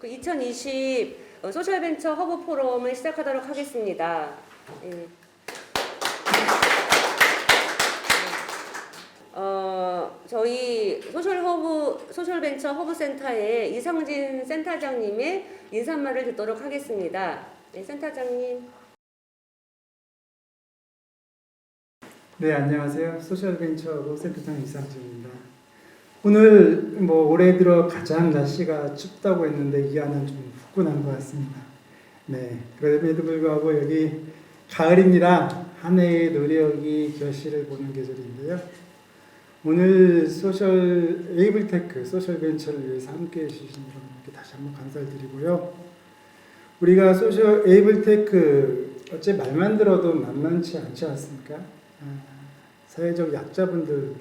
그 2020 소셜벤처 허브 포럼을 시작하도록 하겠습니다. 예. 저희 소셜벤처 허브센터의 이성진 센터장님의 인사말을 듣도록 하겠습니다. 네, 센터장님. 네, 안녕하세요. 소셜벤처 허브센터장 이성진입니다. 오늘 올해 들어 가장 날씨가 춥다고 했는데 이 안은 좀 후끈한 것 같습니다. 네, 그럼에도 불구하고 여기 가을입니다. 한 해의 노력이 결실을 보는 계절인데요. 오늘 에이블테크 소셜벤처를 위해서 함께해 주신 여러분께 다시 한번 감사를 드리고요. 우리가 에이블테크 어째 말만 들어도 만만치 않지 않습니까? 사회적 약자분들을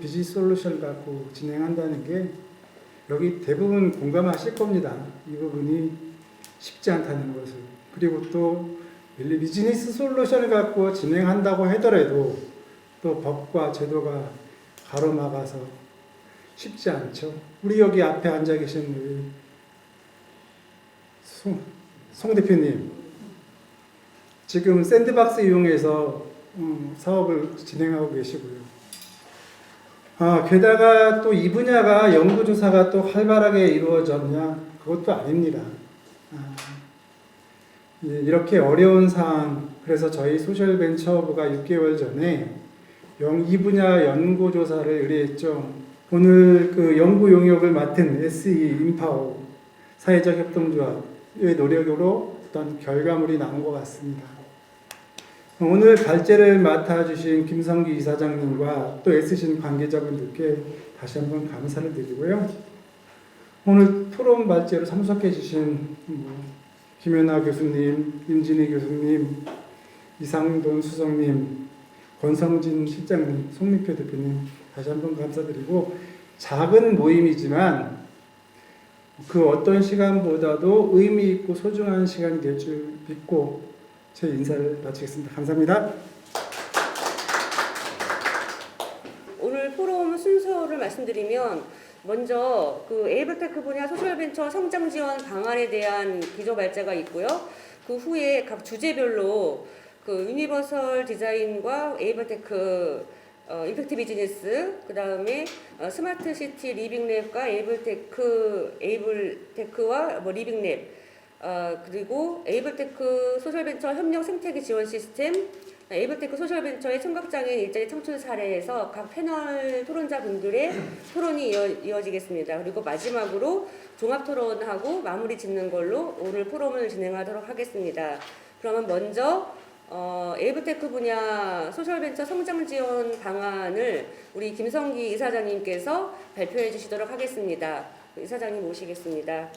비즈니스 솔루션 갖고 진행한다는 게 여기 대부분 공감하실 겁니다. 이 부분이 쉽지 않다는 것을. 그리고 또 비즈니스 솔루션을 갖고 진행한다고 하더라도 또 법과 제도가 가로막아서 쉽지 않죠. 우리 여기 앞에 앉아 계신 우리 송 대표님, 지금 샌드박스 이용해서 사업을 진행하고 계시고요. 게다가 또 이 분야가 연구조사가 또 활발하게 이루어졌냐? 그것도 아닙니다. 이렇게 어려운 상황, 그래서 저희 소셜벤처부가 6개월 전에 이 분야 연구조사를 의뢰했죠. 오늘 그 연구 용역을 맡은 SE 인파오 사회적 협동조합의 노력으로 어떤 결과물이 나온 것 같습니다. 오늘 발제를 맡아주신 김성기 이사장님과 또 애쓰신 관계자분들께 다시 한번 감사를 드리고요. 오늘 토론 발제로 참석해 주신 김연아 교수님, 임진희 교수님, 이상돈 수석님, 권성진 실장님, 송민표 대표님 다시 한번 감사드리고, 작은 모임이지만 그 어떤 시간보다도 의미 있고 소중한 시간이 될 줄 믿고 제 인사를 마치겠습니다. 감사합니다. 오늘 포럼 순서를 말씀드리면, 먼저 그 에이블테크 분야 소셜벤처 성장 지원 방안에 대한 기조 발제가 있고요. 그 후에 각 주제별로 그 유니버설 디자인과 에이블테크 임팩트 비즈니스, 그 다음에 스마트 시티 리빙랩과 에이블테크와 리빙랩, 그리고 에이블테크 소셜벤처 협력 생태계 지원 시스템, 에이블테크 소셜벤처의 청각장애인 일자리 창출 사례에서 각 패널 토론자분들의 토론이 이어지겠습니다. 그리고 마지막으로 종합토론하고 마무리 짓는 걸로 오늘 포럼을 진행하도록 하겠습니다. 그러면 먼저 에이블테크 분야 소셜벤처 성장 지원 방안을 우리 김성기 이사장님께서 발표해 주시도록 하겠습니다. 이사장님 모시겠습니다.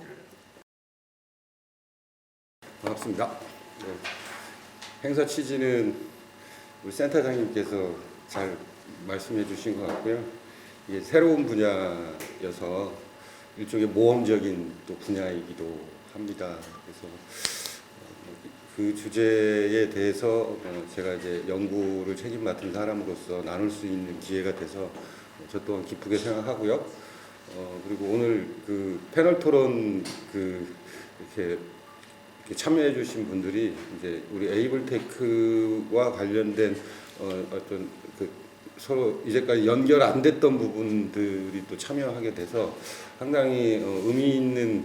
반갑습니다. 네. 행사 취지는 우리 센터장님께서 잘 말씀해 주신 것 같고요. 이게 새로운 분야여서 일종의 모험적인 또 분야이기도 합니다. 그래서 그 주제에 대해서 제가 이제 연구를 책임 맡은 사람으로서 나눌 수 있는 기회가 돼서 저 또한 기쁘게 생각하고요. 그리고 오늘 그 패널 토론 이렇게 참여해 주신 분들이 이제 우리 에이블테크와 관련된 어떤 그 서로 이제까지 연결 안 됐던 부분들이 또 참여하게 돼서 상당히 의미 있는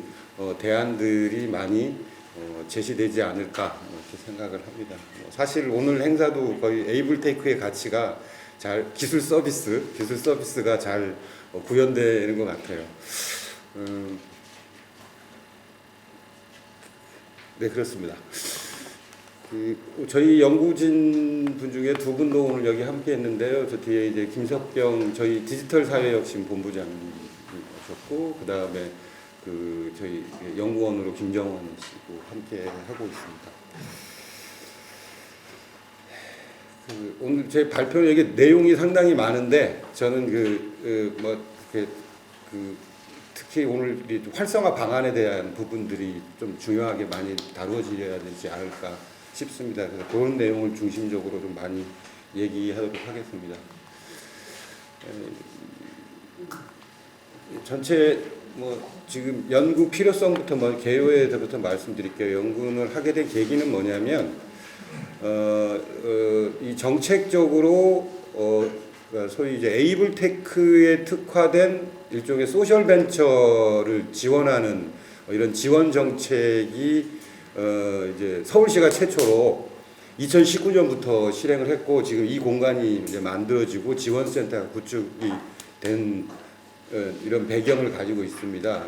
대안들이 많이 제시되지 않을까 이렇게 생각을 합니다. 사실 오늘 행사도 거의 에이블테크의 가치가 기술 서비스가 잘 구현되는 것 같아요. 네, 그렇습니다. 저희 연구진 분 중에 두 분도 오늘 여기 함께 했는데요. 저 뒤에 이제 김석병 저희 디지털 사회혁신 본부장님 오셨고, 그 다음에 저희 연구원으로 김정원 씨도 함께 하고 있습니다. 오늘 제 발표는 이게 내용이 상당히 많은데 저는 특히 오늘 활성화 방안에 대한 부분들이 좀 중요하게 많이 다루어져야 되지 않을까 싶습니다. 그래서 그런 내용을 중심적으로 좀 많이 얘기하도록 하겠습니다. 전체 뭐 지금 연구 필요성부터 개요에 대해서부터 말씀드릴게요. 연구를 하게 된 계기는 뭐냐면 이 정책적으로 그러니까 소위 이제 에이블테크에 특화된 일종의 소셜 벤처를 지원하는 이런 지원 정책이 이제 서울시가 최초로 2019년부터 실행을 했고 지금 이 공간이 이제 만들어지고 지원센터가 구축이 된 이런 배경을 가지고 있습니다.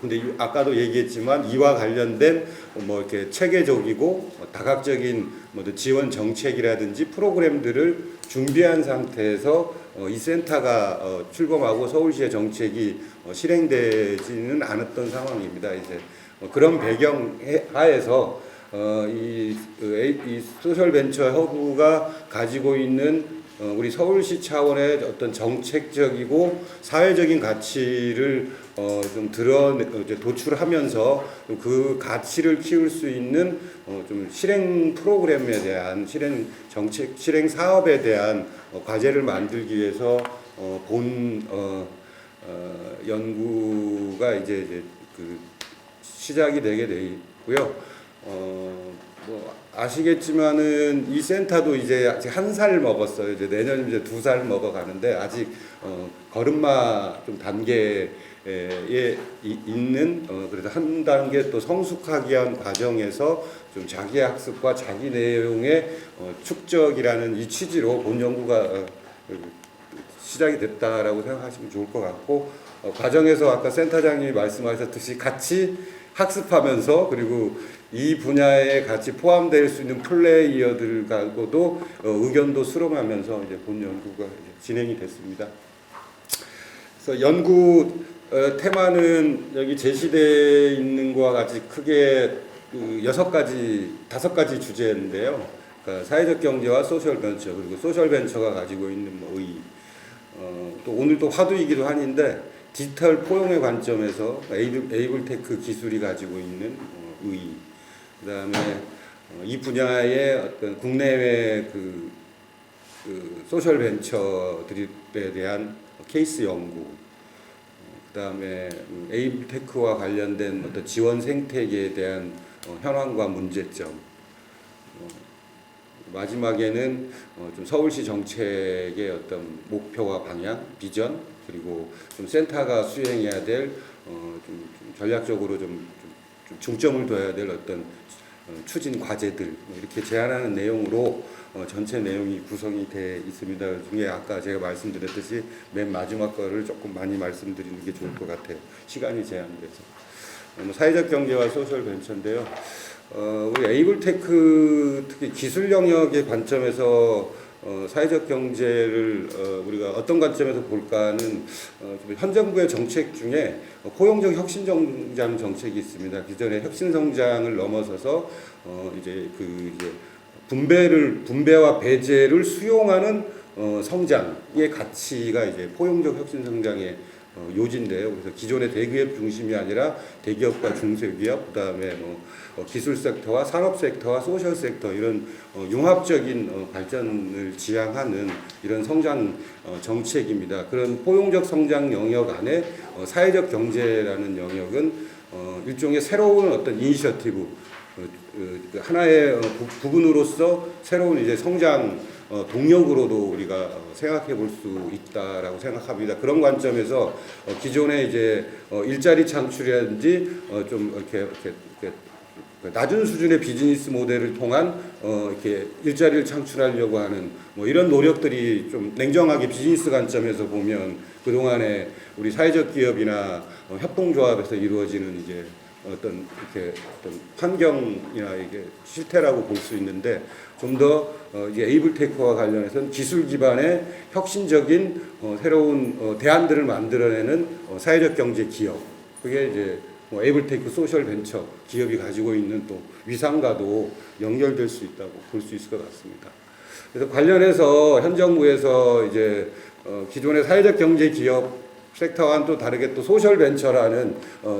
근데 아까도 얘기했지만 이와 관련된 뭐 이렇게 체계적이고 다각적인 지원 정책이라든지 프로그램들을 준비한 상태에서 이 센터가 출범하고 서울시의 정책이 실행되지는 않았던 상황입니다. 이제 그런 배경 하에서 이 소셜 벤처 허브가 가지고 있는 우리 서울시 차원의 어떤 정책적이고 사회적인 가치를 좀 도출하면서 그 가치를 키울 수 있는 좀 실행 프로그램에 대한 실행 정책, 실행 사업에 대한 과제를 만들기 위해서 본 연구가 이제 그 시작이 되게 돼 있고요. 뭐 아시겠지만은 이 센터도 이제 아직 1살 먹었어요. 이제 내년 이제 2살 먹어가는데 아직 걸음마 좀 단계에 있는 그래서 한 단계 또 성숙하기 위한 과정에서 좀 자기 학습과 자기 내용의 축적이라는 이 취지로 본 연구가 시작이 됐다라고 생각하시면 좋을 것 같고 과정에서 아까 센터장님이 말씀하셨듯이 같이 학습하면서 그리고 이 분야에 같이 포함될 수 있는 플레이어들하고도 의견도 수렴하면서 이제 본 연구가 이제 진행이 됐습니다. 그래서 연구 테마는 여기 제시되어 있는 것과 같이 크게 5가지 주제인데요. 그러니까 사회적 경제와 소셜 벤처 그리고 소셜 벤처가 가지고 있는 뭐 의의. 또 오늘 또 화두이기도 한인데 디지털 포용의 관점에서 에이블테크 기술이 가지고 있는 의의. 그다음에 이 분야의 어떤 국내외 그 소셜 벤처들에 대한 케이스 연구, 그다음에 에이블테크와 관련된 어떤 지원 생태계에 대한 현황과 문제점, 마지막에는 좀 서울시 정책의 어떤 목표와 방향, 비전, 그리고 좀 센터가 수행해야 될 좀 전략적으로 좀 중점을 둬야 될 어떤 추진 과제들 이렇게 제안하는 내용으로 전체 내용이 구성이 되어 있습니다. 중에 아까 제가 말씀드렸듯이 맨 마지막 거를 조금 많이 말씀드리는 게 좋을 것 같아요. 시간이 제한돼서. 사회적 경제와 소셜 벤처인데요. 우리 에이블테크 특히 기술 영역의 관점에서 사회적 경제를 우리가 어떤 관점에서 볼까는 현 정부의 정책 중에 포용적 혁신성장 정책이 있습니다. 기존의 혁신성장을 넘어서서 이제 분배와 배제를 수용하는 성장의 가치가 이제 포용적 혁신성장의 요지인데요. 그래서 기존의 대기업 중심이 아니라 대기업과 중소기업, 그다음에 기술 섹터와 산업 섹터와 소셜 섹터 이런 융합적인 발전을 지향하는 이런 성장 정책입니다. 그런 포용적 성장 영역 안에 사회적 경제라는 영역은 일종의 새로운 어떤 이니셔티브 하나의 부분으로서 새로운 이제 성장 동력으로도 우리가 생각해 볼 수 있다라고 생각합니다. 그런 관점에서 기존의 이제 일자리 창출이라든지 좀 이렇게 낮은 수준의 비즈니스 모델을 통한 이렇게 일자리를 창출하려고 하는 뭐 이런 노력들이 좀 냉정하게 비즈니스 관점에서 보면 그동안에 우리 사회적 기업이나 협동조합에서 이루어지는 이제 어떤 환경이나 이게 실태라고 볼 수 있는데 좀 더 이제 에이블테크와 관련해서는 기술 기반의 혁신적인 새로운 대안들을 만들어내는 사회적 경제 기업 그게 이제 에이블테크 소셜 벤처 기업이 가지고 있는 또 위상과도 연결될 수 있다고 볼 수 있을 것 같습니다. 그래서 관련해서 현 정부에서 이제 기존의 사회적 경제 기업 섹터와는 또 다르게 또 소셜 벤처라는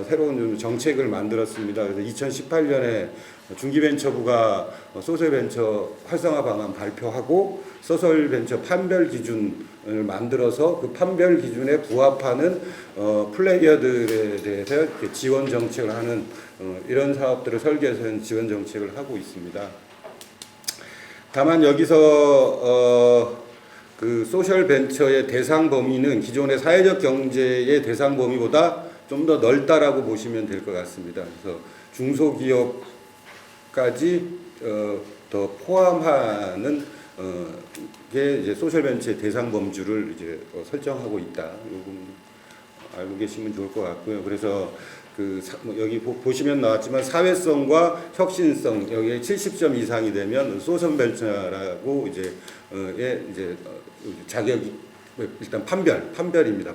새로운 정책을 만들었습니다. 그래서 2018년에 중기벤처부가 소셜벤처 활성화 방안 발표하고 소셜벤처 판별 기준을 만들어서 그 판별 기준에 부합하는 플레이어들에 대해서 이렇게 지원 정책을 하는 이런 사업들을 설계해서 지원 정책을 하고 있습니다. 다만 여기서 그 소셜벤처의 대상 범위는 기존의 사회적 경제의 대상 범위보다 좀 더 넓다라고 보시면 될 것 같습니다. 그래서 중소기업까지 더 포함하는 게 이제 소셜벤처의 대상 범주를 이제 설정하고 있다. 요금 알고 계시면 좋을 것 같고요. 그래서 여기 보시면 나왔지만 사회성과 혁신성 여기에 70점 이상이 되면 소셜벤처라고 이제 자격이 일단 판별입니다.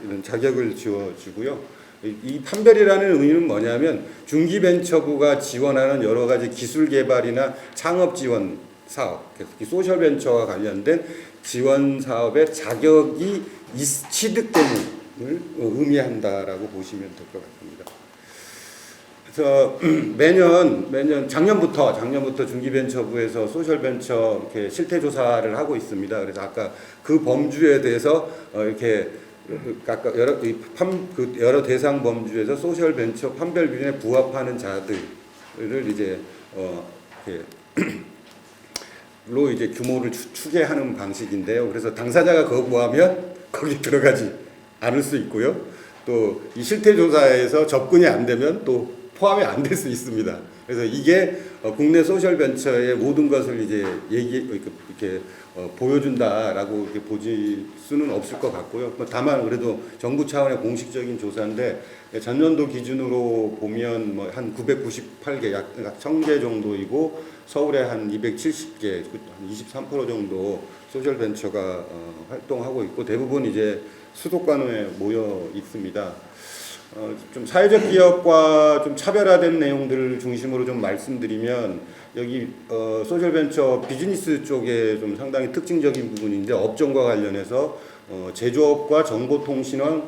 이런 자격을 지어주고요. 이 판별이라는 의미는 뭐냐면 중기벤처부가 지원하는 여러 가지 기술 개발이나 창업 지원 사업, 소셜벤처와 관련된 지원 사업의 자격이 취득됨을 의미한다라고 보시면 될 것 같습니다. 그래서 매년 작년부터 중기벤처부에서 소셜벤처 이렇게 실태 조사를 하고 있습니다. 그래서 아까 그 범주에 대해서 이렇게 아까 여러 대상 범주에서 소셜벤처 판별 기준에 부합하는 자들을 이제 로 이제 규모를 추계하는 방식인데요. 그래서 당사자가 거부하면 거기 들어가지 않을 수 있고요. 또 이 실태 조사에서 접근이 안 되면 또 포함이 안 될 수 있습니다. 그래서 이게 국내 소셜 벤처의 모든 것을 이제 이렇게 보여준다라고 이렇게 보질 수는 없을 것 같고요. 다만 그래도 정부 차원의 공식적인 조사인데 전년도 기준으로 보면 뭐 한 998개, 약 1000개 정도이고 서울에 한 270개, 한 23% 정도 소셜 벤처가 활동하고 있고 대부분 이제 수도권에 모여 있습니다. 좀 사회적 기업과 좀 차별화된 내용들을 중심으로 좀 말씀드리면 여기 소셜벤처 비즈니스 쪽에 좀 상당히 특징적인 부분인데 업종과 관련해서 제조업과 정보통신원,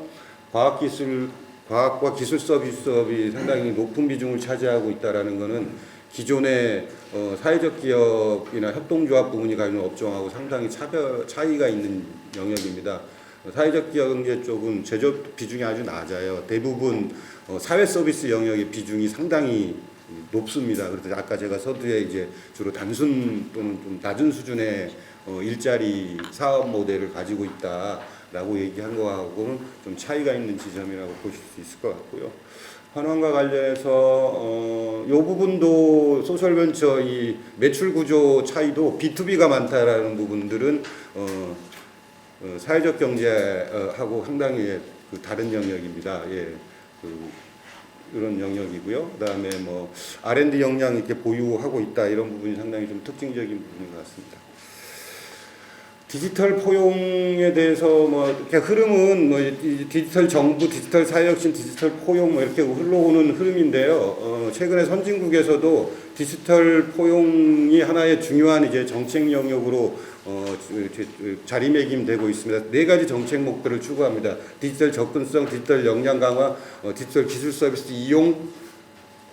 과학과 기술 서비스업이 상당히 높은 비중을 차지하고 있다라는 것은 기존의 사회적 기업이나 협동조합 부문이 가지는 업종하고 상당히 차이가 있는 영역입니다. 사회적 경제 쪽은 제조업 비중이 아주 낮아요. 대부분 사회 서비스 영역의 비중이 상당히 높습니다. 그래서 아까 제가 서두에 이제 주로 단순 또는 좀 낮은 수준의 일자리 사업 모델을 가지고 있다라고 얘기한 거하고는 좀 차이가 있는 지점이라고 보실 수 있을 것 같고요. 환원과 관련해서 이 부분도 소셜벤처 이 매출 구조 차이도 B2B가 많다라는 부분들은 사회적 경제하고 상당히 다른 영역입니다. 예, 이런 영역이고요. 그다음에 뭐 R&D 역량 이렇게 보유하고 있다 이런 부분이 상당히 좀 특징적인 부분인 것 같습니다. 디지털 포용에 대해서 뭐 이렇게 흐름은 뭐 디지털 정부, 디지털 사회혁신, 디지털 포용 뭐 이렇게 흘러오는 흐름인데요. 최근에 선진국에서도 디지털 포용이 하나의 중요한 이제 정책 영역으로 자리매김되고 있습니다. 4가지 정책 목표를 추구합니다. 디지털 접근성, 디지털 역량 강화, 디지털 기술 서비스 이용,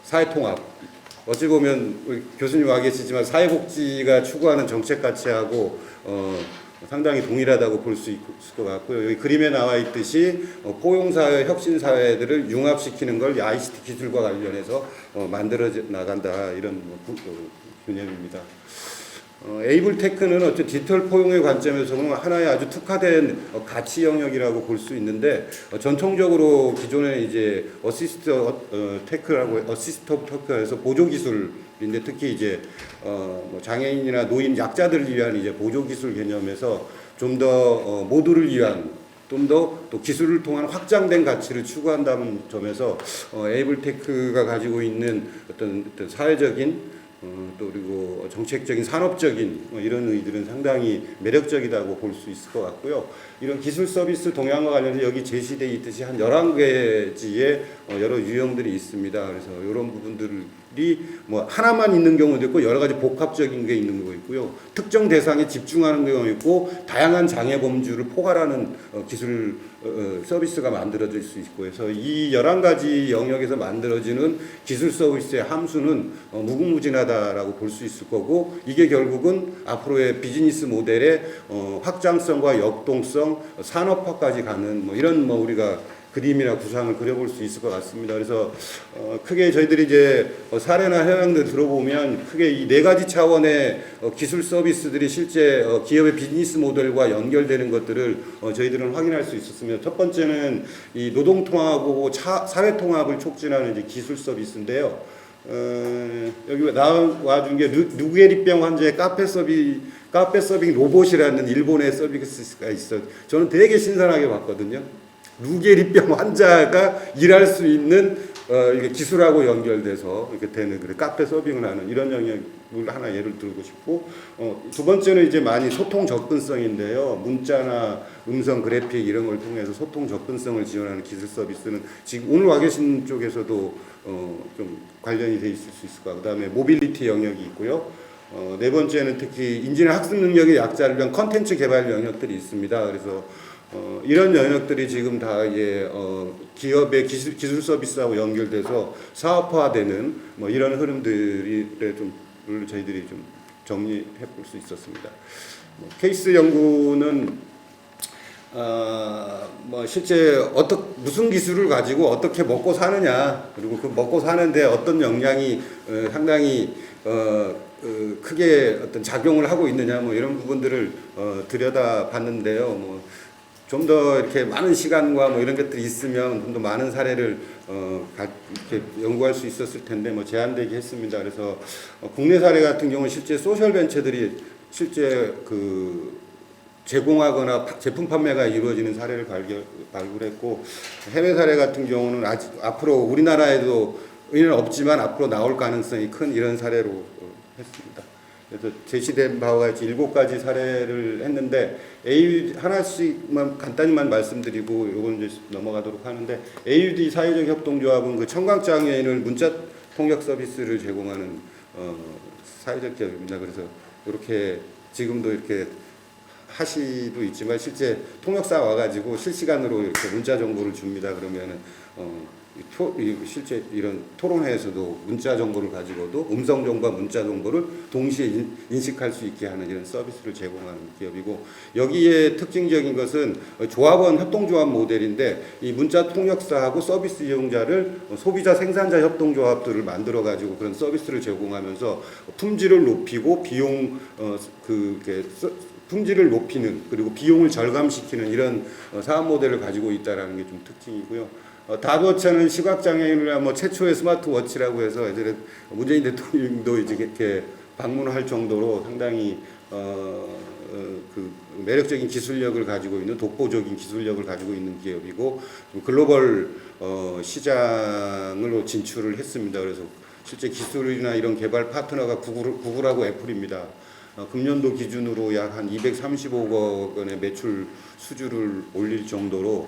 사회 통합. 어찌 보면 우리 교수님 와 계시지만 사회복지가 추구하는 정책 가치하고 상당히 동일하다고 볼 수 있을 것 같고요. 여기 그림에 나와 있듯이 포용사회, 혁신사회들을 융합시키는 걸 ICT 기술과 관련해서 만들어 나간다 이런 개념입니다. 에이블테크는 어째 디지털 포용의 관점에서는 하나의 아주 특화된 가치 영역이라고 볼 수 있는데 전통적으로 기존에 이제 어시스트 테크에서 보조 기술인데 특히 이제 뭐 장애인이나 노인 약자들을 위한 이제 보조 기술 개념에서 좀 더 모두를 위한 좀 더 또 기술을 통한 확장된 가치를 추구한다는 점에서 에이블테크가 가지고 있는 어떤 사회적인 또 그리고 정책적인 산업적인 이런 의들은 상당히 매력적이라고 볼 수 있을 것 같고요. 이런 기술 서비스 동향과 관련해서 여기 제시되어 있듯이 한 11개지의 여러 유형들이 있습니다. 그래서 이런 부분들이 뭐 하나만 있는 경우도 있고 여러 가지 복합적인 게 있는 거 있고요. 특정 대상에 집중하는 경우 있고 다양한 장애 범주를 포괄하는 기술 서비스가 만들어질 수 있고 해서 이 11가지 영역에서 만들어지는 기술 서비스의 함수는 무궁무진하다라고 볼 수 있을 거고 이게 결국은 앞으로의 비즈니스 모델의 확장성과 역동성, 산업화까지 가는 뭐 이런 뭐 우리가 그림이나 구상을 그려볼 수 있을 것 같습니다. 그래서 크게 저희들이 이제 사례나 현황들 들어보면 크게 이 4가지 차원의 기술 서비스들이 실제 기업의 비즈니스 모델과 연결되는 것들을 저희들은 확인할 수 있었습니다. 첫 번째는 이 노동 통합하고 사회 통합을 촉진하는 이제 기술 서비스인데요. 여기 나와준 게 누게리병 환자의 카페 서빙 로봇이라는 일본의 서비스가 있어요. 저는 되게 신선하게 봤거든요. 누게리병 환자가 일할 수 있는 이게 기술하고 연결돼서 이렇게 되는 그래 카페 서빙을 하는 이런 영역을 하나 예를 들고 싶고 두 번째는 이제 많이 소통 접근성인데요. 문자나 음성 그래픽 이런 걸 통해서 소통 접근성을 지원하는 기술 서비스는 지금 오늘 와 계신 쪽에서도 좀 관련이 돼 있을 수 있을 것 같고 그다음에 모빌리티 영역이 있고요. 네 번째는 특히 인지능 학습 능력의 약자를 위한 컨텐츠 개발 영역들이 있습니다. 그래서 이런 영역들이 지금 다 기업의 기술 서비스하고 연결돼서 사업화되는 뭐 이런 흐름들이 좀 저희들이 좀 정리해 볼 수 있었습니다. 케이스 연구는 뭐 실제 무슨 기술을 가지고 어떻게 먹고 사느냐 그리고 그 먹고 사는데 어떤 역량이 상당히 크게 어떤 작용을 하고 있느냐 뭐 이런 부분들을 들여다봤는데요. 뭐 좀 더 이렇게 많은 시간과 뭐 이런 것들이 있으면 좀 더 많은 사례를 이렇게 연구할 수 있었을 텐데 뭐 제한되게 했습니다. 그래서 국내 사례 같은 경우는 실제 소셜 벤처들이 실제 제공하거나 제품 판매가 이루어지는 사례를 발굴했고 해외 사례 같은 경우는 아직 앞으로 우리나라에도 의는 없지만 앞으로 나올 가능성이 큰 이런 사례로 했습니다. 그래서 제시된 바와 같이 7가지 사례를 했는데 하나씩만 간단히만 말씀드리고 요건 이제 넘어가도록 하는데 AUD 사회적 협동조합은 그 청각장애인을 문자 통역 서비스를 제공하는 사회적 기업입니다. 그래서 이렇게 지금도 이렇게 하시도 있지만 실제 통역사 와가지고 실시간으로 이렇게 문자 정보를 줍니다. 그러면은 실제 이런 토론회에서도 문자 정보를 가지고도 음성 정보와 문자 정보를 동시에 인식할 수 있게 하는 이런 서비스를 제공하는 기업이고 여기에 특징적인 것은 조합원 협동조합 모델인데 이 문자 통역사하고 서비스 이용자를 소비자 생산자 협동조합들을 만들어 가지고 그런 서비스를 제공하면서 품질을 높이고 품질을 높이는 그리고 비용을 절감시키는 이런 사업 모델을 가지고 있다라는 게 좀 특징이고요. 다도어차는 시각장애인을 뭐 최초의 스마트워치라고 해서 예전에 문재인 대통령도 이렇게 방문할 정도로 상당히 그 매력적인 기술력을 가지고 있는 독보적인 기술력을 가지고 있는 기업이고 글로벌 시장으로 진출을 했습니다. 그래서 실제 기술이나 이런 개발 파트너가 구글하고 애플입니다. 금년도 기준으로 약 한 235억 원의 매출 수주를 올릴 정도로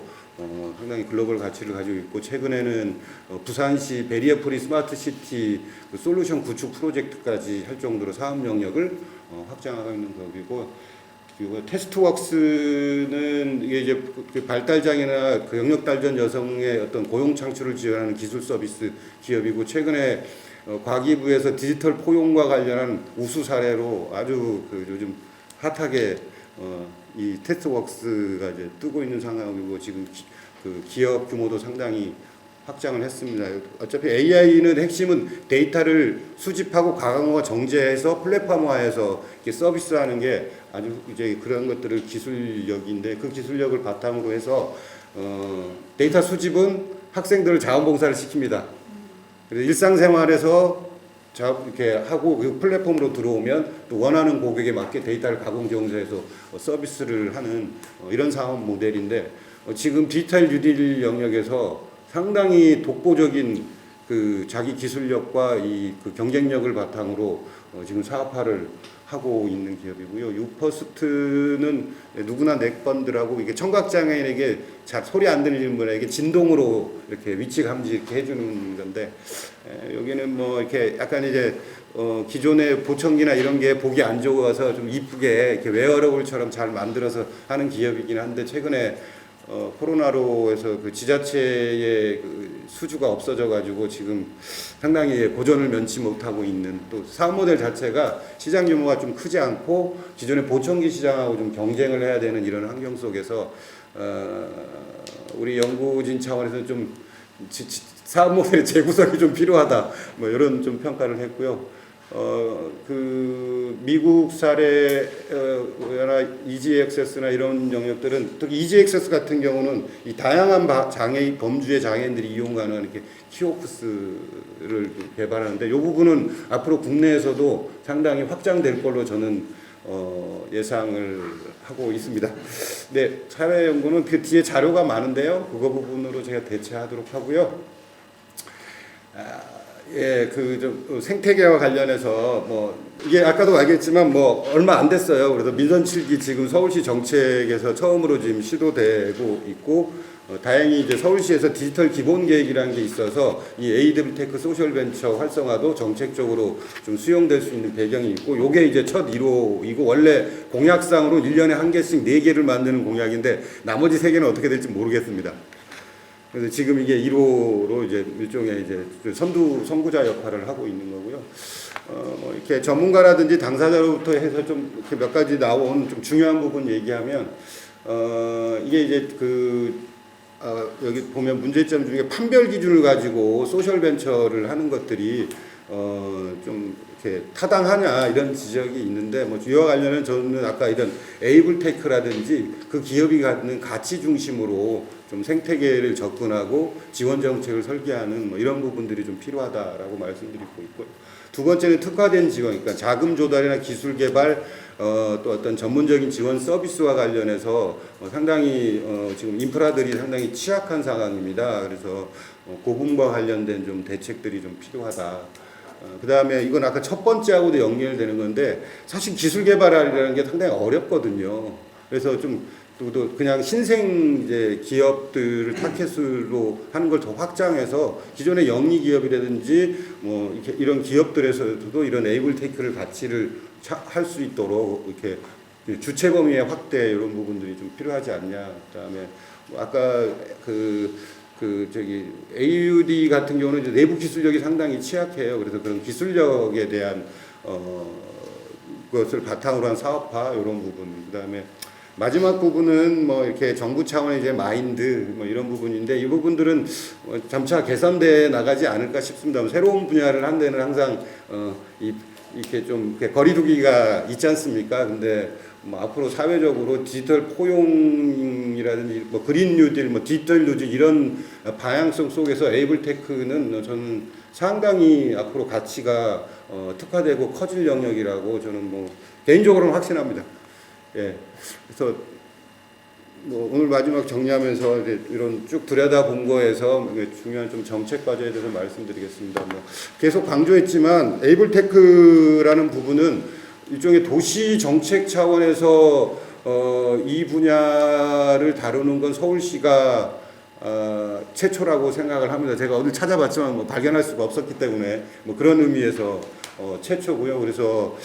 상당히 글로벌 가치를 가지고 있고 최근에는 부산시 베리어프리 스마트시티 솔루션 구축 프로젝트까지 할 정도로 사업 영역을 확장하고 있는 기업이고 그리고 테스트웍스는 이게 이제 발달 장애나 영역 발전 여성의 어떤 고용 창출을 지원하는 기술 서비스 기업이고 최근에 과기부에서 디지털 포용과 관련한 우수 사례로 아주 요즘 핫하게 이 테스트웍스가 이제 뜨고 있는 상황이고 지금 기업 규모도 상당히 확장을 했습니다. 어차피 AI는 핵심은 데이터를 수집하고 가공과 정제해서 플랫폼화해서 이렇게 서비스하는 게 아주 이제 그런 것들을 기술력인데 그 기술력을 바탕으로 해서 데이터 수집은 학생들을 자원봉사를 시킵니다. 그래서 일상생활에서 이렇게 하고 그 플랫폼으로 들어오면 또 원하는 고객에 맞게 데이터를 가공 정제해서 서비스를 하는 이런 사업 모델인데 지금 디지털 뉴딜 영역에서 상당히 독보적인 그 자기 기술력과 그 경쟁력을 바탕으로 지금 사업화를 하고 있는 기업이고요. 유퍼스트는 누구나 넥번들하고 이게 청각장애인에게 잘 소리 안 들리는 분에게 진동으로 이렇게 위치 감지 이렇게 해주는 건데, 여기는 뭐 이렇게 약간 이제 기존의 보청기나 이런 게 보기 안 좋아서 좀 이쁘게 이렇게 웨어러블처럼 잘 만들어서 하는 기업이긴 한데, 최근에 코로나로 해서 그 지자체의 그 수주가 없어져 가지고 지금 상당히 고전을 면치 못하고 있는, 또 사업 모델 자체가 시장 규모가 좀 크지 않고 기존의 보청기 시장하고 좀 경쟁을 해야 되는 이런 환경 속에서 우리 연구진 차원에서 좀 사업 모델의 재구성이 좀 필요하다, 뭐 이런 좀 평가를 했고요. 그 미국 사례나 이지 액세스나 이런 영역들은, 특히 이지 액세스 같은 경우는 이 다양한 장애 범주의 장애인들이 이용 가능한 이렇게 키오스크를 개발하는데, 이 부분은 앞으로 국내에서도 상당히 확장될 걸로 저는 예상을 하고 있습니다. 네, 사회연구는 그 뒤에 자료가 많은데요, 그거 부분으로 제가 대체하도록 하고요. 예, 생태계와 관련해서 뭐 이게 아까도 알겠지만 뭐 얼마 안 됐어요. 그래서 민선 7기 지금 서울시 정책에서 처음으로 지금 시도되고 있고, 다행히 이제 서울시에서 디지털 기본 계획이라는 게 있어서 이 AW테크 소셜 벤처 활성화도 정책적으로 좀 수용될 수 있는 배경이 있고, 요게 이제 첫 1호이고, 원래 공약상으로 1년에 한 개씩 4개를 만드는 공약인데 나머지 3개는 어떻게 될지 모르겠습니다. 그래서 지금 이게 1호로 이제 일종의 이제 선구자 역할을 하고 있는 거고요. 뭐 이렇게 전문가라든지 당사자로부터 해서 좀 이렇게 몇 가지 나온 좀 중요한 부분 얘기하면, 이게 이제 여기 보면 문제점 중에 판별 기준을 가지고 소셜 벤처를 하는 것들이 좀 이렇게 타당하냐 이런 지적이 있는데, 뭐 이와 관련은 저는 아까 이런 에이블테크라든지 그 기업이 갖는 가치 중심으로 좀 생태계를 접근하고 지원 정책을 설계하는 뭐 이런 부분들이 좀 필요하다라고 말씀드리고 있고요. 두 번째는 특화된 지원, 그러니까 자금 조달이나 기술 개발, 또 어떤 전문적인 지원 서비스와 관련해서 상당히 지금 인프라들이 상당히 취약한 상황입니다. 그래서 고금과 관련된 좀 대책들이 좀 필요하다. 그 다음에 이건 아까 첫 번째하고도 연결되는 건데, 사실 기술 개발이라는 게 상당히 어렵거든요. 그래서 좀 또 그냥 신생 이제 기업들을 타켓으로 하는 걸 더 확장해서 기존의 영리 기업이라든지 뭐 이렇게 이런 기업들에서도 이런 에이블테크를 가치를 할 수 있도록 이렇게 주체 범위의 확대, 이런 부분들이 좀 필요하지 않냐. 그다음에 아까 AUD 같은 경우는 이제 내부 기술력이 상당히 취약해요. 그래서 그런 기술력에 대한 것을 바탕으로 한 사업화, 이런 부분. 그다음에 마지막 부분은 뭐 이렇게 정부 차원의 이제 마인드 뭐 이런 부분인데, 이 부분들은 점차 개선돼 나가지 않을까 싶습니다. 새로운 분야를 한 데는 항상 이렇게 좀 거리두기가 있지 않습니까? 근데 뭐 앞으로 사회적으로 디지털 포용이라든지 뭐 그린 뉴딜, 뭐 디지털 뉴딜 이런 방향성 속에서 에이블테크는 저는 상당히 앞으로 가치가 특화되고 커질 영역이라고 저는 뭐 개인적으로는 확신합니다. 예, 그래서 뭐 오늘 마지막 정리하면서 이런 쭉 들여다본 거에서 중요한 좀 정책 과제에 대해서 말씀드리겠습니다. 뭐 계속 강조했지만 에이블테크라는 부분은 일종의 도시 정책 차원에서 이 분야를 다루는 건 서울시가 최초라고 생각을 합니다. 제가 어딜 찾아봤지만 뭐 발견할 수가 없었기 때문에 뭐 그런 의미에서 최초고요. 그래서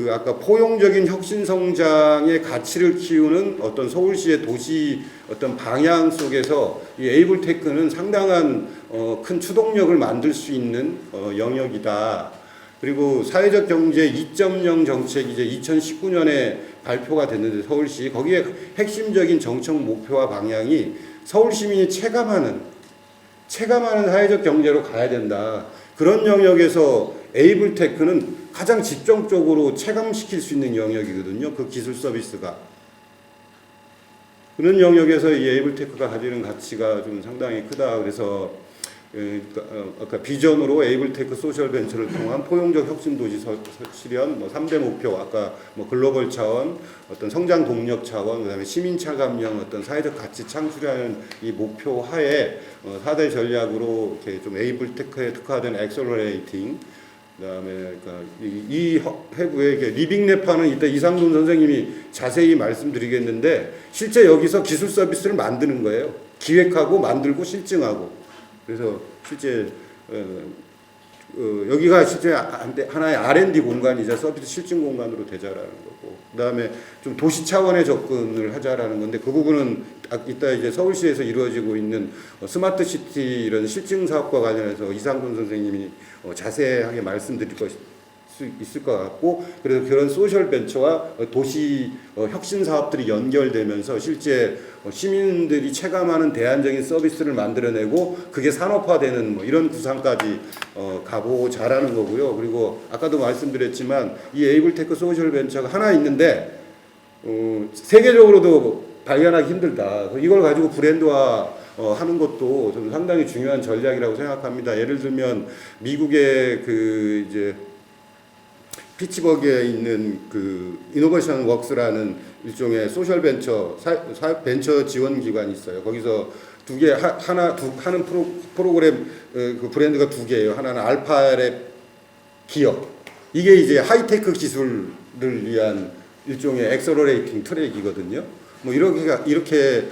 아까 포용적인 혁신 성장의 가치를 키우는 어떤 서울시의 도시 어떤 방향 속에서 이 에이블테크는 상당한 큰 추동력을 만들 수 있는 영역이다. 그리고 사회적 경제 2.0 정책이 이제 2019년에 발표가 됐는데, 서울시 거기에 핵심적인 정책 목표와 방향이 서울 시민이 체감하는 사회적 경제로 가야 된다. 그런 영역에서 에이블테크는 가장 집중적으로 체감시킬 수 있는 영역이거든요. 그 기술 서비스가. 그런 영역에서 이 에이블테크가 가지는 가치가 좀 상당히 크다. 그래서 아까 비전으로 에이블테크 소셜 벤처를 통한 포용적 혁신 도시 실현, 뭐 3대 목표, 아까 뭐 글로벌 차원, 어떤 성장 동력 차원, 그다음에 시민 차감형 어떤 사회적 가치 창출하는 이 목표 하에 4대 전략으로 이렇게 좀 에이블테크에 특화된 엑셀러레이팅, 그다음에 그러니까 이 해부에 리빙랩하는 이따 이상돈 선생님이 자세히 말씀드리겠는데 실제 여기서 기술 서비스를 만드는 거예요. 기획하고 만들고 실증하고. 그래서 실제 여기가 실제 하나의 R&D 공간이자 서비스 실증 공간으로 되자라는 거고, 그다음에 좀 도시 차원의 접근을 하자라는 건데 그 부분은 이따 이제 서울시에서 이루어지고 있는 스마트 시티 이런 실증 사업과 관련해서 이상돈 선생님이 자세하게 말씀드릴 수 있을 것 같고, 그래서 그런 소셜 벤처와 도시 혁신 사업들이 연결되면서 실제 시민들이 체감하는 대안적인 서비스를 만들어내고 그게 산업화되는 뭐 이런 구상까지 가보자라는 거고요. 그리고 아까도 말씀드렸지만 이 에이블테크 소셜 벤처가 하나 있는데 세계적으로도 발견하기 힘들다. 이걸 가지고 브랜드화 하는 것도 저는 상당히 중요한 전략이라고 생각합니다. 예를 들면 미국의 그 이제 피츠버그에 있는 그 이노베이션 웍스라는 일종의 소셜 벤처 벤처 지원 기관이 있어요. 거기서 하는 프로그램 그 브랜드가 두 개예요. 하나는 알파랩 기업. 이게 이제 하이테크 기술을 위한 일종의 엑셀러레이팅 트랙이거든요. 뭐 이렇게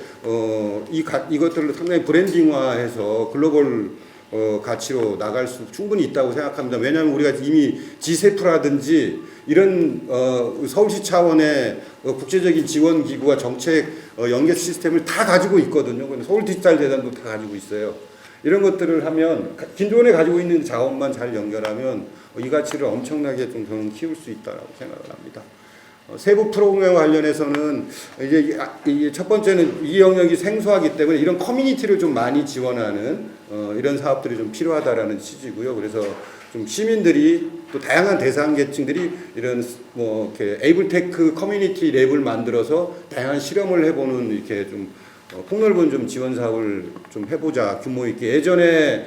이것들을 상당히 브랜딩화해서 글로벌 가치로 나갈 수 충분히 있다고 생각합니다. 왜냐하면 우리가 이미 G세프라든지 이런 서울시 차원의 국제적인 지원 기구와 정책 연계 시스템을 다 가지고 있거든요. 서울 디지털 재단도 다 가지고 있어요. 이런 것들을 하면 기존에 가지고 있는 자원만 잘 연결하면 이 가치를 엄청나게 좀 더 키울 수 있다고 생각을 합니다. 세부 프로그램과 관련해서는 이제 첫 번째는 이 영역이 생소하기 때문에 이런 커뮤니티를 좀 많이 지원하는 이런 사업들이 좀 필요하다라는 취지고요. 그래서 좀 시민들이 또 다양한 대상 계층들이 이런 뭐 이렇게 에이블테크 커뮤니티 랩을 만들어서 다양한 실험을 해보는 이렇게 좀 폭넓은 좀 지원 사업을 좀 해보자, 규모 있게. 예전에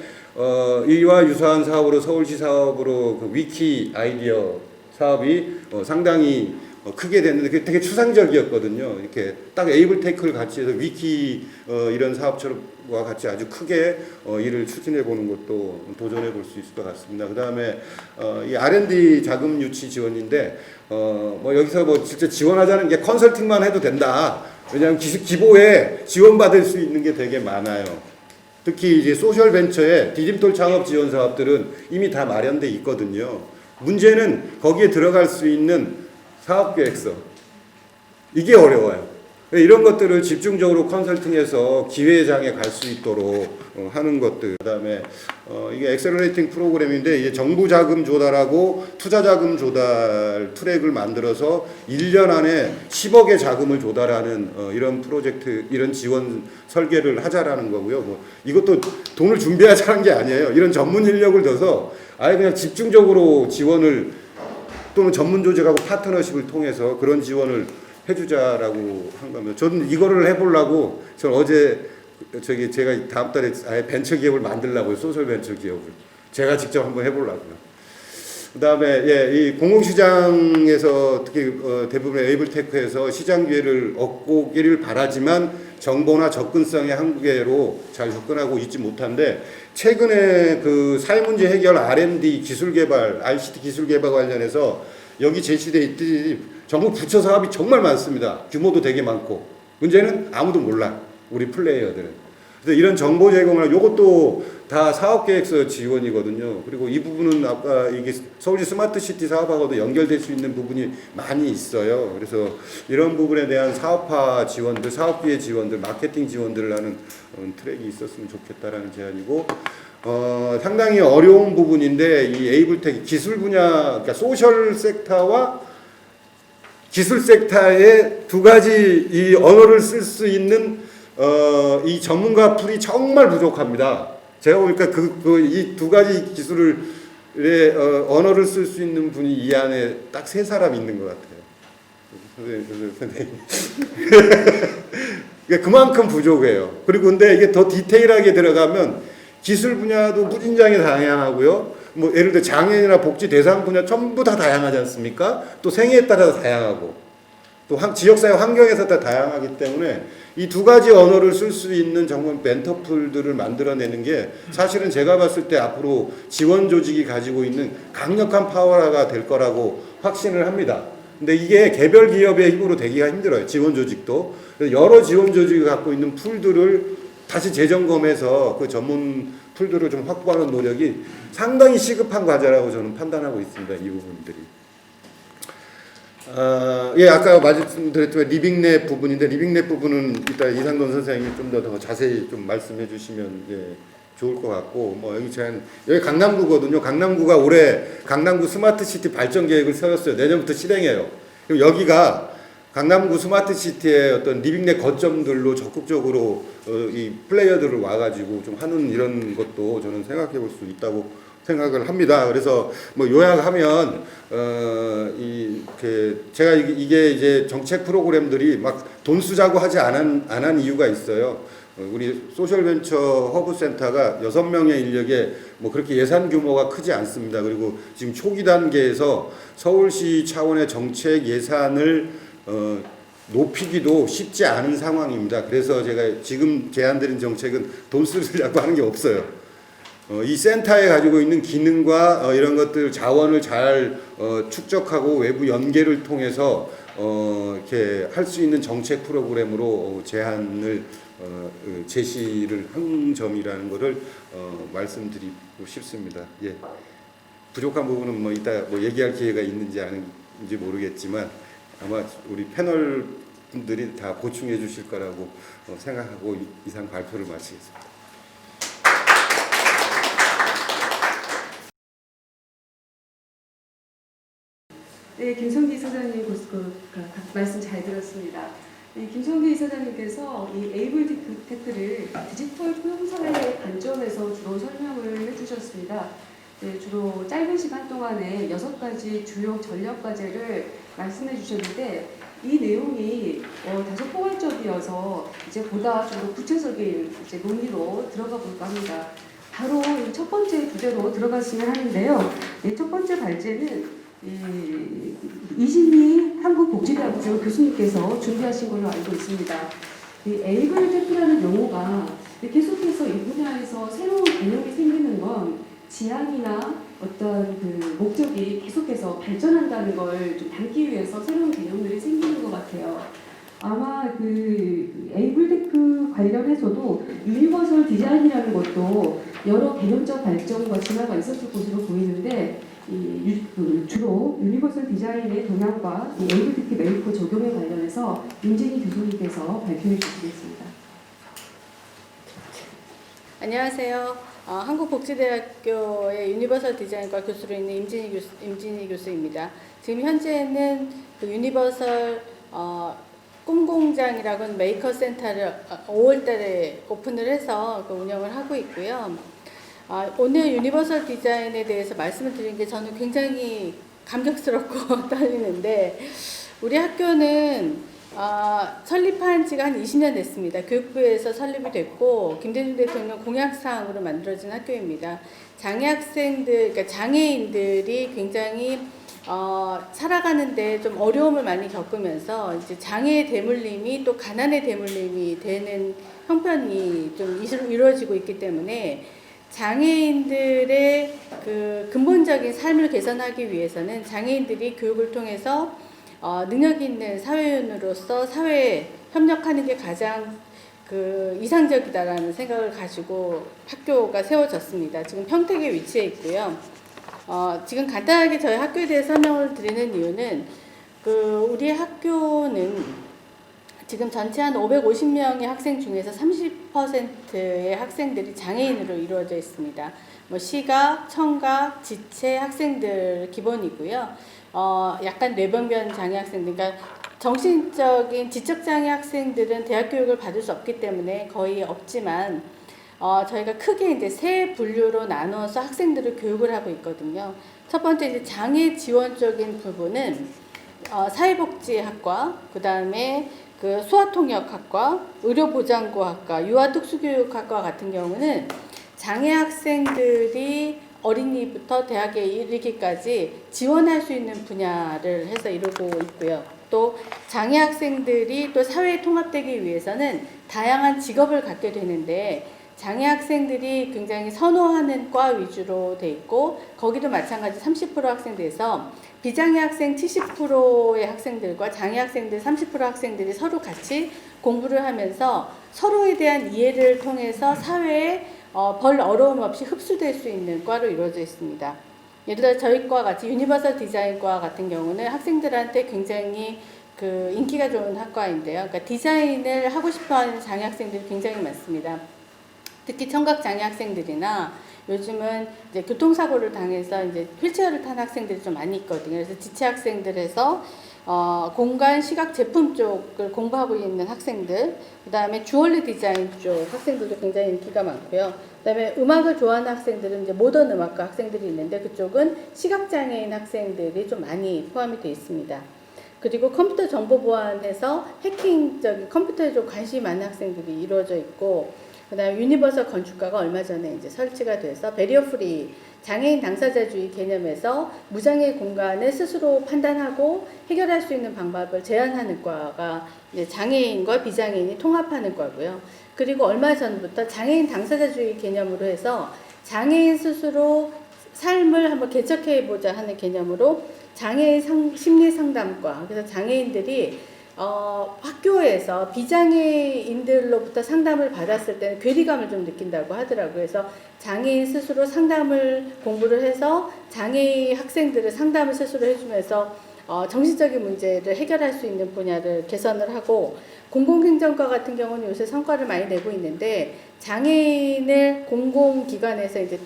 이와 유사한 사업으로 서울시 사업으로 그 위키 아이디어 사업이 상당히 크게 됐는데 그게 되게 추상적이었거든요. 이렇게 딱 에이블테크를 같이 해서 위키 이런 사업처럼과 같이 아주 크게 일을 추진해 보는 것도 도전해 볼 수 있을 것 같습니다. 그 다음에 이 R&D 자금 유치 지원인데 뭐 여기서 뭐 진짜 지원하자는 게 컨설팅만 해도 된다. 왜냐하면 기보에 지원받을 수 있는 게 되게 많아요. 특히 이제 소셜 벤처의 디딤돌 창업 지원 사업들은 이미 다 마련돼 있거든요. 문제는 거기에 들어갈 수 있는 사업 계획서, 이게 어려워요. 이런 것들을 집중적으로 컨설팅해서 기회장에 갈 수 있도록 하는 것들. 그다음에 이게 엑셀러레이팅 프로그램인데 이제 정부 자금 조달하고 투자 자금 조달 트랙을 만들어서 1년 안에 10억의 자금을 조달하는 이런 프로젝트, 이런 지원 설계를 하자라는 거고요. 뭐 이것도 돈을 준비하자는 게 아니에요. 이런 전문 인력을 둬서 아예 그냥 집중적으로 지원을, 또는 전문 조직하고 파트너십을 통해서 그런 지원을 해주자라고 한 겁니다. 저는 이거를 해보려고, 저는 어제 제가 다음 달에 아예 벤처 기업을 만들려고요. 소셜 벤처 기업을 제가 직접 한번 해보려고요. 그다음에 이 공공시장에서 특히 대부분의 에이블테크에서 시장 기회를 얻고 있기를 바라지만 정보나 접근성의 한계로 잘 접근하고 있지 못한데, 최근에 그 사회문제 해결 R&D 기술 개발, ICT 기술 개발 관련해서 여기 제시되어 있듯이 정부 부처 사업이 정말 많습니다. 규모도 되게 많고. 문제는 아무도 몰라, 우리 플레이어들은. 그래서 이런 정보 제공을, 요것도 다 사업계획서 지원이거든요. 그리고 이 부분은 아까 이게 서울시 스마트시티 사업하고도 연결될 수 있는 부분이 많이 있어요. 그래서 이런 부분에 대한 사업화 지원들, 사업기회 지원들, 마케팅 지원들을 하는 트랙이 있었으면 좋겠다라는 제안이고, 상당히 어려운 부분인데 이 에이블텍 기술 분야, 그러니까 소셜 섹터와 기술 섹터의 두 가지 이 언어를 쓸 수 있는 이 전문가 풀이 정말 부족합니다. 제가 보니까 이 두 가지 기술의 언어를 쓸 수 있는 분이 이 안에 딱 3사람 있는 것 같아요. 선생님. 그만큼 부족해요. 그리고 근데 이게 더 디테일하게 들어가면 기술 분야도 무진장에 다양하고요. 뭐 예를 들어 장애인이나 복지 대상 분야 전부 다 다양하지 않습니까? 또 생애에 따라서 다양하고. 또 지역사회 환경에서 다 다양하기 때문에 이 두 가지 언어를 쓸 수 있는 정말 멘토풀들을 만들어내는 게 사실은 제가 봤을 때 앞으로 지원 조직이 가지고 있는 강력한 파워가 될 거라고 확신을 합니다. 근데 이게 개별 기업의 힘으로 되기가 힘들어요. 지원 조직도. 그래서 여러 지원 조직이 갖고 있는 풀들을 다시 재점검해서 그 전문 풀들을 좀 확보하는 노력이 상당히 시급한 과제라고 저는 판단하고 있습니다. 이 부분들이. 예, 아까 말씀드렸지만 리빙랩 부분인데 리빙랩 부분은 이따 이상돈 선생님이 좀 더 자세히 좀 말씀해 주시면 예, 좋을 것 같고 뭐 여기 강남구거든요. 강남구가 올해 강남구 스마트시티 발전 계획을 세웠어요. 내년부터 실행해요. 그리고 여기가 강남구 스마트시티의 어떤 리빙랩 거점들로 적극적으로 이 플레이어들을 와가지고 좀 하는 이런 것도 저는 생각해 볼 수 있다고 생각을 합니다. 그래서 뭐 요약하면 제가 이게 이제 정책 프로그램들이 막 돈 쓰자고 하지 않은 이유가 있어요. 우리 소셜벤처 허브센터가 6명의 인력에 뭐 그렇게 예산 규모가 크지 않습니다. 그리고 지금 초기 단계에서 서울시 차원의 정책 예산을 높이기도 쉽지 않은 상황입니다. 그래서 제가 지금 제안드린 정책은 돈 쓰려고 하는 게 없어요. 이 센터에 가지고 있는 기능과 이런 것들 자원을 잘 축적하고 외부 연계를 통해서 이렇게 할 수 있는 정책 프로그램으로 제안을 제시를 한 점이라는 것을 말씀드리고 싶습니다. 예. 부족한 부분은 뭐 이따 뭐 얘기할 기회가 있는지 아닌지 모르겠지만 아마 우리 패널 분들이 다 보충해 주실 거라고 생각하고 이상 발표를 마치겠습니다. 네, 김성기 이사장님 말씀 잘 들었습니다. 네, 김성기 이사장님께서 이 에이블 테크를 디지털 포용사회의 관점에서 주로 설명을 해주셨습니다. 네, 주로 짧은 시간 동안에 6가지 주요 전략 과제를 말씀해 주셨는데 이 내용이 다소 포괄적이어서 이제 보다 좀 더 구체적인 이제 논의로 들어가 볼까 합니다. 바로 첫 번째 주제로 들어갔으면 하는데요. 첫 번째 발제는 이신희 한국복지대학교 교수님께서 준비하신 걸로 알고 있습니다. 이 에이블 테크라는 용어가 계속해서 이 분야에서 새로운 개념이 생기는 건 지향이나 어떤 그 목적이 계속해서 발전한다는 걸 좀 담기 위해서 새로운 개념들이 생기는 것 같아요. 아마 그 에이블 테크 관련해서도 유니버설 디자인이라는 것도 여러 개념적 발전과 진화가 있었을 것으로 보이는데 주로 유니버설 디자인의 동향과 에이블 테크 메이커 적용에 관련해서 임진희 교수님께서 발표해 주시겠습니다. 안녕하세요. 한국복지대학교의 유니버설 디자인과 교수로 있는 임진희 교수입니다. 지금 현재는 그 유니버설 꿈공장이라고 하는 메이커 센터를 5월달에 오픈을 해서 그 운영을 하고 있고요. 오늘 유니버설 디자인에 대해서 말씀을 드린 게 저는 굉장히 감격스럽고 떨리는데 우리 학교는 설립한 지가 한 20년 됐습니다. 교육부에서 설립이 됐고 김대중 대통령 공약사항으로 만들어진 학교입니다. 장애 학생들, 그러니까 장애인들이 굉장히 살아가는데 좀 어려움을 많이 겪으면서 이제 장애의 대물림이 또 가난의 대물림이 되는 형편이 좀 이루어지고 있기 때문에 장애인들의 그 근본적인 삶을 개선하기 위해서는 장애인들이 교육을 통해서 능력 있는 사회인으로서 사회에 협력하는 게 가장 그 이상적이다라는 생각을 가지고 학교가 세워졌습니다. 지금 평택에 위치해 있고요. 지금 간단하게 저희 학교에 대해 설명을 드리는 이유는 우리 학교는 지금 전체 한 550명의 학생 중에서 30%의 학생들이 장애인으로 이루어져 있습니다. 뭐 시각, 청각, 지체 학생들 기본이고요. 약간 뇌병변 장애 학생들, 그러니까 정신적인 지적장애 학생들은 대학 교육을 받을 수 없기 때문에 거의 없지만 저희가 크게 이제 세 분류로 나누어서 학생들을 교육을 하고 있거든요. 첫 번째 이제 장애 지원적인 부분은 사회복지학과, 그 다음에 그 소아통역학과, 의료보장고학과, 유아특수교육학과 같은 경우는 장애 학생들이 어린이부터 대학에 이르기까지 지원할 수 있는 분야를 해서 이루고 있고요. 또 장애 학생들이 또 사회에 통합되기 위해서는 다양한 직업을 갖게 되는데 장애 학생들이 굉장히 선호하는 과 위주로 돼 있고 거기도 마찬가지 30% 학생들에서 비장애 학생 70%의 학생들과 장애 학생들 30% 학생들이 서로 같이 공부를 하면서 서로에 대한 이해를 통해서 사회에 별 어려움 없이 흡수될 수 있는 과로 이루어져 있습니다. 예를 들어 저희 과 같이 유니버설 디자인과 같은 경우는 학생들한테 굉장히 그 인기가 좋은 학과인데요. 그러니까 디자인을 하고 싶어하는 장애 학생들이 굉장히 많습니다. 특히 청각 장애 학생들이나 요즘은 이제 교통사고를 당해서 이제 휠체어를 탄 학생들이 좀 많이 있거든요. 그래서 지체 학생들에서 공간 시각 제품 쪽을 공부하고 있는 학생들, 그 다음에 주얼리 디자인 쪽 학생들도 굉장히 인기가 많고요. 그 다음에 음악을 좋아하는 학생들은 이제 모던 음악과 학생들이 있는데 그쪽은 시각장애인 학생들이 좀 많이 포함이 되어 있습니다. 그리고 컴퓨터 정보 보안에서 해킹적인 컴퓨터에 좀 관심이 많은 학생들이 이루어져 있고, 그 다음에 유니버설 건축가가 얼마 전에 이제 설치가 돼서 베리어 프리 장애인 당사자주의 개념에서 무장애 공간을 스스로 판단하고 해결할 수 있는 방법을 제안하는 과가 이제 장애인과 비장애인이 통합하는 과고요. 그리고 얼마 전부터 장애인 당사자주의 개념으로 해서 장애인 스스로 삶을 한번 개척해보자 하는 개념으로 장애인 심리 상담과, 그래서 장애인들이 학교에서 비장애인들로부터 상담을 받았을 때는 괴리감을 좀 느낀다고 하더라고요. 그래서 장애인 스스로 상담을 공부를 해서 장애인 학생들을 상담을 스스로 해주면서 정신적인 문제를 해결할 수 있는 분야를 개선을 하고, 공공행정과 같은 경우는 요새 성과를 많이 내고 있는데 장애인을 공공기관에서 이제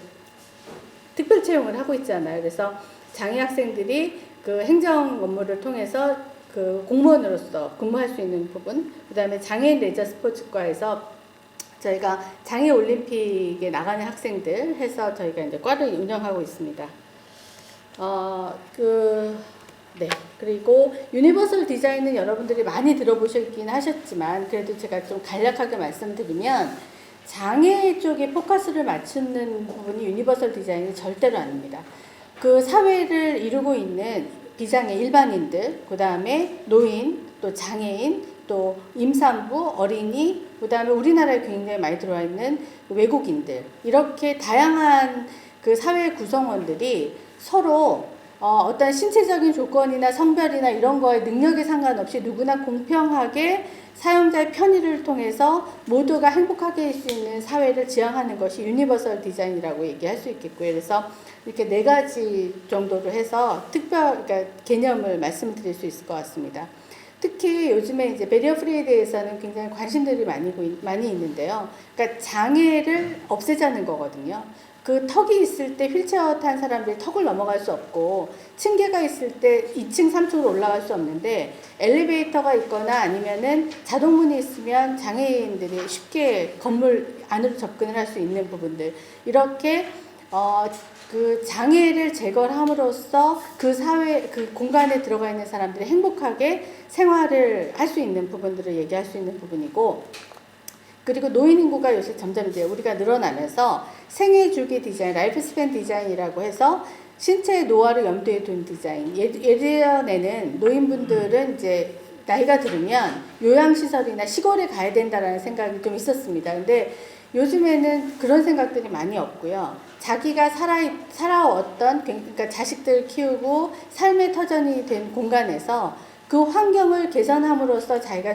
특별 채용을 하고 있잖아요. 그래서 장애 학생들이 그 행정 업무를 통해서 그 공무원으로서 근무할 수 있는 부분, 그 다음에 장애인 레저 스포츠과에서 저희가 장애 올림픽에 나가는 학생들 해서 저희가 이제 과를 운영하고 있습니다. 네. 그리고 유니버설 디자인은 여러분들이 많이 들어보셨긴 하셨지만 그래도 제가 좀 간략하게 말씀드리면 장애 쪽에 포커스를 맞추는 부분이 유니버설 디자인이 절대로 아닙니다. 그 사회를 이루고 있는 비장애 일반인들, 그 다음에 노인, 또 장애인, 또 임산부, 어린이, 그 다음에 우리나라에 굉장히 많이 들어와 있는 외국인들, 이렇게 다양한 그 사회 구성원들이 서로 어떤 신체적인 조건이나 성별이나 이런 거에 능력에 상관없이 누구나 공평하게 사용자의 편의를 통해서 모두가 행복하게 할 수 있는 사회를 지향하는 것이 유니버설 디자인이라고 얘기할 수 있겠고요. 그래서 이렇게 4가지 정도로 해서 그러니까 개념을 말씀드릴 수 있을 것 같습니다. 특히 요즘에 이제 베리어 프리에 대해서는 굉장히 관심들이 많이 있는데요. 그러니까 장애를 없애자는 거거든요. 그 턱이 있을 때 휠체어 탄 사람들이 턱을 넘어갈 수 없고, 층계가 있을 때 2층, 3층으로 올라갈 수 없는데 엘리베이터가 있거나 아니면은 자동문이 있으면 장애인들이 쉽게 건물 안으로 접근을 할 수 있는 부분들, 이렇게 그 장애를 제거함으로써 그 사회, 그 공간에 들어가 있는 사람들이 행복하게 생활을 할 수 있는 부분들을 얘기할 수 있는 부분이고, 그리고 노인 인구가 요새 점점 이제 우리가 늘어나면서 생애 주기 디자인, 라이프 스팬 디자인이라고 해서 신체의 노화를 염두에 둔 디자인. 예전에는 노인분들은 이제 나이가 들으면 요양시설이나 시골에 가야 된다라는 생각이 좀 있었습니다. 근데 요즘에는 그런 생각들이 많이 없고요. 자기가 살아왔던, 그러니까 자식들 키우고 삶의 터전이 된 공간에서 그 환경을 개선함으로써 자기가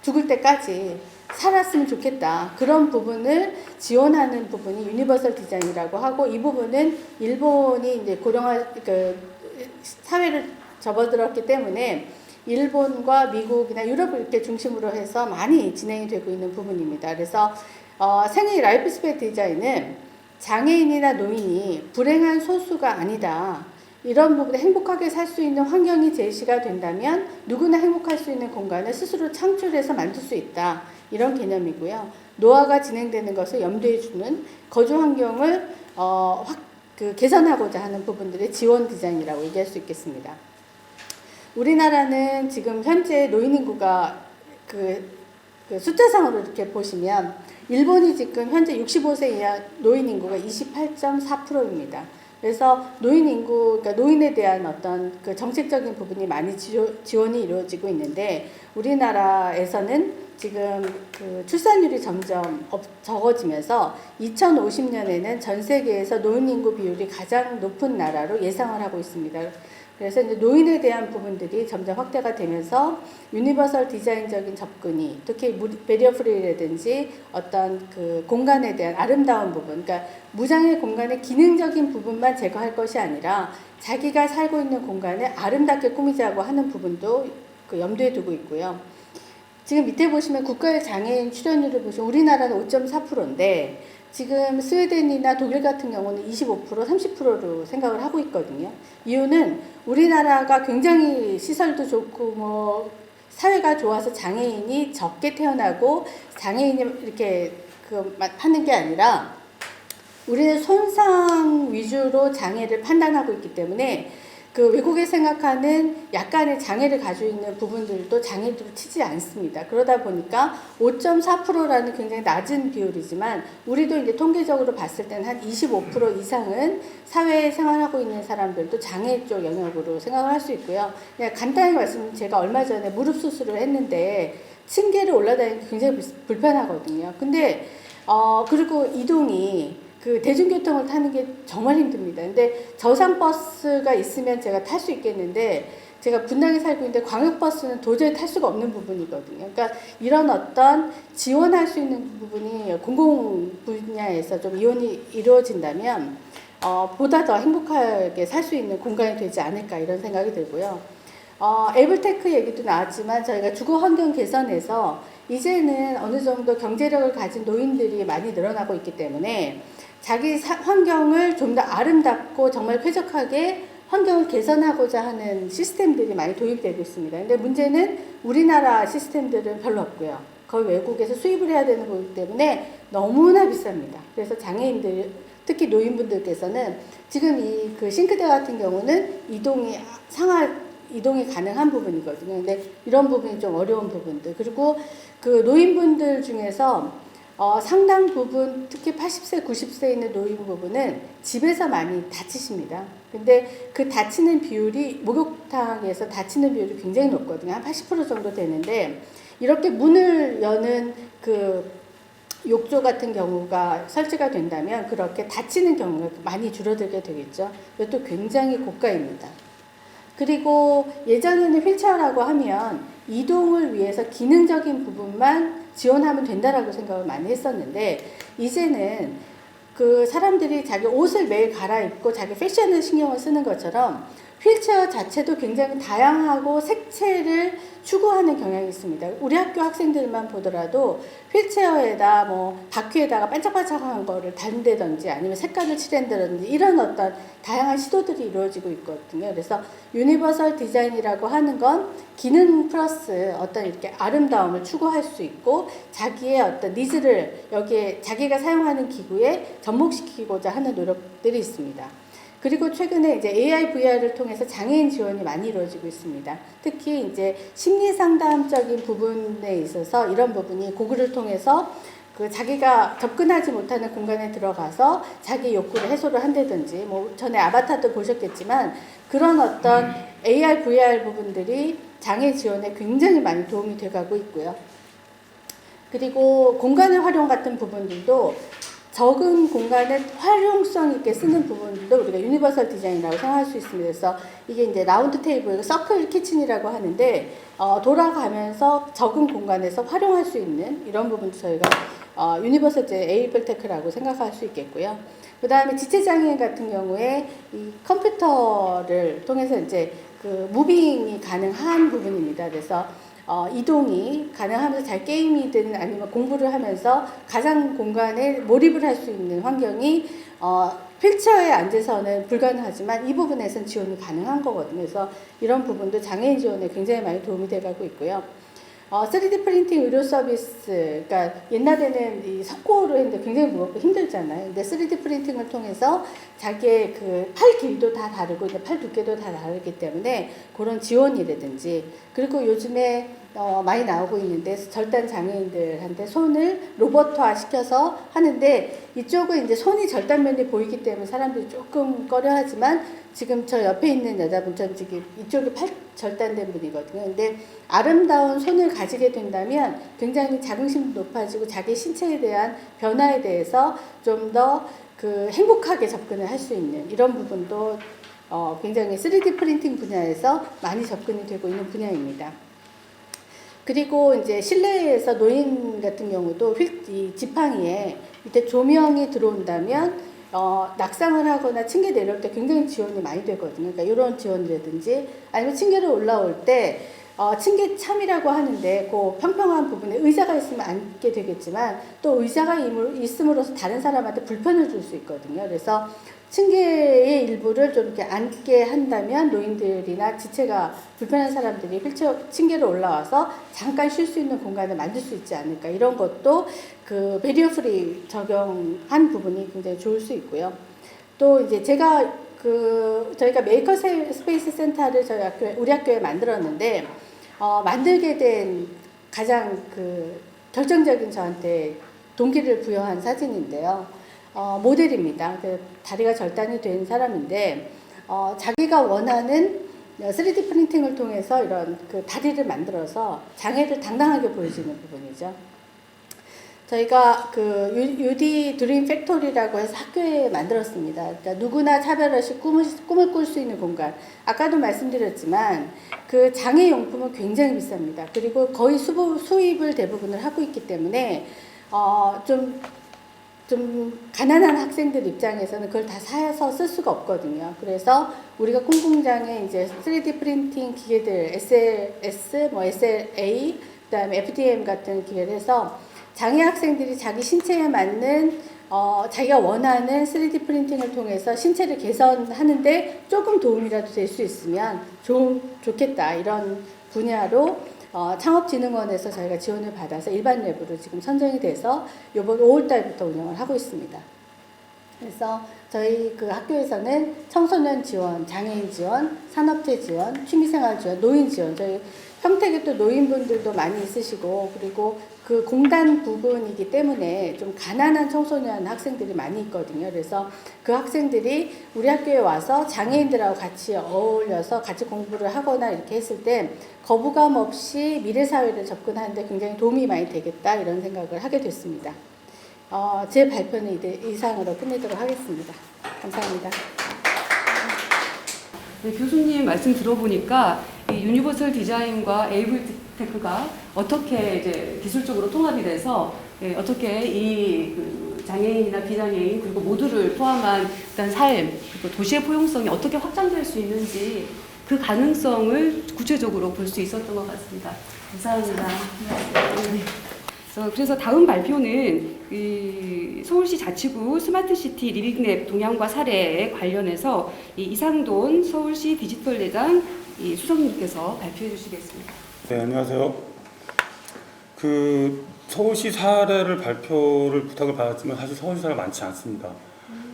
죽을 때까지 살았으면 좋겠다. 그런 부분을 지원하는 부분이 유니버설 디자인이라고 하고, 이 부분은 일본이 이제 사회를 접어들었기 때문에 일본과 미국이나 유럽을 이렇게 중심으로 해서 많이 진행이 되고 있는 부분입니다. 그래서 생애 라이프 스팬 디자인은 장애인이나 노인이 불행한 소수가 아니다. 이런 부분에 행복하게 살 수 있는 환경이 제시가 된다면 누구나 행복할 수 있는 공간을 스스로 창출해서 만들 수 있다. 이런 개념이고요. 노화가 진행되는 것을 염두에 두는 거주 환경을 개선하고자 하는 부분들의 지원 디자인이라고 얘기할 수 있겠습니다. 우리나라는 지금 현재 노인 인구가 그 숫자상으로 이렇게 보시면 일본이 지금 현재 65세 이하 노인 인구가 28.4%입니다. 그래서 노인 인구, 그러니까 노인에 대한 어떤 그 정책적인 부분이 많이 지원이 이루어지고 있는데 우리나라에서는 지금 그 출산율이 점점 적어지면서 2050년에는 전 세계에서 노인 인구 비율이 가장 높은 나라로 예상을 하고 있습니다. 그래서 이제 노인에 대한 부분들이 점점 확대가 되면서 유니버설 디자인적인 접근이 특히 베리어 프리라든지 어떤 그 공간에 대한 아름다운 부분, 그러니까 무장애 공간의 기능적인 부분만 제거할 것이 아니라 자기가 살고 있는 공간을 아름답게 꾸미자고 하는 부분도 그 염두에 두고 있고요. 지금 밑에 보시면 국가의 장애인 출연율을 보시면 우리나라는 5.4%인데 지금 스웨덴이나 독일 같은 경우는 25%, 30%로 생각을 하고 있거든요. 이유는 우리나라가 굉장히 시설도 좋고 뭐 사회가 좋아서 장애인이 적게 태어나고 장애인이 이렇게 하는 게 아니라 우리는 손상 위주로 장애를 판단하고 있기 때문에 그 외국에 생각하는 약간의 장애를 가지고 있는 부분들도 장애로 치지 않습니다. 그러다 보니까 5.4%라는 굉장히 낮은 비율이지만 우리도 이제 통계적으로 봤을 때는 한 25% 이상은 사회에 생활하고 있는 사람들도 장애 쪽 영역으로 생각을 할 수 있고요. 그냥 간단히 말씀드리면 제가 얼마 전에 무릎 수술을 했는데 층계를 올라다니기 굉장히 불편하거든요. 근데 그리고 이동이 그 대중교통을 타는 게 정말 힘듭니다. 근데 저상버스가 있으면 제가 탈 수 있겠는데 제가 분당에 살고 있는데 광역버스는 도저히 탈 수가 없는 부분이거든요. 그러니까 이런 어떤 지원할 수 있는 부분이 공공 분야에서 좀 이원이 이루어진다면 보다 더 행복하게 살 수 있는 공간이 되지 않을까 이런 생각이 들고요. 에이블테크 얘기도 나왔지만 저희가 주거 환경 개선에서 이제는 어느 정도 경제력을 가진 노인들이 많이 늘어나고 있기 때문에 자기 환경을 좀 더 아름답고 정말 쾌적하게 환경을 개선하고자 하는 시스템들이 많이 도입되고 있습니다. 근데 문제는 우리나라 시스템들은 별로 없고요. 거의 외국에서 수입을 해야 되는 거기 때문에 너무나 비쌉니다. 그래서 장애인들, 특히 노인분들께서는 지금 이 그 싱크대 같은 경우는 이동이 가능한 부분이거든요. 근데 이런 부분이 좀 어려운 부분들. 그리고 그 노인분들 중에서 상당 부분, 특히 80세, 90세 있는 노인 부분은 집에서 많이 다치십니다. 근데 그 다치는 비율이, 목욕탕에서 다치는 비율이 굉장히 높거든요. 한 80% 정도 되는데, 이렇게 문을 여는 그 욕조 같은 경우가 설치가 된다면 그렇게 다치는 경우가 많이 줄어들게 되겠죠. 이것도 굉장히 고가입니다. 그리고 예전에는 휠체어라고 하면 이동을 위해서 기능적인 부분만 지원하면 된다라고 생각을 많이 했었는데 이제는 그 사람들이 자기 옷을 매일 갈아입고 자기 패션을 신경을 쓰는 것처럼 휠체어 자체도 굉장히 다양하고 색채를 추구하는 경향이 있습니다. 우리 학교 학생들만 보더라도 휠체어에다 뭐 바퀴에다가 반짝반짝한 거를 단다든지 아니면 색깔을 칠한다든지 이런 어떤 다양한 시도들이 이루어지고 있거든요. 그래서 유니버설 디자인이라고 하는 건 기능 플러스 어떤 이렇게 아름다움을 추구할 수 있고 자기의 어떤 니즈를 여기에 자기가 사용하는 기구에 접목시키고자 하는 노력들이 있습니다. 그리고 최근에 이제 AI, VR을 통해서 장애인 지원이 많이 이루어지고 있습니다. 특히 이제 심리 상담적인 부분에 있어서 이런 부분이 고글을 통해서 그 자기가 접근하지 못하는 공간에 들어가서 자기 욕구를 해소를 한다든지, 뭐 전에 아바타도 보셨겠지만 그런 어떤 AR, VR 부분들이 장애 지원에 굉장히 많이 도움이 돼가고 있고요. 그리고 공간의 활용 같은 부분들도 적은 공간을 활용성 있게 쓰는 부분도 우리가 유니버설 디자인이라고 생각할 수 있습니다. 그래서 이게 이제 라운드 테이블, 서클 키친이라고 하는데 돌아가면서 적은 공간에서 활용할 수 있는 이런 부분도 저희가 유니버설 에이블테크라고 생각할 수 있겠고요. 그 다음에 지체장애인 같은 경우에 이 컴퓨터를 통해서 이제 그 무빙이 가능한 부분입니다. 그래서 이동이 가능하면서 잘 게임이든 아니면 공부를 하면서 가상 공간에 몰입을 할 수 있는 환경이 휠체어에 앉아서는 불가능하지만 이 부분에서는 지원이 가능한 거거든요. 그래서 이런 부분도 장애인 지원에 굉장히 많이 도움이 돼가고 있고요. 3D 프린팅 의료 서비스, 그러니까 옛날에는 이 석고로 했는데 굉장히 무겁고 힘들잖아요. 근데 3D 프린팅을 통해서 자기의 그 팔 길이도 다 다르고 이제 팔 두께도 다 다르기 때문에 그런 지원이라든지, 그리고 요즘에 많이 나오고 있는데 절단 장애인들한테 손을 로봇화 시켜서 하는데 이쪽은 이제 손이 절단면이 보이기 때문에 사람들이 조금 꺼려하지만 지금 저 옆에 있는 여자분처럼 지금 이쪽이 절단된 분이거든요. 근데 아름다운 손을 가지게 된다면 굉장히 자긍심도 높아지고 자기 신체에 대한 변화에 대해서 좀 더 그 행복하게 접근을 할 수 있는 이런 부분도 굉장히 3D 프린팅 분야에서 많이 접근이 되고 있는 분야입니다. 그리고 이제 실내에서 노인 같은 경우도 이 지팡이에 밑에 조명이 들어온다면 낙상을 하거나 층계 내려올 때 굉장히 지원이 많이 되거든요. 그러니까 이런 지원이라든지 아니면 층계를 올라올 때 층계참이라고 하는데 그 평평한 부분에 의자가 있으면 앉게 되겠지만 또 의자가 있음으로써 다른 사람한테 불편을 줄 수 있거든요. 그래서 층계의 일부를 좀 이렇게 앉게 한다면 노인들이나 지체가 불편한 사람들이 층계로 올라와서 잠깐 쉴 수 있는 공간을 만들 수 있지 않을까. 이런 것도 그 베리어 프리 적용한 부분이 굉장히 좋을 수 있고요. 또 이제 저희가 메이커 스페이스 센터를 우리 학교에 만들었는데 만들게 된 가장 그 결정적인 저한테 동기를 부여한 사진인데요. 모델입니다. 다리가 절단이 된 사람인데 자기가 원하는 3D 프린팅을 통해서 이런 그 다리를 만들어서 장애를 당당하게 보여주는 부분이죠. 저희가 그 UD 드림 팩토리라고 해서 학교에 만들었습니다. 그러니까 누구나 차별 없이 꿈을 꿀 수 있는 공간. 아까도 말씀드렸지만 그 장애 용품은 굉장히 비쌉니다. 그리고 거의 수입을 대부분을 하고 있기 때문에 좀 가난한 학생들 입장에서는 그걸 다 사서 쓸 수가 없거든요. 그래서 우리가 콩공장에 이제 3D 프린팅 기계들 SLS, SLA, 그다음에 FDM 같은 기계를 해서 장애 학생들이 자기 신체에 맞는 자기가 원하는 3D 프린팅을 통해서 신체를 개선하는데 조금 도움이라도 될 수 있으면 좋겠다. 이런 분야로 창업진흥원에서 저희가 지원을 받아서 일반 랩으로 지금 선정이 돼서 이번 5월달부터 운영을 하고 있습니다. 그래서 저희 그 학교에서는 청소년 지원, 장애인 지원, 산업체 지원, 취미생활 지원, 노인 지원, 저희 평택에 또 노인분들도 많이 있으시고 그리고 그 공단 부분이기 때문에 좀 가난한 청소년 학생들이 많이 있거든요. 그래서 그 학생들이 우리 학교에 와서 장애인들하고 같이 어울려서 같이 공부를 하거나 이렇게 했을 때 거부감 없이 미래사회를 접근하는데 굉장히 도움이 많이 되겠다 이런 생각을 하게 됐습니다. 제 발표는 이상으로 끝내도록 하겠습니다. 감사합니다. 네, 교수님 말씀 들어보니까 이 유니버설 디자인과 에이블 테크가 어떻게 이제 기술적으로 통합이 돼서 어떻게 그 장애인이나 비장애인 그리고 모두를 포함한 일단 삶 그리고 도시의 포용성이 어떻게 확장될 수 있는지 그 가능성을 구체적으로 볼 수 있었던 것 같습니다. 감사합니다. 네. 그래서 다음 발표는 이 서울시 자치구 스마트시티 리빙랩 동향과 사례에 관련해서 이상돈 서울시 디지털대장 수석님께서 발표해 주시겠습니다. 네, 안녕하세요. 그 서울시 사례를 발표를 부탁을 받았지만 사실 서울시 사례가 많지 않습니다.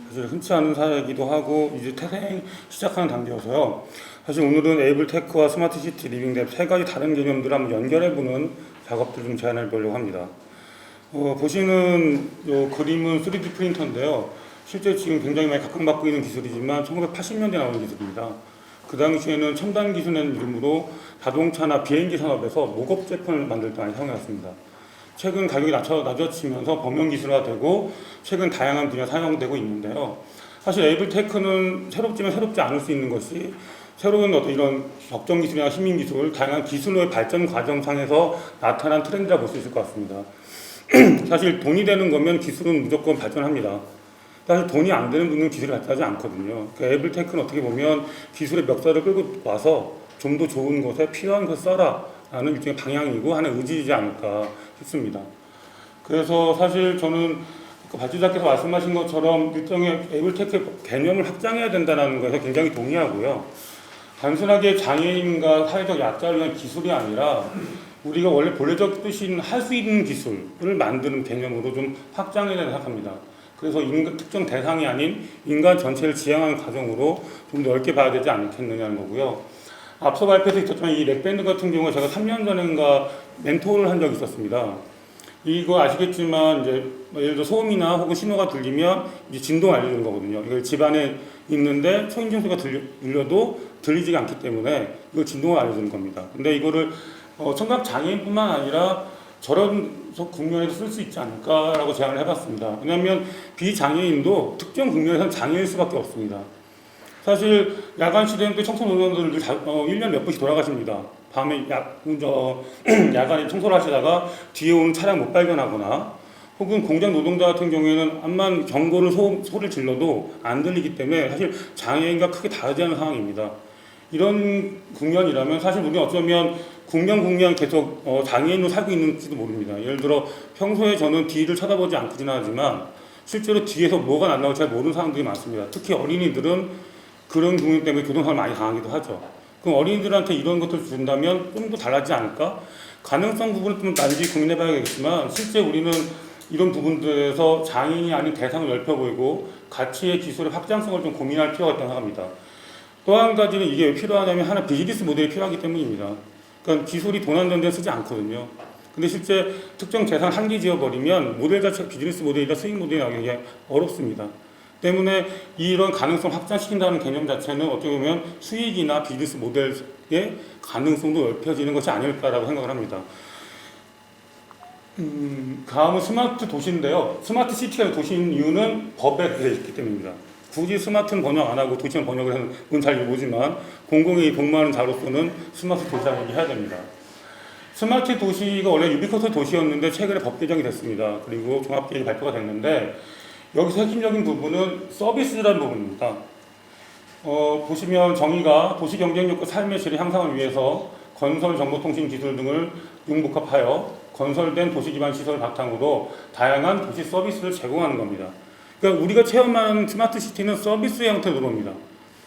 사실 흔치 않은 사례이기도 하고 이제 태생 시작하는 단계여서요. 사실 오늘은 에이블테크와 스마트시티 리빙랩 세 가지 다른 개념들을 한번 연결해보는 작업들을 좀 제안해 보려고 합니다. 보시는 이 그림은 3D 프린터인데요. 실제 지금 굉장히 많이 각광받고 있는 기술이지만 1980년대에 나온 기술입니다. 그 당시에는 첨단 기술이라는 이름으로 자동차나 비행기 산업에서 목업 제품을 만들 때 많이 사용해왔습니다. 최근 가격이 낮아지면서 범용 기술화되고 최근 다양한 분야 사용되고 있는데요. 사실 에이블테크는 새롭지만 새롭지 않을 수 있는 것이 새로운 어떤 이런 적정 기술이나 시민 기술, 다양한 기술의 발전 과정상에서 나타난 트렌드라 볼 수 있을 것 같습니다. 사실 돈이 되는 거면 기술은 무조건 발전합니다. 사실 돈이 안 되는 분은 기술이 발전하지 않거든요. 그러니까 에이블테크는 어떻게 보면 기술의 멱살을 끌고 와서 좀 더 좋은 것에 필요한 것을 써라 라는 일종의 방향이고 하나의 의지이지 않을까 싶습니다. 그래서 사실 저는 발주자께서 말씀하신 것처럼 일종의 에이블테크의 개념을 확장해야 된다는 것에 굉장히 동의하고요. 단순하게 장애인과 사회적 약자를 위한 기술이 아니라 우리가 원래 본래적 뜻인 할 수 있는 기술을 만드는 개념으로 좀 확장해야 된다고 생각합니다. 그래서 특정 대상이 아닌 인간 전체를 지향하는 과정으로 좀 넓게 봐야 되지 않겠느냐는 거고요. 앞서 발표에서 있었지만 이 넥밴드 같은 경우에 제가 3년 전인가 멘토를 한 적이 있었습니다. 이거 아시겠지만 이제 뭐 예를 들어 소음이나 혹은 신호가 들리면 이제 진동을 알려주는 거거든요. 이걸 집안에 있는데 초인종 소리가 들려도 들리지가 않기 때문에 이걸 진동을 알려주는 겁니다. 근데 이거를 청각 장애인뿐만 아니라 저런 국면에서 쓸 수 있지 않을까라고 제안을 해봤습니다. 왜냐하면 비장애인도 특정 국면에서는 장애일 수밖에 없습니다. 사실 야간 시대는 또 청소년들도 1년 몇 번씩 돌아가십니다. 밤에 야간에 청소를 하시다가 뒤에 오는 차량 못 발견하거나 혹은 공장 노동자 같은 경우에는 암만 경고를 소리를 질러도 안 들리기 때문에 사실 장애인과 크게 다르지 않은 상황입니다. 이런 국면이라면 사실 우리는 어쩌면 국면 계속 장애인으로 살고 있는지도 모릅니다. 예를 들어 평소에 저는 뒤를 쳐다보지 않고 지나가지만 실제로 뒤에서 뭐가 날라올지 잘 모르는 사람들이 많습니다. 특히 어린이들은 그런 국면 때문에 교통사고를 많이 당하기도 하죠. 그럼 어린이들한테 이런 것들을 준다면 좀 더 달라지지 않을까? 가능성 부분은 좀 난지 고민해봐야겠지만 실제 우리는 이런 부분들에서 장애인이 아닌 대상을 넓혀 보이고 가치의 기술의 확장성을 좀 고민할 필요가 있다고 생각합니다. 또 한 가지는 이게 왜 필요하냐면 하나 비즈니스 모델이 필요하기 때문입니다. 그러니까 기술이 돈 안 되는 데 쓰지 않거든요. 근데 실제 특정 재산 한계 지어버리면 모델 자체가 비즈니스 모델이나 수익 모델이 나오기 어렵습니다. 때문에 이런 가능성 확장시킨다는 개념 자체는 어떻게 보면 수익이나 비즈니스 모델의 가능성도 넓혀지는 것이 아닐까라고 생각을 합니다. 다음은 스마트 도시인데요. 스마트 시티가 도시인 이유는 법에 되어 있기 때문입니다. 굳이 스마트는 번역 안 하고 도시는 번역을 하는 건 잘 모르지만 공공이 복무하는 자로서는 스마트 도시라고 얘기해야 됩니다. 스마트 도시가 원래 유비쿼터 도시였는데 최근에 법 개정이 됐습니다. 그리고 종합계획이 발표가 됐는데 여기서 핵심적인 부분은 서비스라는 부분입니다. 보시면 정의가 도시 경쟁력과 삶의 질의 향상을 위해서 건설 정보통신 기술 등을 융복합하여 건설된 도시 기반 시설을 바탕으로 다양한 도시 서비스를 제공하는 겁니다. 그러니까 우리가 체험하는 스마트 시티는 서비스의 형태로 들어옵니다.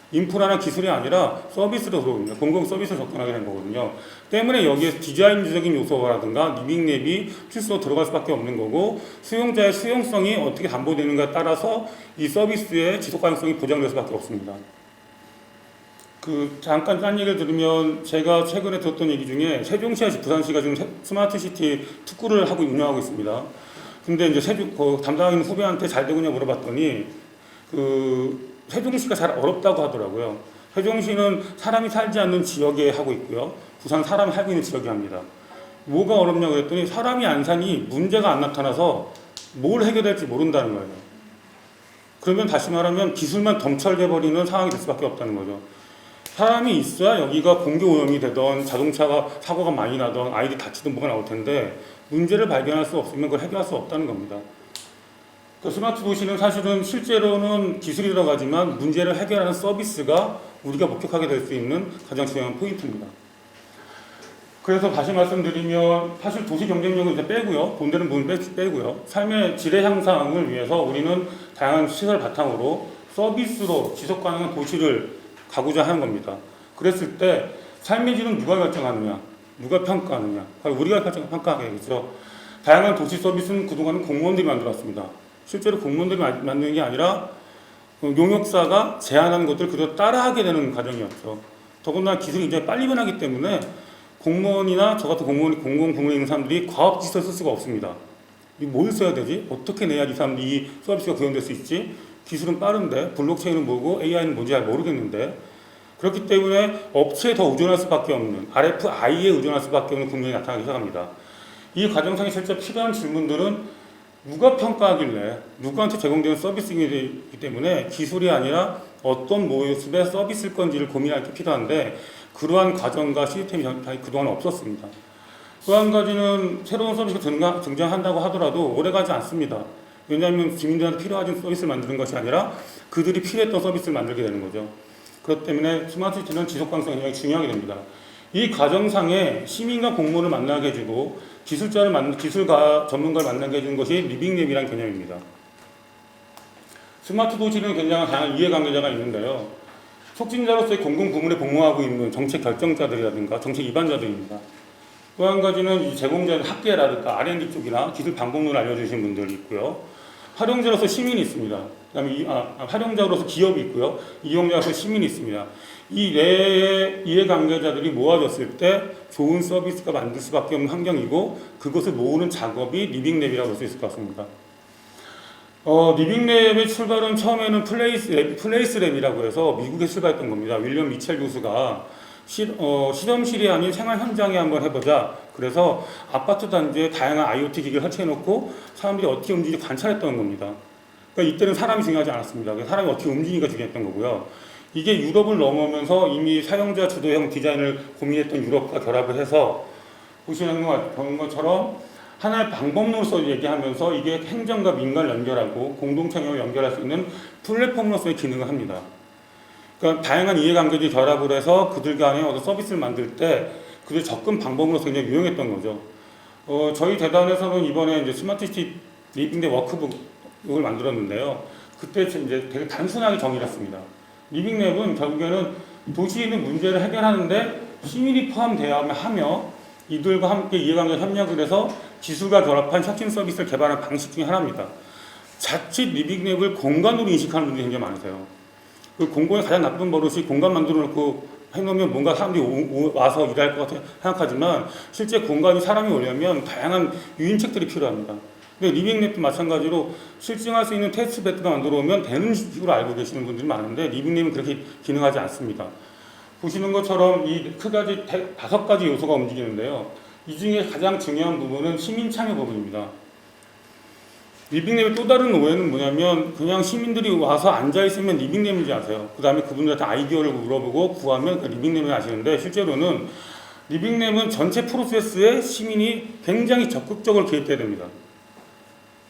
인프라나 기술이 아니라 서비스로 들어옵니다. 공공 서비스로 접근하게 된 거거든요. 때문에 여기에 디자인적인 요소라든가 리빙랩이 필수로 들어갈 수밖에 없는 거고 수용자의 수용성이 어떻게 담보되는가에 따라서 이 서비스의 지속 가능성이 보장될 수밖에 없습니다. 잠깐 딴 얘기를 들으면 제가 최근에 들었던 얘기 중에 세종시와 부산시가 지금 스마트 시티 특구를 하고 운영하고 있습니다. 근데 이제 담당하는 후배한테 잘 되느냐 물어봤더니 세종시가 잘 어렵다고 하더라고요. 세종시는 사람이 살지 않는 지역에 하고 있고요. 부산 사람이 살고 있는 지역에 합니다. 뭐가 어렵냐고 그랬더니 사람이 안 사니 문제가 안 나타나서 뭘 해결될지 모른다는 거예요. 그러면 다시 말하면 기술만 덤철돼 버리는 상황이 될 수밖에 없다는 거죠. 사람이 있어야 여기가 공교 오염이 되던 자동차가 사고가 많이 나던 아이들이 다치던 뭐가 나올 텐데 문제를 발견할 수 없으면 그걸 해결할 수 없다는 겁니다. 그 스마트 도시는 사실은 실제로는 기술이 들어가지만 문제를 해결하는 서비스가 우리가 목격하게 될 수 있는 가장 중요한 포인트입니다. 그래서 다시 말씀드리면 사실 도시 경쟁력을 이제 빼고요. 돈 되는 부분 빼고요. 삶의 질의 향상을 위해서 우리는 다양한 시설 바탕으로 서비스로 지속 가능한 도시를 가고자 하는 겁니다. 그랬을 때 삶의 질은 누가 결정하느냐? 누가 평가하느냐? 우리가 평가하겠죠. 다양한 도시 서비스는 그동안은 공무원들이 만들었습니다. 실제로 공무원들이 만드는 게 아니라 용역사가 제안하는 것들을 그대로 따라하게 되는 과정이었죠. 더군다나 기술이 굉장히 빨리 변하기 때문에 공무원이나 저 같은 공공 부문에 있는 사람들이 과업지시를 쓸 수가 없습니다. 뭘 써야 되지? 어떻게 내야 이 사람들이 이 서비스가 구현될 수 있지? 기술은 빠른데 블록체인은 뭐고 AI는 뭔지 잘 모르겠는데 그렇기 때문에 업체에 더 의존할 수밖에 없는 RFI에 의존할 수밖에 없는 국면이 나타나기 시작합니다. 이 과정상에 실제 필요한 질문들은 누가 평가하길래 누구한테 제공되는 서비스이기 때문에 기술이 아니라 어떤 모습의 서비스일 건지를 고민할 게 필요한데 그러한 과정과 시스템이 그동안 없었습니다. 또 한 가지는 새로운 서비스가 등장한다고 하더라도 오래가지 않습니다. 왜냐하면 주민들한테 필요한 서비스를 만드는 것이 아니라 그들이 필요했던 서비스를 만들게 되는 거죠. 그렇기 때문에 스마트 시티는 지속 가능성이 굉장히 중요하게 됩니다. 이 과정상에 시민과 공무원을 만나게 해주고 기술가 전문가를 만나게 해주는 것이 리빙랩이라는 개념입니다. 스마트 도시는 굉장히 다양한 이해관계자가 있는데요. 촉진자로서의 공공부문에 복무하고 있는 정책 결정자들이라든가 정책 위반자들입니다. 또 한 가지는 이 제공자는 학계라든가 R&D 쪽이나 기술 방법론을 알려주신 분들이 있고요. 활용자로서 시민이 있습니다. 그다음에 활용자로서 기업이 있고요. 이용자로서 시민이 있습니다. 이 내의 이해관계자들이 모아졌을 때 좋은 서비스가 만들 수밖에 없는 환경이고 그것을 모으는 작업이 리빙랩이라고 할 수 있을 것 같습니다. 리빙랩의 출발은 처음에는 플레이스랩이라고 해서 미국에 출발했던 겁니다. 윌리엄 미첼 교수가 실험실이 아닌 생활 현장에 한번 해보자. 그래서 아파트 단지에 다양한 IoT 기기를 설치해놓고 사람들이 어떻게 움직이는지 관찰했던 겁니다. 그러니까 이때는 사람이 중요하지 않았습니다. 사람이 어떻게 움직이니까 중요했던 거고요. 이게 유럽을 넘어오면서 이미 사용자 주도형 디자인을 고민했던 유럽과 결합을 해서 보시는 것처럼 하나의 방법론으로서 얘기하면서 이게 행정과 민간을 연결하고 공동체를 연결할 수 있는 플랫폼으로서의 기능을 합니다. 그러니까 다양한 이해관계들이 결합을 해서 그들 간에 어떤 서비스를 만들 때 그들 접근 방법으로서 굉장히 유용했던 거죠. 저희 재단에서는 이번에 이제 스마트시티 리빙랩 워크북을 만들었는데요. 그때 이제 되게 단순하게 정의를 했습니다. 리빙랩은 결국에는 도시에 있는 문제를 해결하는데 시민이 포함되어야하며 이들과 함께 이해관계 협력을 해서 기술과 결합한 혁신 서비스를 개발하는 방식 중에 하나입니다. 자칫 리빙랩을 공간으로 인식하는 분들이 굉장히 많으세요. 그 공공의 가장 나쁜 버릇이 공간 만들어 놓고 해놓으면 뭔가 사람들이 와서 일할 것 같아 생각하지만 실제 공간이 사람이 오려면 다양한 유인책들이 필요합니다. 근데 리빙랩도 마찬가지로 실증할 수 있는 테스트 베드가 만들어 오면 되는 식으로 알고 계시는 분들이 많은데 리빙랩은 그렇게 기능하지 않습니다. 보시는 것처럼 이 크가지 5가지 요소가 움직이는데요. 이 중에 가장 중요한 부분은 시민 참여 부분입니다. 리빙랩의 또 다른 오해는 뭐냐면 그냥 시민들이 와서 앉아있으면 리빙랩인지 아세요. 그 다음에 그분들한테 아이디어를 물어보고 구하면 그 리빙랩을 아시는데 실제로는 리빙랩은 전체 프로세스에 시민이 굉장히 적극적으로 개입해야 됩니다.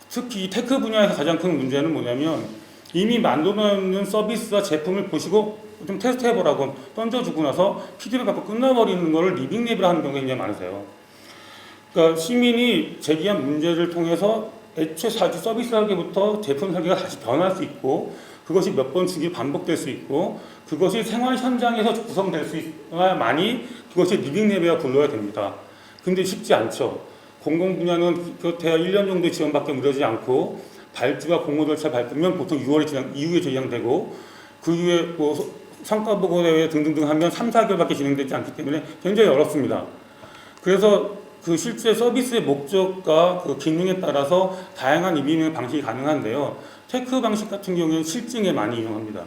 특히 테크 분야에서 가장 큰 문제는 뭐냐면 이미 만들어놓는 서비스와 제품을 보시고 좀 테스트해보라고 던져주고 나서 피드백 받고 끝나버리는 거를 리빙랩을 하는 경우가 굉장히 많으세요. 그러니까 시민이 제기한 문제를 통해서 애초에 서비스 설계부터 제품 설계가 다시 변할 수 있고 그것이 몇 번 주기 반복될 수 있고 그것이 생활 현장에서 구성될 수 있어야만이 그것이 리빙랩이라 불러야 됩니다. 근데 쉽지 않죠. 공공 분야는 그렇대야 1년 정도 지원밖에 무료지 않고 발주가 공모 절차 밟으면 보통 6월 이후에 진행되고 그 이후에 뭐 성과 보고 대회 등등등 하면 3, 4개월밖에 진행되지 않기 때문에 굉장히 어렵습니다. 그래서 그 실제 서비스의 목적과 그 기능에 따라서 다양한 리빙랩 방식이 가능한데요. 테크 방식 같은 경우에는 실증에 많이 이용합니다.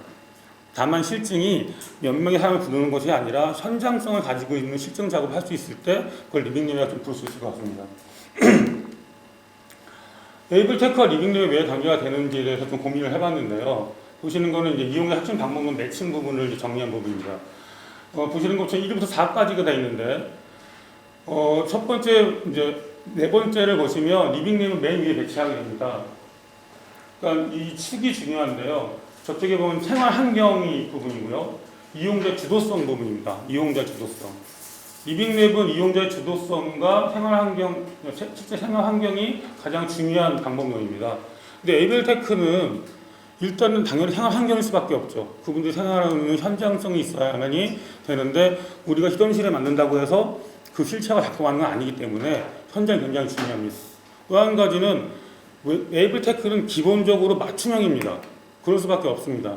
다만 실증이 몇 명의 사람을 부르는 것이 아니라 현장성을 가지고 있는 실증 작업을 할 수 있을 때 그걸 리빙랩이라고 좀 부를 수 있을 것 같습니다. 에이블 테크와 리빙랩이 왜 관계가 되는지에 대해서 좀 고민을 해봤는데요. 보시는 거는 이제 이용의 핵심 방법론 매칭 부분을 정리한 부분입니다. 보시는 것처럼 1부터 4까지가 다 있는데, 첫 번째, 이제 네 번째를 보시면 리빙랩은 맨 위에 배치하게 됩니다. 그러니까 이 축이 중요한데요. 저쪽에 보면 생활 환경이 부분이고요. 이용자 주도성 부분입니다. 이용자 주도성. 리빙랩은 이용자의 주도성과 실제 생활 환경이 가장 중요한 방법론입니다. 근데 에이블 테크는 일단은 당연히 생활 환경일 수밖에 없죠. 그분들이 생활하는 현장성이 있어야만이 되는데 우리가 실험실에 만든다고 해서 그 실체가 작동하는 건 아니기 때문에 현장이 굉장히 중요합니다. 또 한 가지는 에이블 테크는 기본적으로 맞춤형입니다. 그럴 수밖에 없습니다.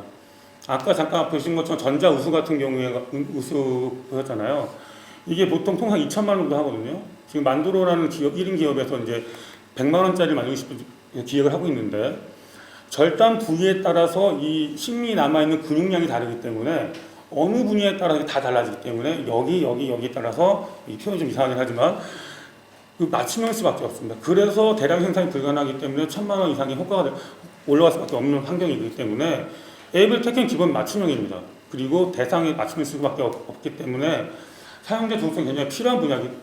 아까 잠깐 보신 것처럼 전자 우수 같은 경우에 우수 보셨잖아요. 이게 보통 통상 2천만 원 정도 하거든요. 지금 만두로라는 기업, 1인 기업에서 이제 100만 원짜리 만들고 싶은 기획을 하고 있는데 절단 부위에 따라서 이 심리 남아있는 근육량이 다르기 때문에 어느 분야에 따라서 다 달라지기 때문에 여기에 따라서 이 표현이 좀 이상하긴 하지만 그 맞춤형일 수밖에 없습니다. 그래서 대량 생산이 불가능하기 때문에 1,000만 원 이상의 효과가 올라갈 수밖에 없는 환경이기 때문에 에이블 테크는 기본 맞춤형입니다. 그리고 대상에 맞춤일 수밖에 없기 때문에 사용자 중성이 굉장히 필요한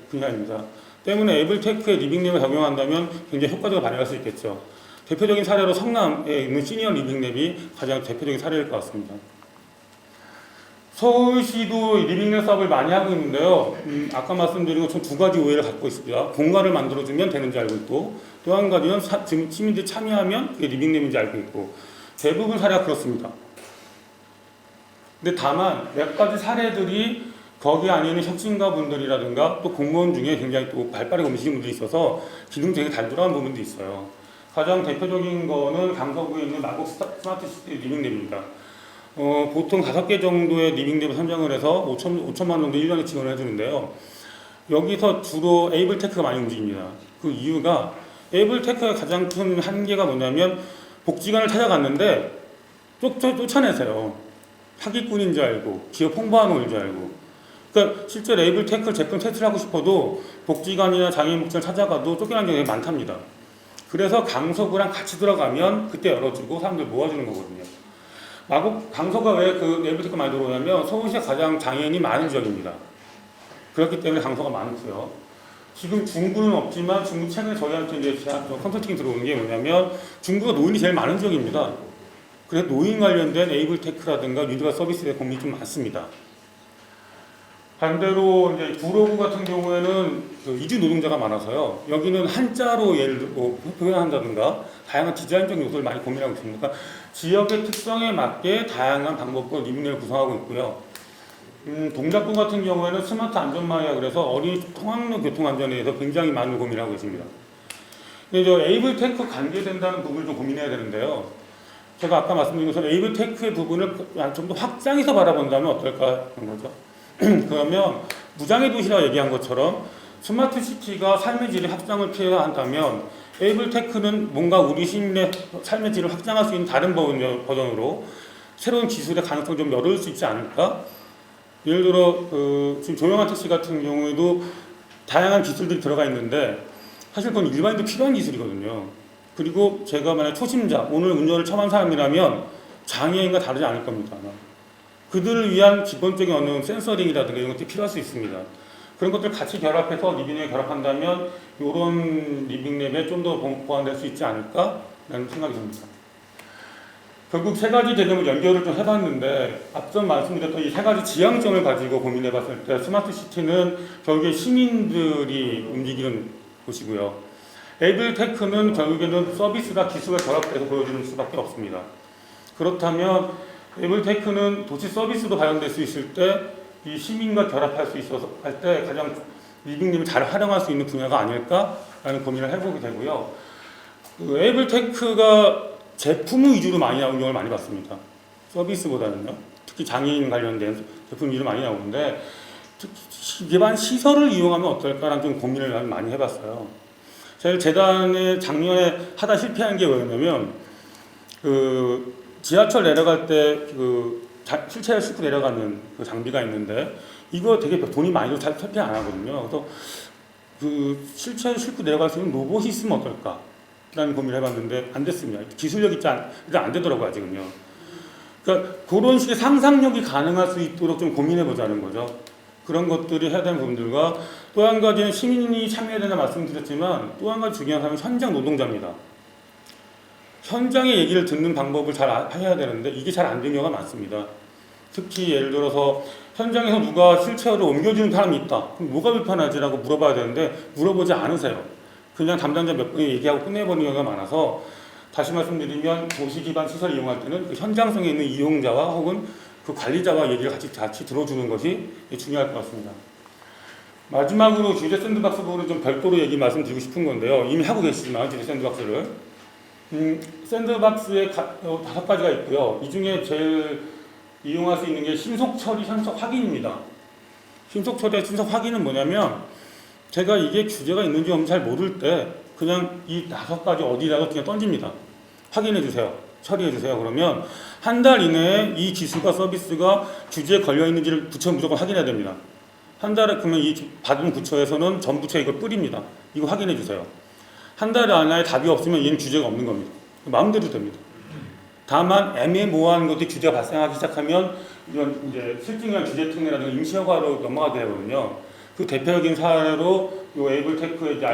분야입니다. 때문에 에이블 테크의 리빙랩을 적용한다면 굉장히 효과적으로 발휘할 수 있겠죠. 대표적인 사례로 성남에 있는 시니어 리빙랩이 가장 대표적인 사례일 것 같습니다. 서울시도 리빙랩 사업을 많이 하고 있는데요. 아까 말씀드린 것처럼 두 가지 오해를 갖고 있습니다. 공간을 만들어주면 되는지 알고 있고 또 한 가지는 시민들이 참여하면 그게 리빙랩인지 알고 있고 대부분 사례가 그렇습니다. 근데 다만 몇 가지 사례들이 거기 안에 있는 혁신가 분들이라든가 또 공무원 중에 굉장히 또 발빠르게 움직이는 분들이 있어서 기능 되게 잘 돌아가는 부분도 있어요. 가장 대표적인 거는 강서구에 있는 마곡 스마트시티 리빙랩입니다. 보통 5개 정도의 리빙랩을 선정을 해서 5천만 원 정도 1년에 지원을 해주는데요. 여기서 주로 에이블테크가 많이 움직입니다. 그 이유가 에이블테크의 가장 큰 한계가 뭐냐면 복지관을 찾아갔는데 쫓아내세요. 사기꾼인 줄 알고 기업 홍보하는 걸 줄 알고. 그러니까 실제 에이블테크 제품 테스트를 하고 싶어도 복지관이나 장애인 복지관 찾아가도 쫓겨난 경우가 많답니다. 그래서 강서구랑 같이 들어가면 그때 열어주고 사람들 모아주는 거거든요. 강서가 왜 그 에이블테크 많이 들어오냐면 서울시에 가장 장애인이 많은 지역입니다. 그렇기 때문에 강서가 많고요. 지금 중구는 없지만 중구 최근에 저희한테 이제 컨설팅 들어오는 게 뭐냐면 중구가 노인이 제일 많은 지역입니다. 그래서 노인 관련된 에이블테크라든가 유니버설 서비스에 고민이 좀 많습니다. 반대로 이제 구로구 같은 경우에는 그 이주 노동자가 많아서요. 여기는 한자로 예를 들어 표현한다든가 다양한 디자인적 요소를 많이 고민하고 있습니다. 그러니까 지역의 특성에 맞게 다양한 방법과 리빙랩을 구성하고 있고요. 동작구 같은 경우에는 스마트 안전망이라 그래서 어린이 통학로 교통안전에 대해서 굉장히 많은 고민을 하고 있습니다. 근데 저 에이블테크 관계된다는 부분을 좀 고민해야 되는데요. 제가 아까 말씀드린 것처럼 에이블테크의 부분을 좀 더 확장해서 바라본다면 어떨까 하는 거죠. 그러면 무장애 도시라고 얘기한 것처럼 스마트 시티가 삶의 질의 확장을 피해야 한다면 에이블테크는 뭔가 우리 시민의 삶의 질을 확장할 수 있는 다른 버전으로 새로운 기술의 가능성을 좀 열을 수 있지 않을까? 예를 들어 지금 조용한 택시 같은 경우에도 다양한 기술들이 들어가 있는데 사실 그건 일반인도 필요한 기술이거든요. 그리고 제가 만약 초심자, 오늘 운전을 처음 한 사람이라면 장애인과 다르지 않을 겁니다. 아마. 그들을 위한 기본적인 어느 센서링이라든가 이런 것들이 필요할 수 있습니다. 그런 것들 같이 결합해서 리빙랩에 결합한다면 이런 리빙랩에 좀 더 보완될 수 있지 않을까라는 생각이 듭니다. 결국 세 가지 개념을 연결을 좀 해봤는데 앞서 말씀드렸던 이 세 가지 지향점을 가지고 고민해봤을 때 스마트 시티는 결국에 시민들이 움직이는 곳이고요. 에이블테크는 결국에는 서비스가 기술과 결합돼서 보여주는 수밖에 없습니다. 그렇다면 에이블테크는 도시 서비스도 발현될 수 있을 때 이 시민과 결합할 수 있어서 할 때 가장 리빙랩을 잘 활용할 수 있는 분야가 아닐까라는 고민을 해보게 되고요. 그 에이블테크가 제품 위주로 많이 나오는 경우를 많이 봤습니다. 서비스보다는요. 특히 장애인 관련된 제품 위주로 많이 나오는데 일반 시설을 이용하면 어떨까라는 좀 고민을 많이 해봤어요. 저희 재단에 작년에 하다 실패한 게 뭐였냐면 그 지하철 내려갈 때 실체를 싣고 내려가는 그 장비가 있는데 이거 되게 돈이 많이 들어서 잘 설계 안 하거든요. 그래서 그 실체를 싣고 내려갈 수 있는 로봇이 있으면 어떨까? 라는 고민을 해봤는데 안 됐습니다. 기술력이 일단 안 되더라고요, 아직은요. 그러니까 그런 식의 상상력이 가능할 수 있도록 좀 고민해보자는 거죠. 그런 것들이 해야 되는 부분들과 또 한 가지는 시민이 참여해야 된다 말씀드렸지만 또 한 가지 중요한 사람은 현장 노동자입니다. 현장의 얘기를 듣는 방법을 잘 해야 되는데 이게 잘 안 되는 경우가 많습니다. 특히 예를 들어서 현장에서 누가 휠체어를 옮겨주는 사람이 있다. 그럼 뭐가 불편하지라고 물어봐야 되는데 물어보지 않으세요. 그냥 담당자 몇 분이 얘기하고 끝내버리는 경우가 많아서 다시 말씀드리면 도시 기반 시설을 이용할 때는 그 현장성에 있는 이용자와 혹은 그 관리자와 얘기를 같이 들어주는 것이 중요할 것 같습니다. 마지막으로 규제 샌드박스 부분을 좀 별도로 말씀드리고 싶은 건데요. 이미 하고 계시지만 규제 샌드박스를 샌드박스에 5가지가 있고요. 이 중에 제일 이용할 수 있는 게 신속 처리, 신속 확인입니다. 신속 처리, 신속 확인은 뭐냐면 제가 이게 규제가 있는지 없는지 잘 모를 때 그냥 이 5가지 어디다가 그냥 던집니다. 확인해 주세요. 처리해 주세요. 그러면 한 달 이내에 이 기술과 서비스가 규제에 걸려 있는지를 부처 무조건 확인해야 됩니다. 한 달에 그러면 이 받은 부처에서는 전 부처에 이걸 뿌립니다. 이거 확인해 주세요. 한 달 안에 답이 없으면 얘는 규제가 없는 겁니다. 마음대로 됩니다. 다만 애매모호한 것들이 규제가 발생하기 시작하면 이런 이제 실증이나 규제특례라든가 임시허가로 넘어가게 되거든요. 그 대표적인 사례로 요 에이블테크의 이제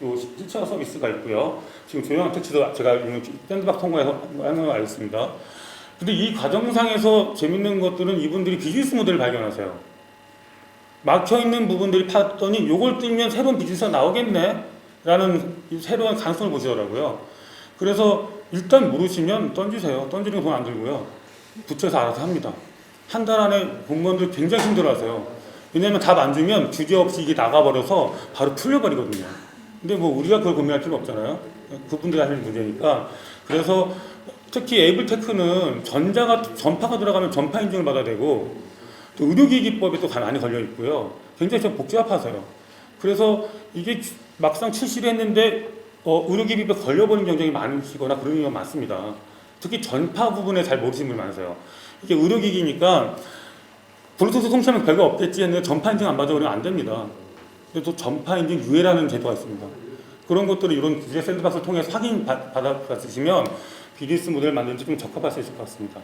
요 실체화 서비스가 있고요. 지금 조용한 택시도 제가 샌드박스 통과해서 하는 걸 알고 있습니다. 근데 이 과정상에서 재밌는 것들은 이분들이 비즈니스 모델을 발견하세요. 막혀있는 부분들이 파악했더니 요걸 띄면 새로운 비즈니스가 나오겠네 라는 새로운 가능성을 보시더라고요. 그래서 일단 모르시면 던지세요. 던지는 돈 안 들고요. 부처에서 알아서 합니다. 한 달 안에 공무원들 굉장히 힘들어하세요. 왜냐면 답 안 주면 규제 없이 이게 나가버려서 바로 풀려버리거든요. 근데 뭐 우리가 그걸 고민할 필요 없잖아요. 그분들이 하시는 문제니까. 그래서 특히 에이블테크는 전파가 들어가면 전파 인증을 받아야 되고 또 의료기기법에 또 많이 걸려 있고요. 굉장히 좀 복잡하세요. 그래서 이게 막상 출시를 했는데 의료기기법에 걸려버린 경쟁이 많으시거나 그런 경우가 많습니다. 특히 전파 부분에 잘 모르시는 분이 많으세요. 이게 의료기기니까 블루투스 통신하면 별거 없겠지 했는데 전파 인증 안 받아버리면 안 됩니다. 그래서 또 전파 인증 유예라는 제도가 있습니다. 그런 것들을 이런 규제 샌드박스를 통해서 확인 받아쓰시면 비즈니스 모델을 만드는 데 좀 적합할 수 있을 것 같습니다.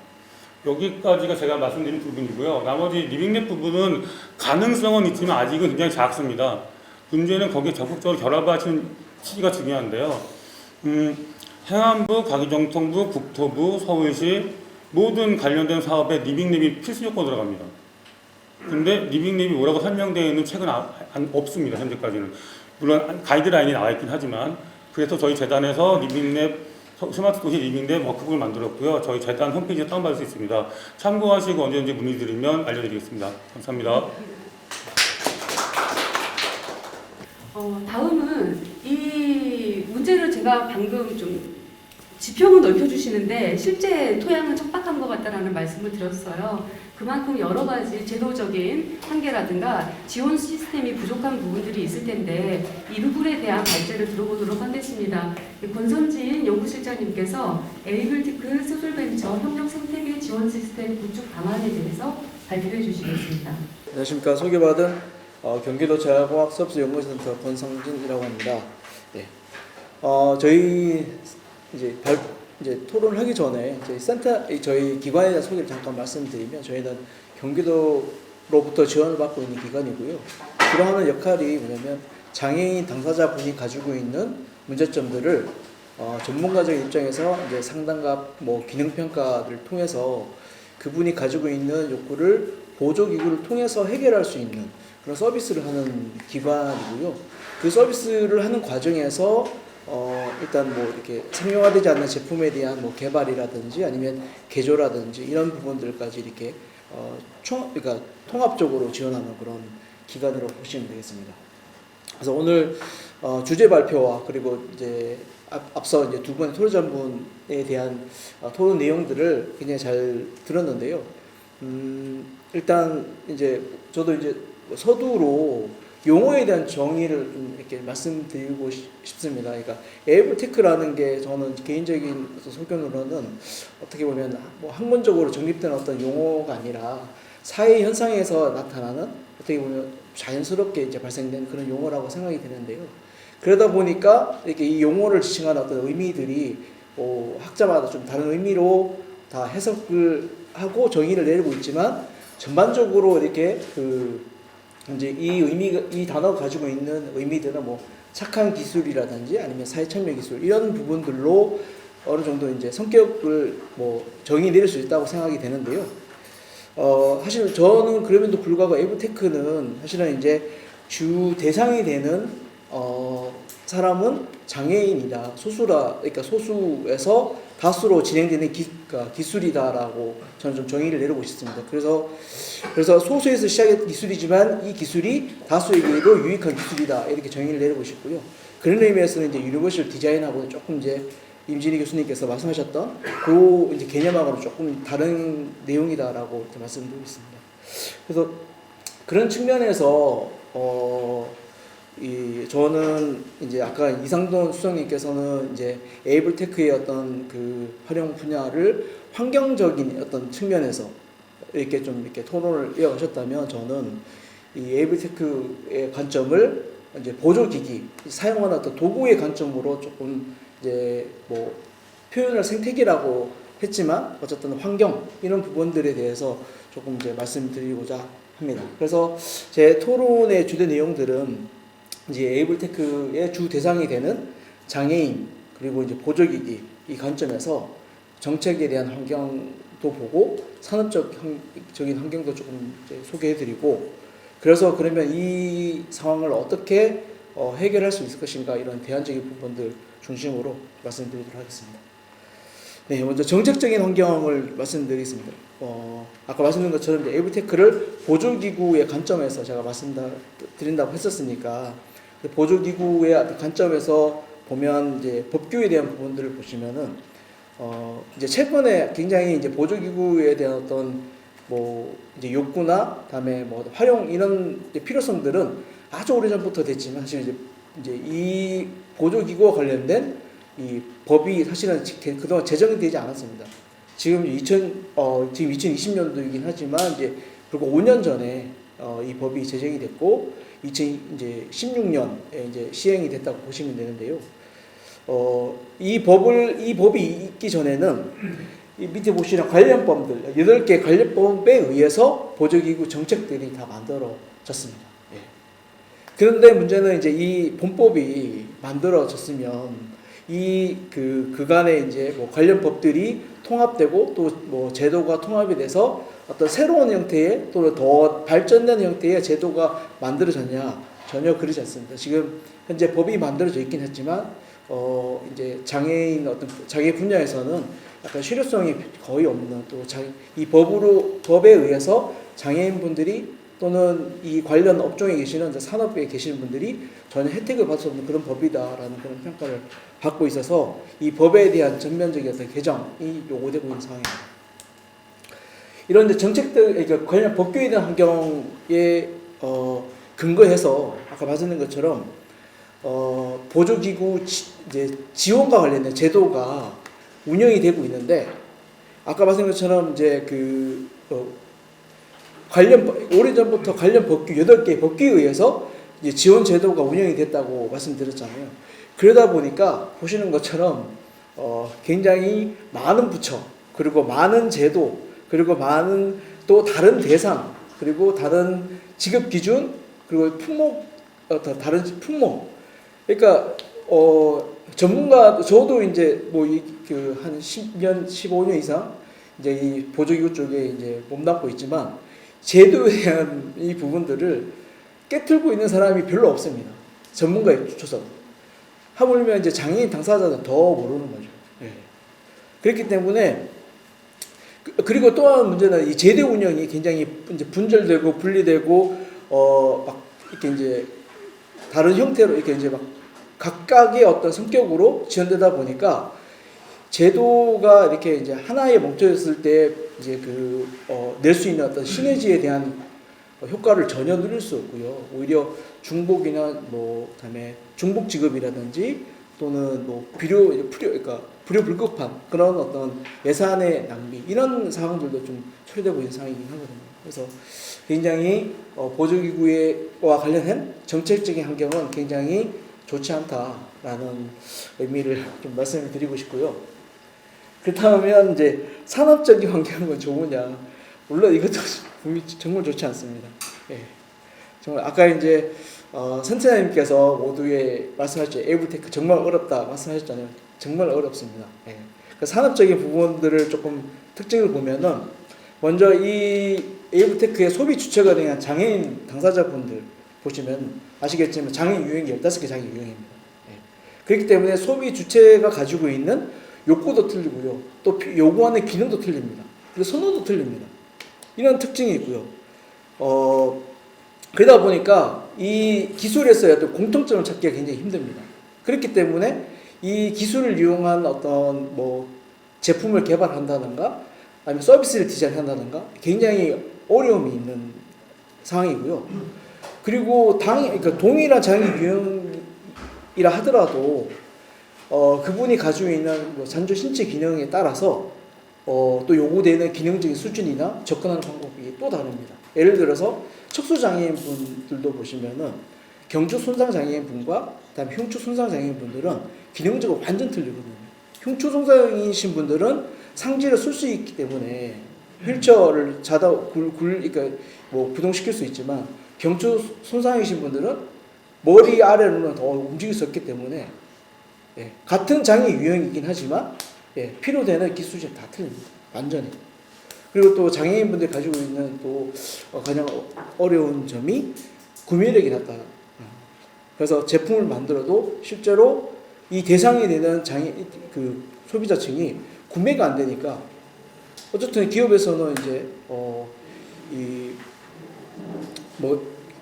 여기까지가 제가 말씀드린 부분이고요. 나머지 리빙랩 부분은 가능성은 있지만 아직은 굉장히 작습니다. 문제는 거기에 적극적으로 결합하시는 시기가 중요한데요. 행안부, 과기정통부, 국토부, 서울시 모든 관련된 사업에 리빙랩이 필수 요건으로 들어갑니다. 근데 리빙랩이 뭐라고 설명되어 있는 책은 없습니다. 현재까지는. 물론 가이드라인이 나와 있긴 하지만 그래서 저희 재단에서 리빙랩 스마트 도시 리빙랩 워크북을 만들었고요. 저희 재단 홈페이지에 다운받을 수 있습니다. 참고하시고 언제든지 문의드리면 알려드리겠습니다. 감사합니다. 다음은 이 문제를 제가 방금 좀 지평을 넓혀주시는데 실제 토양은 척박한 것 같다라는 말씀을 드렸어요. 그만큼 여러 가지 제도적인 한계라든가 지원 시스템이 부족한 부분들이 있을 텐데 이 부분에 대한 발제를 들어보도록 하겠습니다. 권선진 연구실장님께서 에이블테크 소셜벤처 협력 생태계 지원 시스템 구축 방안에 대해서 발표해 주시겠습니다. 안녕하십니까. 소개받은 경기도 재활공학수업연구센터 권성진이라고 합니다. 네. 저희 이제 토론을 하기 전에 저희 기관에 대한 소개를 잠깐 말씀드리면 저희는 경기도로부터 지원을 받고 있는 기관이고요. 주로 하는 역할이 뭐냐면 장애인 당사자분이 가지고 있는 문제점들을 전문가적 입장에서 이제 상담과 기능평가를 통해서 그분이 가지고 있는 욕구를 보조기구를 통해서 해결할 수 있는 그런 서비스를 하는 기관이고요. 그 서비스를 하는 과정에서 일단 이렇게 상용화되지 않는 제품에 대한 개발이라든지 아니면 개조라든지 이런 부분들까지 이렇게 그러니까 통합적으로 지원하는 그런 기관이라고 보시면 되겠습니다. 그래서 오늘 주제 발표와 그리고 이제 앞서 이제 두 분의 토론자분에 대한 토론 내용들을 굉장히 잘 들었는데요. 일단 이제 저도 이제 서두로 용어에 대한 정의를 좀 이렇게 말씀드리고 싶습니다. 그러니까 에이블테크라는 게 저는 개인적인 소견으로는 어떻게 보면 학문적으로 정립된 어떤 용어가 아니라 사회 현상에서 나타나는 어떻게 보면 자연스럽게 이제 발생된 그런 용어라고 생각이 되는데요. 그러다 보니까 이렇게 이 용어를 지칭하는 어떤 의미들이 학자마다 좀 다른 의미로 다 해석을 하고 정의를 내리고 있지만 전반적으로 이렇게 이제 이 단어가 가지고 있는 의미들은 착한 기술이라든지 아니면 사회참여 기술 이런 부분들로 어느 정도 이제 성격을 정의 내릴 수 있다고 생각이 되는데요. 사실 저는 그럼에도 불구하고 에이블테크는 사실은 이제 주 대상이 되는 사람은 장애인이다, 그러니까 소수에서 다수로 진행되는 기술이다라고 저는 좀 정의를 내리고 싶습니다. 그래서 소수에서 시작한 기술이지만 이 기술이 다수에게도 유익한 기술이다 이렇게 정의를 내리고 싶고요. 그런 의미에서는 이제 유니버셜 디자인하고는 조금 이제 임진희 교수님께서 말씀하셨던 그 이제 개념하고는 조금 다른 내용이다라고 말씀드리고 있습니다. 그래서 그런 측면에서 저는 이제 아까 이상돈 수석님께서는 이제 에이블테크의 어떤 그 활용 분야를 환경적인 어떤 측면에서 이렇게 좀 이렇게 토론을 이어가셨다면 저는 이 에이블테크의 관점을 이제 보조기기 사용하는 어떤 도구의 관점으로 조금 이제 표현을 생태계라고 했지만 어쨌든 환경 이런 부분들에 대해서 조금 이제 말씀드리고자 합니다. 그래서 제 토론의 주된 내용들은 이제 에이블테크의 주 대상이 되는 장애인 그리고 이제 보조기기 이 관점에서 정책에 대한 환경도 보고 산업적인 환경도 조금 이제 소개해드리고 그래서 그러면 이 상황을 어떻게 해결할 수 있을 것인가 이런 대안적인 부분들 중심으로 말씀드리도록 하겠습니다. 네, 먼저 정책적인 환경을 말씀드리겠습니다. 아까 말씀드린 것처럼 이제 에이블테크를 보조기구의 관점에서 제가 말씀드린다고 했었으니까 보조기구의 관점에서 보면 이제 법규에 대한 부분들을 보시면은 이제 최근에 굉장히 이제 보조기구에 대한 어떤 뭐 이제 욕구나 그다음에 뭐 활용 이런 이제 필요성들은 아주 오래전부터 됐지만 사실 이제 이 보조기구와 관련된 이 법이 사실은 그동안 제정이 되지 않았습니다. 지금 2020년도이긴 하지만 이제 그리고 5년 전에 이 법이 제정이 됐고 이제 16년에 이제 시행이 됐다고 보시면 되는데요. 이 법이 있기 전에는 이 밑에 보시는 관련법들 8개 관련법에 의해서 보조기구 정책들이 다 만들어졌습니다. 예. 그런데 문제는 이제 이 본법이 만들어졌으면 이 그간에 이제 뭐 관련 법들이 통합되고 또 뭐 제도가 통합이 돼서 어떤 새로운 형태의 또는 더 발전된 형태의 제도가 만들어졌냐 전혀 그러지 않습니다. 지금 현재 법이 만들어져 있긴 했지만 이제 장애인 어떤 장애 분야에서는 약간 실효성이 거의 없는 또 이 법에 의해서 장애인분들이 또는 이 관련 업종에 계시는 산업계에 계시는 분들이 전혀 혜택을 받을 수 없는 그런 법이다라는 그런 평가를 받고 있어서 이 법에 대한 전면적인 어떤 개정이 요구되고 있는 상황입니다. 이런 이제 정책들, 그러니까 관련 법규에 대한 환경에 근거해서 아까 말씀드린 것처럼 보조기구 이제 지원과 관련된 제도가 운영이 되고 있는데 아까 말씀드린 것처럼 이제 오래전부터 관련 법규 8개의 법규에 의해서 이제 지원 제도가 운영이 됐다고 말씀드렸잖아요. 그러다 보니까 보시는 것처럼 굉장히 많은 부처 그리고 많은 제도 그리고 많은 또 다른 대상 그리고 다른 지급 기준 그리고 품목 다른 품목 그러니까 전문가 저도 이제 뭐 한 10년 15년 이상 이제 이 보조기구 쪽에 이제 몸담고 있지만 제도에 대한 이 부분들을 깨틀고 있는 사람이 별로 없습니다. 전문가에 초선. 하물며 이제 장애인 당사자는 더 모르는 거죠. 예. 그렇기 때문에 그리고 또 한 문제는 이 제도 운영이 굉장히 이제 분절되고 분리되고 막 이렇게 이제 다른 형태로 이렇게 이제 막 각각의 어떤 성격으로 지연되다 보니까 제도가 이렇게 이제 하나에 멈춰있을 때 이제 낼 수 있는 어떤 시너지에 대한 효과를 전혀 누릴 수 없고요. 오히려 중복이나 뭐 그다음에 중복 지급이라든지 또는 뭐 그러니까 불효불급한 그런 어떤 예산의 낭비 이런 상황들도 좀 초래되고 있는 상황이긴 하거든요. 그래서 굉장히 보조기구와 관련된 정책적인 환경은 굉장히 좋지 않다라는 의미를 좀 말씀을 드리고 싶고요. 그렇다면 이제 산업적인 환경은 좋으냐? 물론 이것도 정말 좋지 않습니다. 예. 정말 아까 이제 선생님께서 모두에 말씀하셨죠. 에이블테크 정말 어렵다 말씀하셨잖아요. 정말 어렵습니다. 예. 그 산업적인 부분들을 조금 특징을 보면은 먼저 이 에이블테크의 소비 주체가 된 장애인 당사자분들 보시면 아시겠지만 장애인 유형이 15개 장애인 유형입니다. 예. 그렇기 때문에 소비 주체가 가지고 있는 욕구도 틀리고요. 또 요구하는 기능도 틀립니다. 그리고 선호도 틀립니다. 이런 특징이 있고요. 그러다 보니까 이 기술에서의 어떤 공통점을 찾기가 굉장히 힘듭니다. 그렇기 때문에 이 기술을 이용한 어떤 뭐 제품을 개발한다든가 아니면 서비스를 디자인한다든가 굉장히 어려움이 있는 상황이고요. 그리고 그러니까 동일한 장애 유형이라 하더라도 그분이 가지고 있는 뭐 잔조 신체 기능에 따라서 또 요구되는 기능적인 수준이나 접근하는 방법이 또 다릅니다. 예를 들어서 척수 장애인 분들도 보시면은 경추 손상 장애인 분과 그다음에 흉추 손상 장애인 분들은 기능적으로 완전 틀리거든요. 흉추 손상이신 분들은 상지를 쓸 수 있기 때문에 휠체어를 그러니까 뭐 구동시킬 수 있지만 경추 손상이신 분들은 머리 아래로는 더 움직일 수 없기 때문에 예, 같은 장애 유형이긴 하지만 예, 필요되는 기술이 다 틀립니다. 완전히. 그리고 또 장애인분들이 가지고 있는 또 가장 어려운 점이 구매력이 낮다. 그래서 제품을 만들어도 실제로 이 대상이 되는 소비자층이 구매가 안 되니까 어쨌든 기업에서는 이제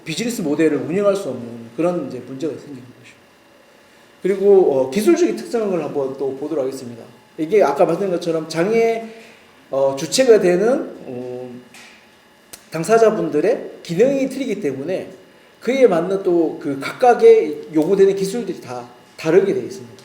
비즈니스 모델을 운영할 수 없는 그런 이제 문제가 생기는 거죠. 그리고 기술적인 특성을 한번 또 보도록 하겠습니다. 이게 아까 말씀드린 것처럼 장애 주체가 되는 당사자분들의 기능이 틀리기 때문에 그에 맞는 또 그 각각의 요구되는 기술들이 다 다르게 되어 있습니다.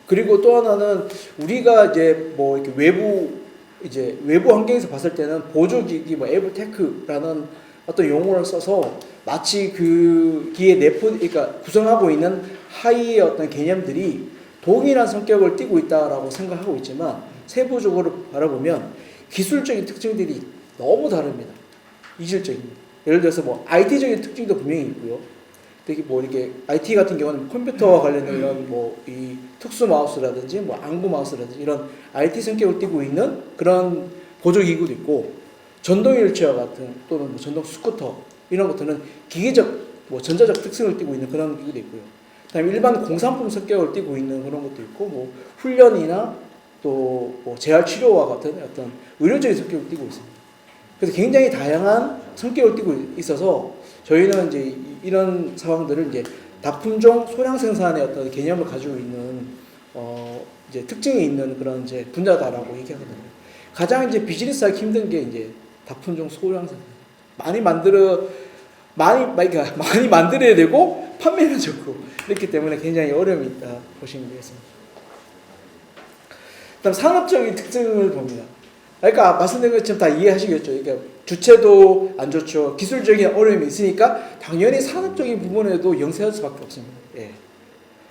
그리고 또 하나는 우리가 이제 뭐 이렇게 외부 환경에서 봤을 때는 보조기기 뭐 에이블테크라는 어떤 용어를 써서 마치 그 기의 그러니까 구성하고 있는 하위의 어떤 개념들이 동일한 성격을 띠고 있다라고 생각하고 있지만 세부적으로 바라보면 기술적인 특징들이 너무 다릅니다. 이질적입니다. 예를 들어서 뭐 IT적인 특징도 분명히 있고요. 특히 뭐 이렇게 IT 같은 경우는 컴퓨터와 관련된 이런 뭐 이 특수 마우스라든지 뭐 안구 마우스라든지 이런 IT 성격을 띠고 있는 그런 보조기구도 있고, 전동 휠체어 같은 또는 뭐 전동 스쿠터 이런 것들은 기계적 뭐 전자적 특성을 띠고 있는 그런 기구도 있고요. 그다음에 일반 공산품 성격을 띠고 있는 그런 것도 있고, 뭐 훈련이나 또 뭐 재활 치료와 같은 어떤 의료적인 성격을 띠고 있습니다. 그래서 굉장히 다양한 성격을 띠고 있어서 저희는 이제 이런 상황들을 이제 다품종 소량 생산의 어떤 개념을 가지고 있는 이제 특징이 있는 그런 이제 분야다라고 얘기하거든요. 가장 이제 비즈니스하기 힘든 게 이제 다품종 소량 생산. 많이 만들어야 되고 판매는 적고 그렇기 때문에 굉장히 어려움이 있다 보시면 되겠습니다. 그다음 산업적인 특징을 봅니다. 그러니까 말씀드린 것처럼 다 이해하시겠죠. 그러니까 주체도 안 좋죠. 기술적인 어려움이 있으니까 당연히 산업적인 부분에도 영세할 수밖에 없습니다. 예.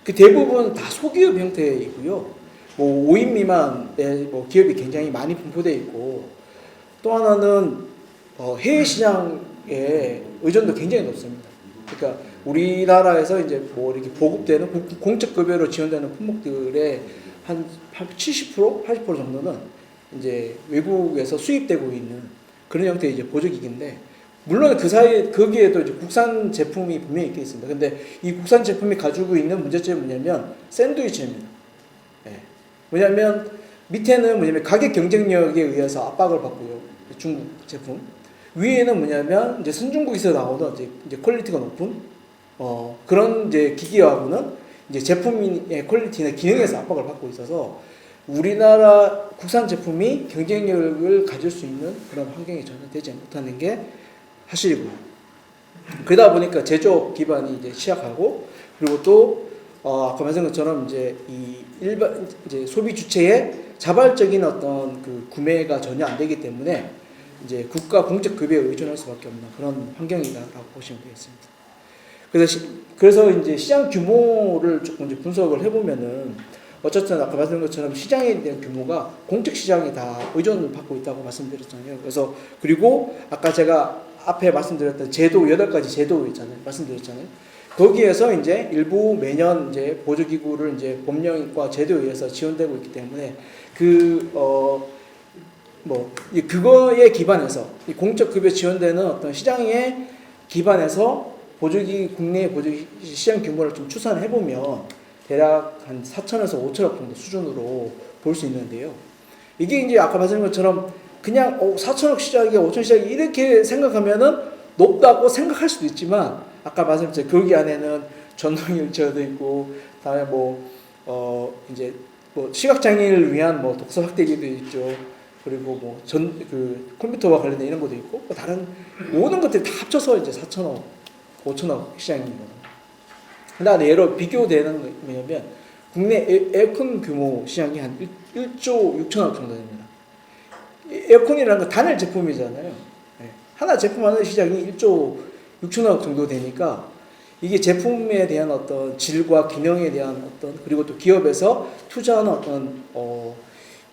그 대부분 다 소기업 형태이고요. 뭐 5인 미만의 뭐 기업이 굉장히 많이 분포되어 있고, 또 하나는 해외 시장에 의존도 굉장히 높습니다. 그러니까 우리나라에서 이제 뭐 이렇게 보급되는 공적급여로 지원되는 품목들의 한 70%, 80% 정도는 이제 외국에서 수입되고 있는 그런 형태의 이제 보조기기인데, 물론 그 사이에 거기에도 이제 국산 제품이 분명히 있게 있습니다. 근데 이 국산 제품이 가지고 있는 문제점이 뭐냐면 샌드위치입니다. 예. 왜냐하면 밑에는 뭐냐면 가격 경쟁력에 의해서 압박을 받고요. 중국 제품. 위에는 뭐냐면 이제 선진국에서 나오는 이제 퀄리티가 높은 그런 이제 기기하고는 이제 제품의 퀄리티나 기능에서 압박을 받고 있어서 우리나라 국산 제품이 경쟁력을 가질 수 있는 그런 환경이 전혀 되지 못하는 게 사실이고요. 그러다 보니까 제조업 기반이 이제 취약하고, 그리고 또 아까 말씀드린 것처럼 이제 이 일반 이제 소비 주체의 자발적인 어떤 그 구매가 전혀 안 되기 때문에 이제 국가 공적 급여에 의존할 수밖에 없는 그런 환경이다라고 보시면 되겠습니다. 그래서 이제 시장 규모를 조금 이제 분석을 해보면은, 어쨌든 아까 말씀드린 것처럼 시장에 대한 규모가 공적 시장에 다 의존을 받고 있다고 말씀드렸잖아요. 그래서 그리고 아까 제가 앞에 말씀드렸던 제도 8가지 제도 있잖아요. 말씀드렸잖아요. 거기에서 이제 일부 매년 이제 보조기구를 이제 법령과 제도에 의해서 지원되고 있기 때문에 그거에 기반해서 이 공적 급여 지원되는 어떤 시장에 기반해서 국내 보조기 시장 규모를 좀 추산해 보면 대략 한 4천에서 5천억 정도 수준으로 볼 수 있는데요. 이게 이제 아까 말씀드린 것처럼 그냥 4천억 시장이야, 5천 시장이 이렇게 생각하면은 높다고 생각할 수도 있지만, 아까 말씀드린 거기 안에는 전동 휠체어도 있고, 다음에 이제 시각장애인을 위한 독서 확대기도 있죠. 그리고 컴퓨터와 관련된 이런 것도 있고, 다른 모든 것들이 다 합쳐서 이제 4천억, 5천억 시장입니다. 근데 예로 비교되는 게 뭐냐면, 국내 에어컨 규모 시장이 한 1조 6천억 정도 됩니다. 에어컨이라는 건 단일 제품이잖아요. 하나 제품 하는 시장이 1조 6천억 정도 되니까, 이게 제품에 대한 어떤 질과 기능에 대한 그리고 또 기업에서 투자하는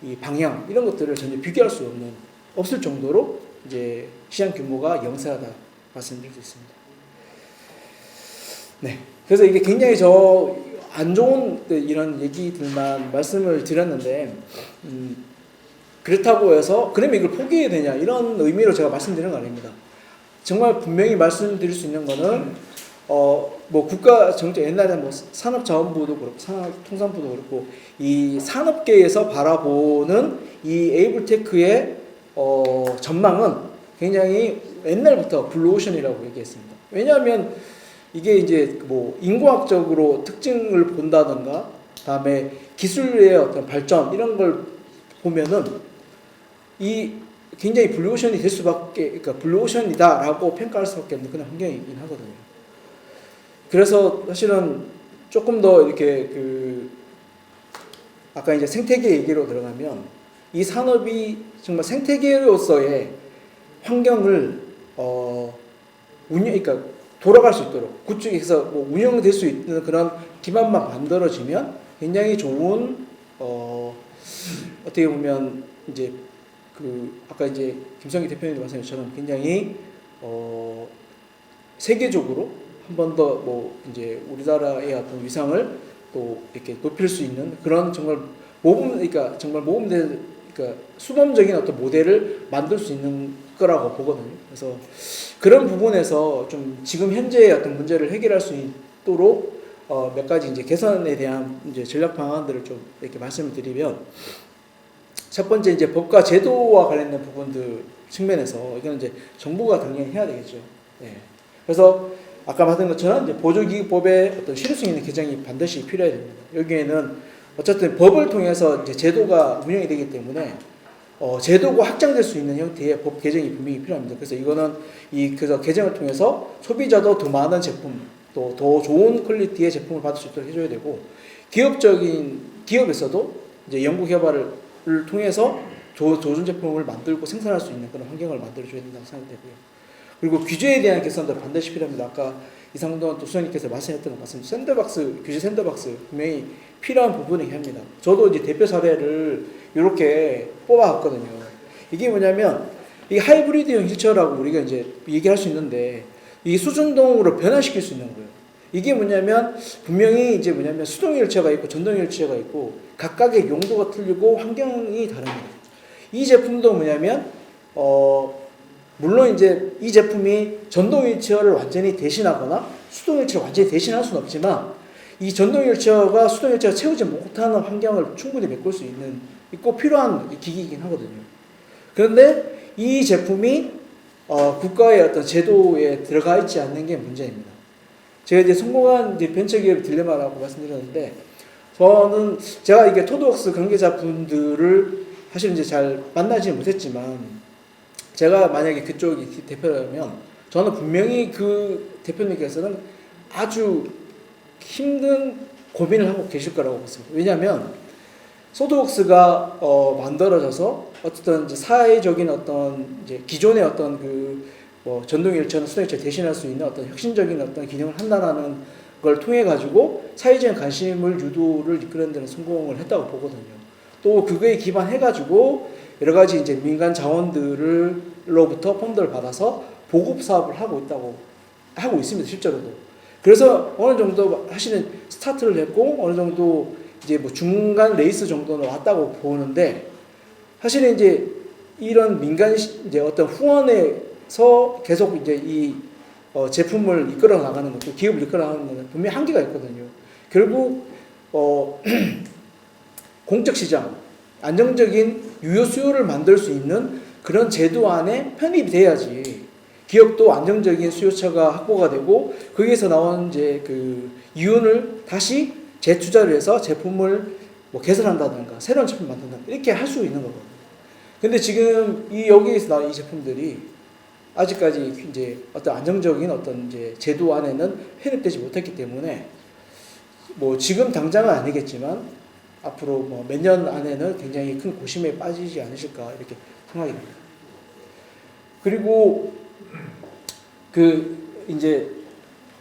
이 방향, 이런 것들을 전혀 비교할 수 없을 정도로 이제 시장 규모가 영세하다 말씀드릴 수 있습니다. 네. 그래서 이게 굉장히 안 좋은 이런 얘기들만 말씀을 드렸는데, 그렇다고 해서 그러면 이걸 포기해야 되냐, 이런 의미로 제가 말씀드리는 거 아닙니다. 정말 분명히 말씀드릴 수 있는 거는 국가 정책, 옛날에 산업자원부도 그렇고 산업통상부도 그렇고 이 산업계에서 바라보는 이 에이블테크의 전망은 굉장히 옛날부터 블루오션이라고 얘기했습니다. 왜냐하면 이게 이제 인과학적으로 특징을 본다던가 다음에 기술의 어떤 발전 이런 걸 보면은 이 굉장히 블루오션이 될 수밖에, 그러니까 블루오션이다라고 평가할 수밖에 없는 그런 환경이긴 하거든요. 그래서 사실은 조금 더 이렇게 아까 이제 생태계 얘기로 들어가면 이 산업이 정말 생태계로서의 환경을 그러니까 돌아갈 수 있도록 구축해서 뭐 운영될 수 있는 그런 기반만 만들어지면 굉장히 좋은 어떻게 보면 이제 아까 이제 김성기 대표님 말씀처럼 굉장히 세계적으로 한 번 더 뭐 이제 우리나라의 어떤 위상을 또 이렇게 높일 수 있는 그런 정말 그러니까 정말 그러니까 수범적인 어떤 모델을 만들 수 있는 거라고 보거든요. 그래서 그런 부분에서 좀 지금 현재의 어떤 문제를 해결할 수 있도록 몇 가지 이제 개선에 대한 이제 전략 방안들을 좀 이렇게 말씀을 드리면, 첫 번째 이제 법과 제도와 관련된 부분들 측면에서 이거는 이제 정부가 당연히 해야 되겠죠. 네. 그래서 아까 말한 것처럼 이제 보조기구법의 어떤 실효성 있는 개정이 반드시 필요해야 됩니다. 여기에는 어쨌든 법을 통해서 이제 제도가 운영이 되기 때문에 제도가 확장될 수 있는 형태의 법 개정이 분명히 필요합니다. 그래서 이거는 그래서 개정을 통해서 소비자도 더 많은 제품, 또 더 좋은 퀄리티의 제품을 받을 수 있도록 해줘야 되고, 기업에서도 이제 연구 개발을 통해서 좋은 제품을 만들고 생산할 수 있는 그런 환경을 만들어줘야 된다고 생각되고요. 그리고 규제에 대한 개선도 반드시 필요합니다. 아까 이상돈 또 수장님께서 말씀했던 것 같습니다. 규제 샌드박스 분명히 필요한 부분이긴 합니다. 저도 이제 대표 사례를 이렇게 뽑아왔거든요. 이게 뭐냐면 이 하이브리드형 휠체어라고 우리가 이제 얘기할 수 있는데, 이 수중동으로 변환시킬 수 있는 거예요. 이게 뭐냐면 분명히 이제 뭐냐면 수동 휠체어가 있고 전동 휠체어가 있고 각각의 용도가 틀리고 환경이 다릅니다. 이 제품도 뭐냐면 물론 이제 이 제품이 전동 휠체어를 완전히 대신하거나 수동 휠체어를 완전히 대신할 수는 없지만, 이 전동 휠체어가 수동 휠체어가 채우지 못하는 환경을 충분히 메꿀 수 있고 필요한 기기이긴 하거든요. 그런데 이 제품이 국가의 어떤 제도에 들어가 있지 않는 게 문제입니다. 제가 이제 성공한 이제 벤처기업 딜레마라고 말씀드렸는데, 제가 이게 토드웍스 관계자분들을 사실 이제 잘 만나지 못했지만, 제가 만약에 그쪽이 대표라면 저는 분명히 그 대표님께서는 아주 힘든 고민을 하고 계실 거라고 봤습니다. 왜냐하면 소드웍스가 만들어져서 어쨌든 이제 사회적인 어떤 이제 기존의 어떤 전동 휠체어나 수동 휠체어 대신할 수 있는 어떤 혁신적인 어떤 기능을 한다라는 걸 통해 가지고 사회적인 관심을 유도를 이끄는 데는 성공을 했다고 보거든요. 또 그거에 기반해 가지고 여러 가지 이제 민간 자원들로부터 펀드를 받아서 보급 사업을 하고 있습니다, 실제로도. 그래서 어느 정도 사실은 스타트를 했고 어느 정도 이제 뭐 중간 레이스 정도는 왔다고 보는데, 사실은 이제 이런 민간 이제 어떤 후원에서 계속 이제 이 제품을 이끌어 나가는 것도, 기업을 이끌어 나가는 것은 분명히 한계가 있거든요. 결국 공적 시장, 안정적인 유효 수요를 만들 수 있는 그런 제도 안에 편입이 돼야지 기업도 안정적인 수요처가 확보가 되고, 거기에서 나온 이제 이윤을 다시 재투자를 해서 제품을 뭐 개선한다든가 새로운 제품 만든다든가 이렇게 할 수 있는 거거든요. 근데 지금 여기에서 나온 이 제품들이 아직까지 이제 어떤 안정적인 어떤 이제 제도 안에는 편입되지 못했기 때문에, 뭐 지금 당장은 아니겠지만 앞으로 뭐 몇 년 안에는 굉장히 큰 고심에 빠지지 않으실까 이렇게 생각이 듭니다. 그리고 이제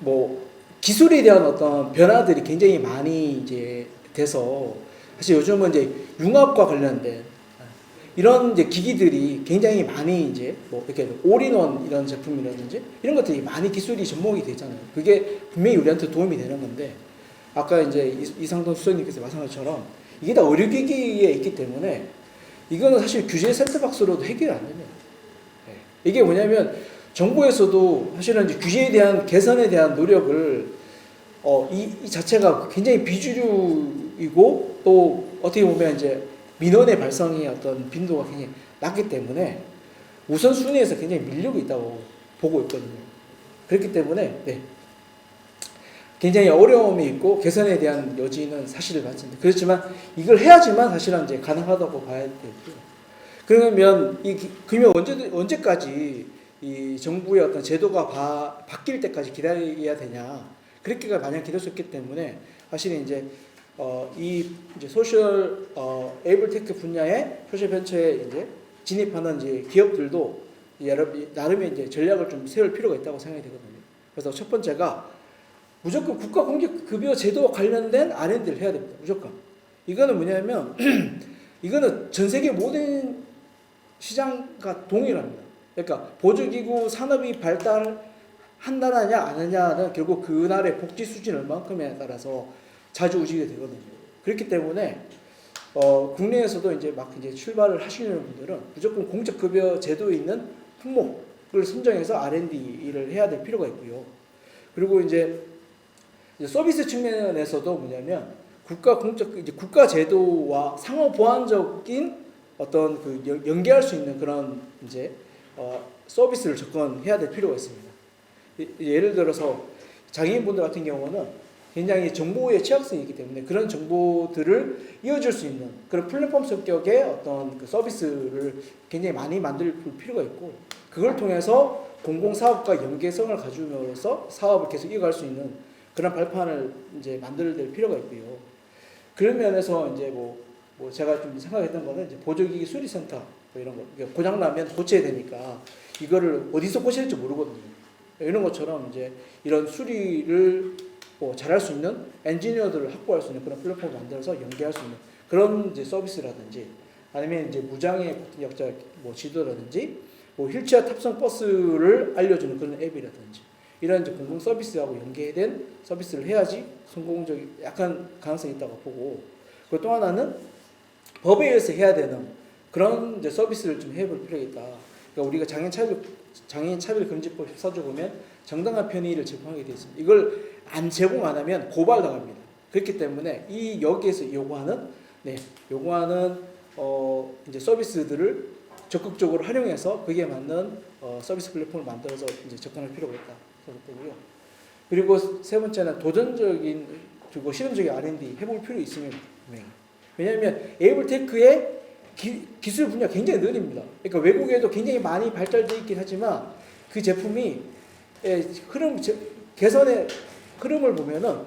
뭐 기술에 대한 어떤 변화들이 굉장히 많이 이제 돼서, 사실 요즘은 이제 융합과 관련된 이런 이제 기기들이 굉장히 많이 이제 뭐 이렇게 올인원 이런 제품이라든지 이런 것들이 많이 기술이 접목이 되잖아요. 그게 분명히 우리한테 도움이 되는 건데, 아까 이제 이상돈 수석님께서 말씀하신 것처럼 이게 다 의료기기에 있기 때문에 이거는 사실 규제 샌드박스로도 해결이 안 됩니다. 이게 뭐냐면 정부에서도 사실은 이제 규제에 대한 개선에 대한 노력을 이 자체가 굉장히 비주류이고, 또 어떻게 보면 이제 민원의 발생의 어떤 빈도가 굉장히 낮기 때문에 우선순위에서 굉장히 밀리고 있다고 보고 있거든요. 그렇기 때문에 굉장히 어려움이 있고 개선에 대한 여지는 사실 맞습니다. 그렇지만 이걸 해야지만 사실은 이제 가능하다고 봐야 되고요. 그러면 그러면 언제까지 이 정부의 어떤 제도가 바뀔 때까지 기다려야 되냐? 그렇게가 마냥 기다릴 수 있기 때문에 사실 이제 이제 소셜 에이블테크 분야의 소셜 벤처에 이제 진입하는 이제 기업들도 나름의 이제 전략을 좀 세울 필요가 있다고 생각이 되거든요. 그래서 첫 번째가 무조건 국가 공적 급여 제도와 관련된 R&D를 해야 됩니다. 무조건. 이거는 뭐냐면 이거는 전 세계 모든 시장과 동일합니다. 그러니까 보조기구 산업이 발달한다느냐 안 하냐는 결국 그 나라의 복지 수준이 얼만큼에 따라서 좌지우지가 되거든요. 그렇기 때문에 국내에서도 이제 막 이제 출발을 하시는 분들은 무조건 공적급여 제도에 있는 품목을 선정해서 R&D를 해야 될 필요가 있고요. 그리고 이제 서비스 측면에서도 뭐냐면 국가 제도와 상호 보완적인 어떤 그 연계할 수 있는 그런 이제 서비스를 접근해야 될 필요가 있습니다. 예를 들어서 장애인분들 같은 경우는 굉장히 정보에 취약성이 있기 때문에 그런 정보들을 이어줄 수 있는 그런 플랫폼 성격의 어떤 그 서비스를 굉장히 많이 만들 필요가 있고 그걸 통해서 공공사업과 연계성을 가줌으로써 사업을 계속 이어갈 수 있는 그런 발판을 이제 만들 필요가 있고요. 그런 면에서 이제 뭐 제가 좀 생각했던 거는 이제 보조기기 수리센터 뭐 이런 거 고장 나면 고쳐야 되니까 이거를 어디서 고쳐야 될지 모르거든요. 이런 것처럼 이제 이런 수리를 잘할 수 있는 엔지니어들을 확보할 수 있는 그런 플랫폼을 만들어서 연계할 수 있는 그런 이제 서비스라든지 아니면 이제 무장애 약자 지도라든지 휠체어 탑승 버스를 알려주는 그런 앱이라든지 이런 이제 공공 서비스하고 연계된 서비스를 해야지 성공적인 약간 가능성이 있다고 보고 그리고 또 하나는 법에 의해서 해야 되는 그런 이제 서비스를 좀 해볼 필요가 있다. 그러니까 우리가 장애인 차별금지법 14조 보면 정당한 편의를 제공하게 되어 있습니다. 이걸 제공 안 하면 고발당합니다. 그렇기 때문에 여기에서 요구하는 이제 서비스들을 적극적으로 활용해서 그게 맞는 서비스 플랫폼을 만들어서 이제 접근할 필요가 있다 생각되고요. 그리고 세 번째는 도전적인 그리고 실험적인 R&D 해볼 필요 있으면 왜냐하면 에이블테크의 기술 분야 굉장히 느립니다. 그러니까 외국에도 굉장히 많이 발달되어 있긴 하지만 그 제품이 개선의 흐름을 보면은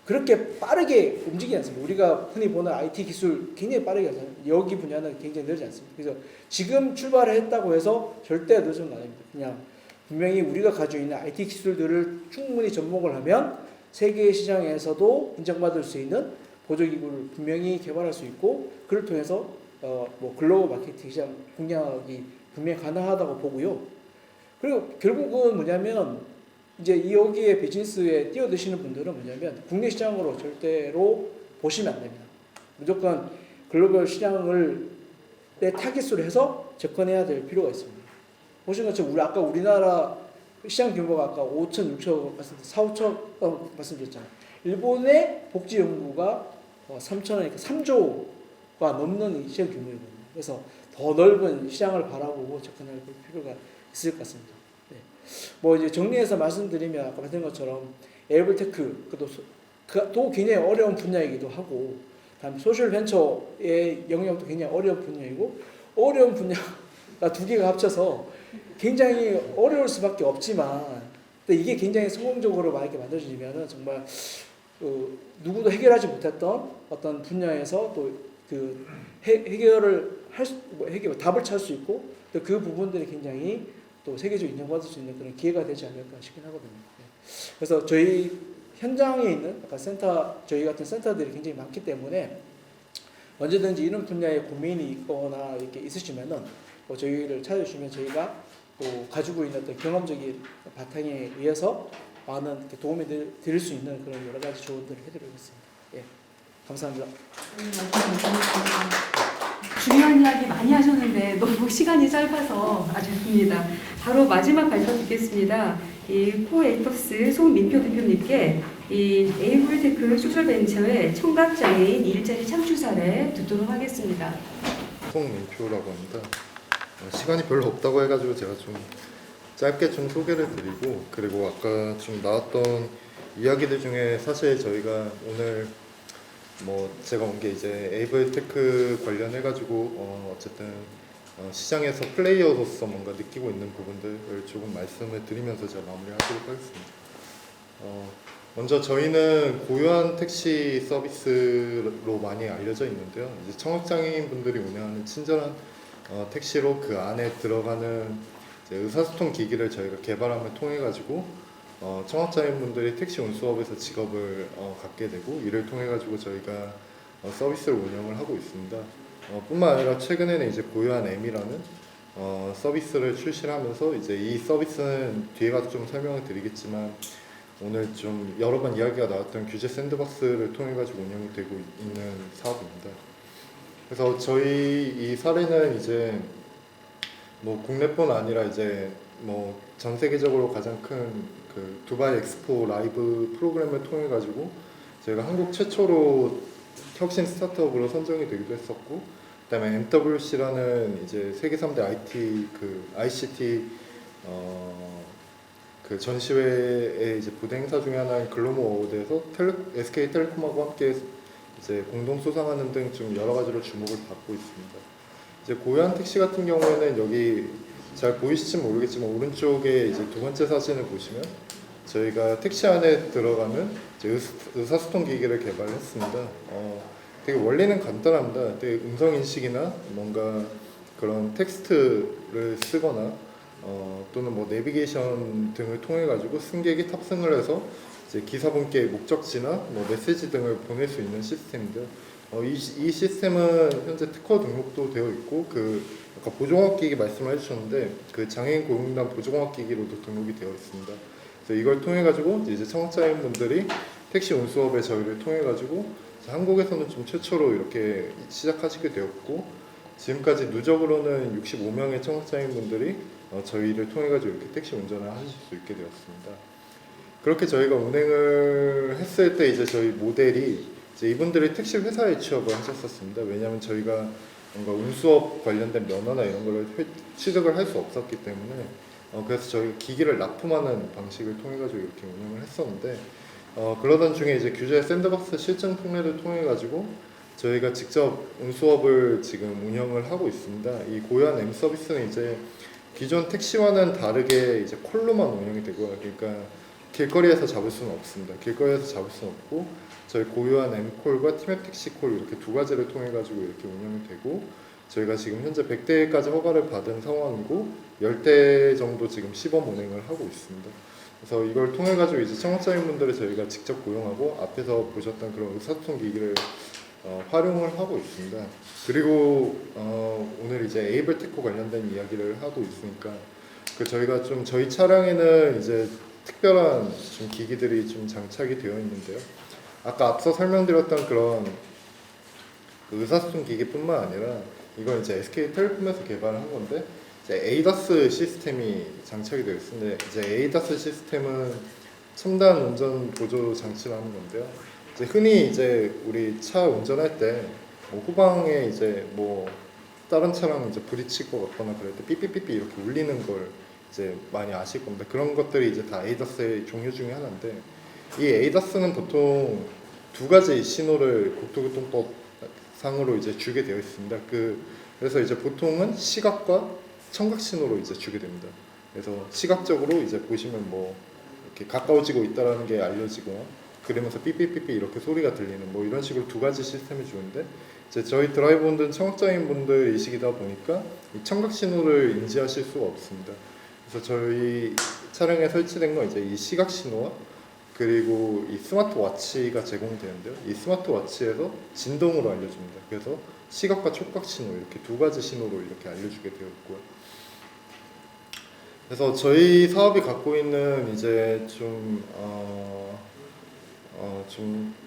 그렇게 빠르게 움직이지 않습니다. 우리가 흔히 보는 IT 기술 굉장히 빠르게 하잖아요. 여기 분야는 굉장히 느리지 않습니다. 그래서 지금 출발을 했다고 해서 절대 늦은 거 아닙니다. 그냥 분명히 우리가 가지고 있는 IT 기술들을 충분히 접목을 하면 세계 시장에서도 인정받을 수 있는 보조기구를 분명히 개발할 수 있고 그를 통해서 글로벌 마케팅 시장 공략이 분명히 가능하다고 보고요. 그리고 결국은 뭐냐면 이제 여기에 비즈니스에 뛰어드시는 분들은 뭐냐면 국내 시장으로 절대로 보시면 안 됩니다. 무조건 글로벌 시장을 타깃으로 해서 접근해야 될 필요가 있습니다. 보시는 것처럼 아까 우리나라 시장 규모가 아까 5천, 6천, 4, 5천 말씀드렸잖아요. 일본의 복지 연구가 3천원이니까 3조가 넘는 시장 규모이거든요. 그래서 더 넓은 시장을 바라보고 접근할 필요가 있을 것 같습니다. 이제 정리해서 말씀드리면 아까 말씀드린 것처럼 에이블테크 또 굉장히 어려운 분야이기도 하고 다음 소셜 벤처의 영역도 굉장히 어려운 분야이고 어려운 분야가 두 개가 합쳐서 굉장히 어려울 수밖에 없지만 근데 이게 굉장히 성공적으로 만약에 만들어지면은 정말 누구도 해결하지 못했던 어떤 분야에서 또 그 해결을 답을 찾을 수 있고 또 그 부분들이 굉장히 또 세계적으로 인정받을 수 있는 그런 기회가 되지 않을까 싶긴 하거든요. 그래서 저희 현장에 있는 저희 같은 센터들이 굉장히 많기 때문에 언제든지 이런 분야에 고민이 있거나 이렇게 있으시면은 저희를 찾아주시면 저희가 또 가지고 있는 어떤 경험적인 바탕에 의해서 많은 도움이 드릴 수 있는 그런 여러 가지 조언들을 해드리겠습니다. 예, 감사합니다. 중요한 이야기 많이 하셨는데 너무 시간이 짧아서 아쉽습니다. 바로 마지막 발표 듣겠습니다. 이 코에이터스 송민표 대표님께 이 에이블테크 소셜벤처의 청각장애인 일자리 창출 사례 듣도록 하겠습니다. 송민표라고 합니다. 시간이 별로 없다고 해가지고 제가 좀 짧게 좀 소개를 드리고 그리고 아까 좀 나왔던 이야기들 중에 사실 저희가 오늘 뭐 제가 온 게 이제 에이블 테크 관련해 가지고 어쨌든 시장에서 플레이어로서 뭔가 느끼고 있는 부분들을 조금 말씀을 드리면서 제가 마무리하도록 하겠습니다. 먼저 저희는 고유한 택시 서비스로 많이 알려져 있는데요. 이제 청각장애인 분들이 운행하는 친절한 택시로 그 안에 들어가는 이제 의사소통 기기를 저희가 개발함을 통해 가지고 청각장애인 분들이 택시 운수업에서 직업을 갖게 되고 이를 통해 가지고 저희가 서비스를 운영을 하고 있습니다. 뿐만 아니라 최근에는 이제 고유한 M이라는 서비스를 출시하면서 이제 이 서비스는 뒤에 가서 좀 설명을 드리겠지만 오늘 좀 여러 번 이야기가 나왔던 규제 샌드박스를 통해 가지고 운영이 되고 있는 사업입니다. 그래서 저희 이 사례는 이제 뭐 국내뿐 아니라 이제 뭐 전 세계적으로 가장 큰 그 두바이 엑스포 라이브 프로그램을 통해 가지고 저희가 한국 최초로 혁신 스타트업으로 선정이 되기도 했었고, 그다음에 MWC라는 이제 세계 3대 ICT 그 전시회의 이제 부대 행사 중에 하나인 글로벌 어워드에서 SK텔레콤하고 함께 이제 공동 수상하는 등 좀 여러 가지로 주목을 받고 있습니다. 이제 고유한 택시 같은 경우에는 여기 잘 보이실지 모르겠지만 오른쪽에 이제 두 번째 사진을 보시면 저희가 택시 안에 들어가는 이제 의사소통 기기를 개발했습니다. 되게 원리는 간단합니다. 되게 음성 인식이나 뭔가 그런 텍스트를 쓰거나 또는 뭐 내비게이션 등을 통해 가지고 승객이 탑승을 해서 이제 기사분께 목적지나 뭐 메시지 등을 보낼 수 있는 시스템인데요. 이 시스템은 현재 특허 등록도 되어 있고 그 아까 보조공학 기기 말씀을 해주셨는데 그 장애인 고용단 보조공학 기기로도 등록이 되어 있습니다. 그래서 이걸 통해 가지고 이제 청각장애인 분들이 택시 운수업에 저희를 통해 가지고 한국에서는 좀 최초로 이렇게 시작하시게 되었고 지금까지 누적으로는 65명의 청각장애인 분들이 저희를 통해 가지고 이렇게 택시 운전을 하실 수 있게 되었습니다. 그렇게 저희가 운행을 했을 때 이제 저희 모델이 이제 이분들이 택시 회사에 취업을 하셨었습니다. 왜냐하면 저희가 뭔가 운수업 관련된 면허나 이런 걸 취득을 할 수 없었기 때문에 그래서 저희가 기기를 납품하는 방식을 통해 가지고 이렇게 운영을 했었는데 그러던 중에 이제 규제 샌드박스 실증 특례를 통해 가지고 저희가 직접 운수업을 지금 운영을 하고 있습니다. 이 고유한 M 서비스는 이제 기존 택시와는 다르게 이제 콜로만 운영이 되고요. 그러니까 길거리에서 잡을 수는 없습니다. 길거리에서 잡을 수는 없고 저희 고유한 M콜과 티맵 택시콜 이렇게 두 가지를 통해 가지고 이렇게 운영이 되고 저희가 지금 현재 100대까지 허가를 받은 상황이고 10대 정도 지금 시범 운행을 하고 있습니다. 그래서 이걸 통해 가지고 이제 청각장애인 분들을 저희가 직접 고용하고 앞에서 보셨던 그런 의사소통 기기를 활용을 하고 있습니다. 그리고 오늘 이제 에이블 테크 관련된 이야기를 하고 있으니까 저희가 좀 저희 차량에는 이제 특별한 좀 기기들이 좀 장착이 되어 있는데요. 아까 앞서 설명드렸던 그런 그 의사소통 기기뿐만 아니라 이건 이제 SK텔레콤에서 개발한 건데 이제 ADAS 시스템이 장착이 되어 있습니다. 이제 ADAS 시스템은 첨단 운전 보조 장치라는 건데요. 이제 흔히 이제 우리 차 운전할 때 뭐 후방에 이제 뭐 다른 차랑 이제 부딪힐 것 같거나 그럴 때 삐삐삐삐 이렇게 울리는 걸 이제 많이 아실 겁니다. 그런 것들이 이제 다 ADAS의 종류 중에 하나인데 이 ADAS는 보통 두 가지 신호를 국토교통법 상으로 이제 주게 되어 있습니다. 그래서 이제 보통은 시각과 청각 신호로 이제 주게 됩니다. 그래서 시각적으로 이제 보시면 뭐 이렇게 가까워지고 있다라는 게 알려지거나 그러면서 삐삐삐삐 이렇게 소리가 들리는 뭐 이런 식으로 두 가지 시스템을 주는데 이제 저희 드라이버분들은 청각장애인 분들이시기다 보니까 이 청각 신호를 인지하실 수가 없습니다. 그래서 저희 차량에 설치된 건 이제 이 시각 신호와 그리고 이 스마트워치가 제공되는데요. 이 스마트워치에서 진동으로 알려줍니다. 그래서 시각과 촉각 신호 이렇게 두 가지 신호로 이렇게 알려주게 되었고요. 그래서 저희 사업이 갖고 있는 이제 좀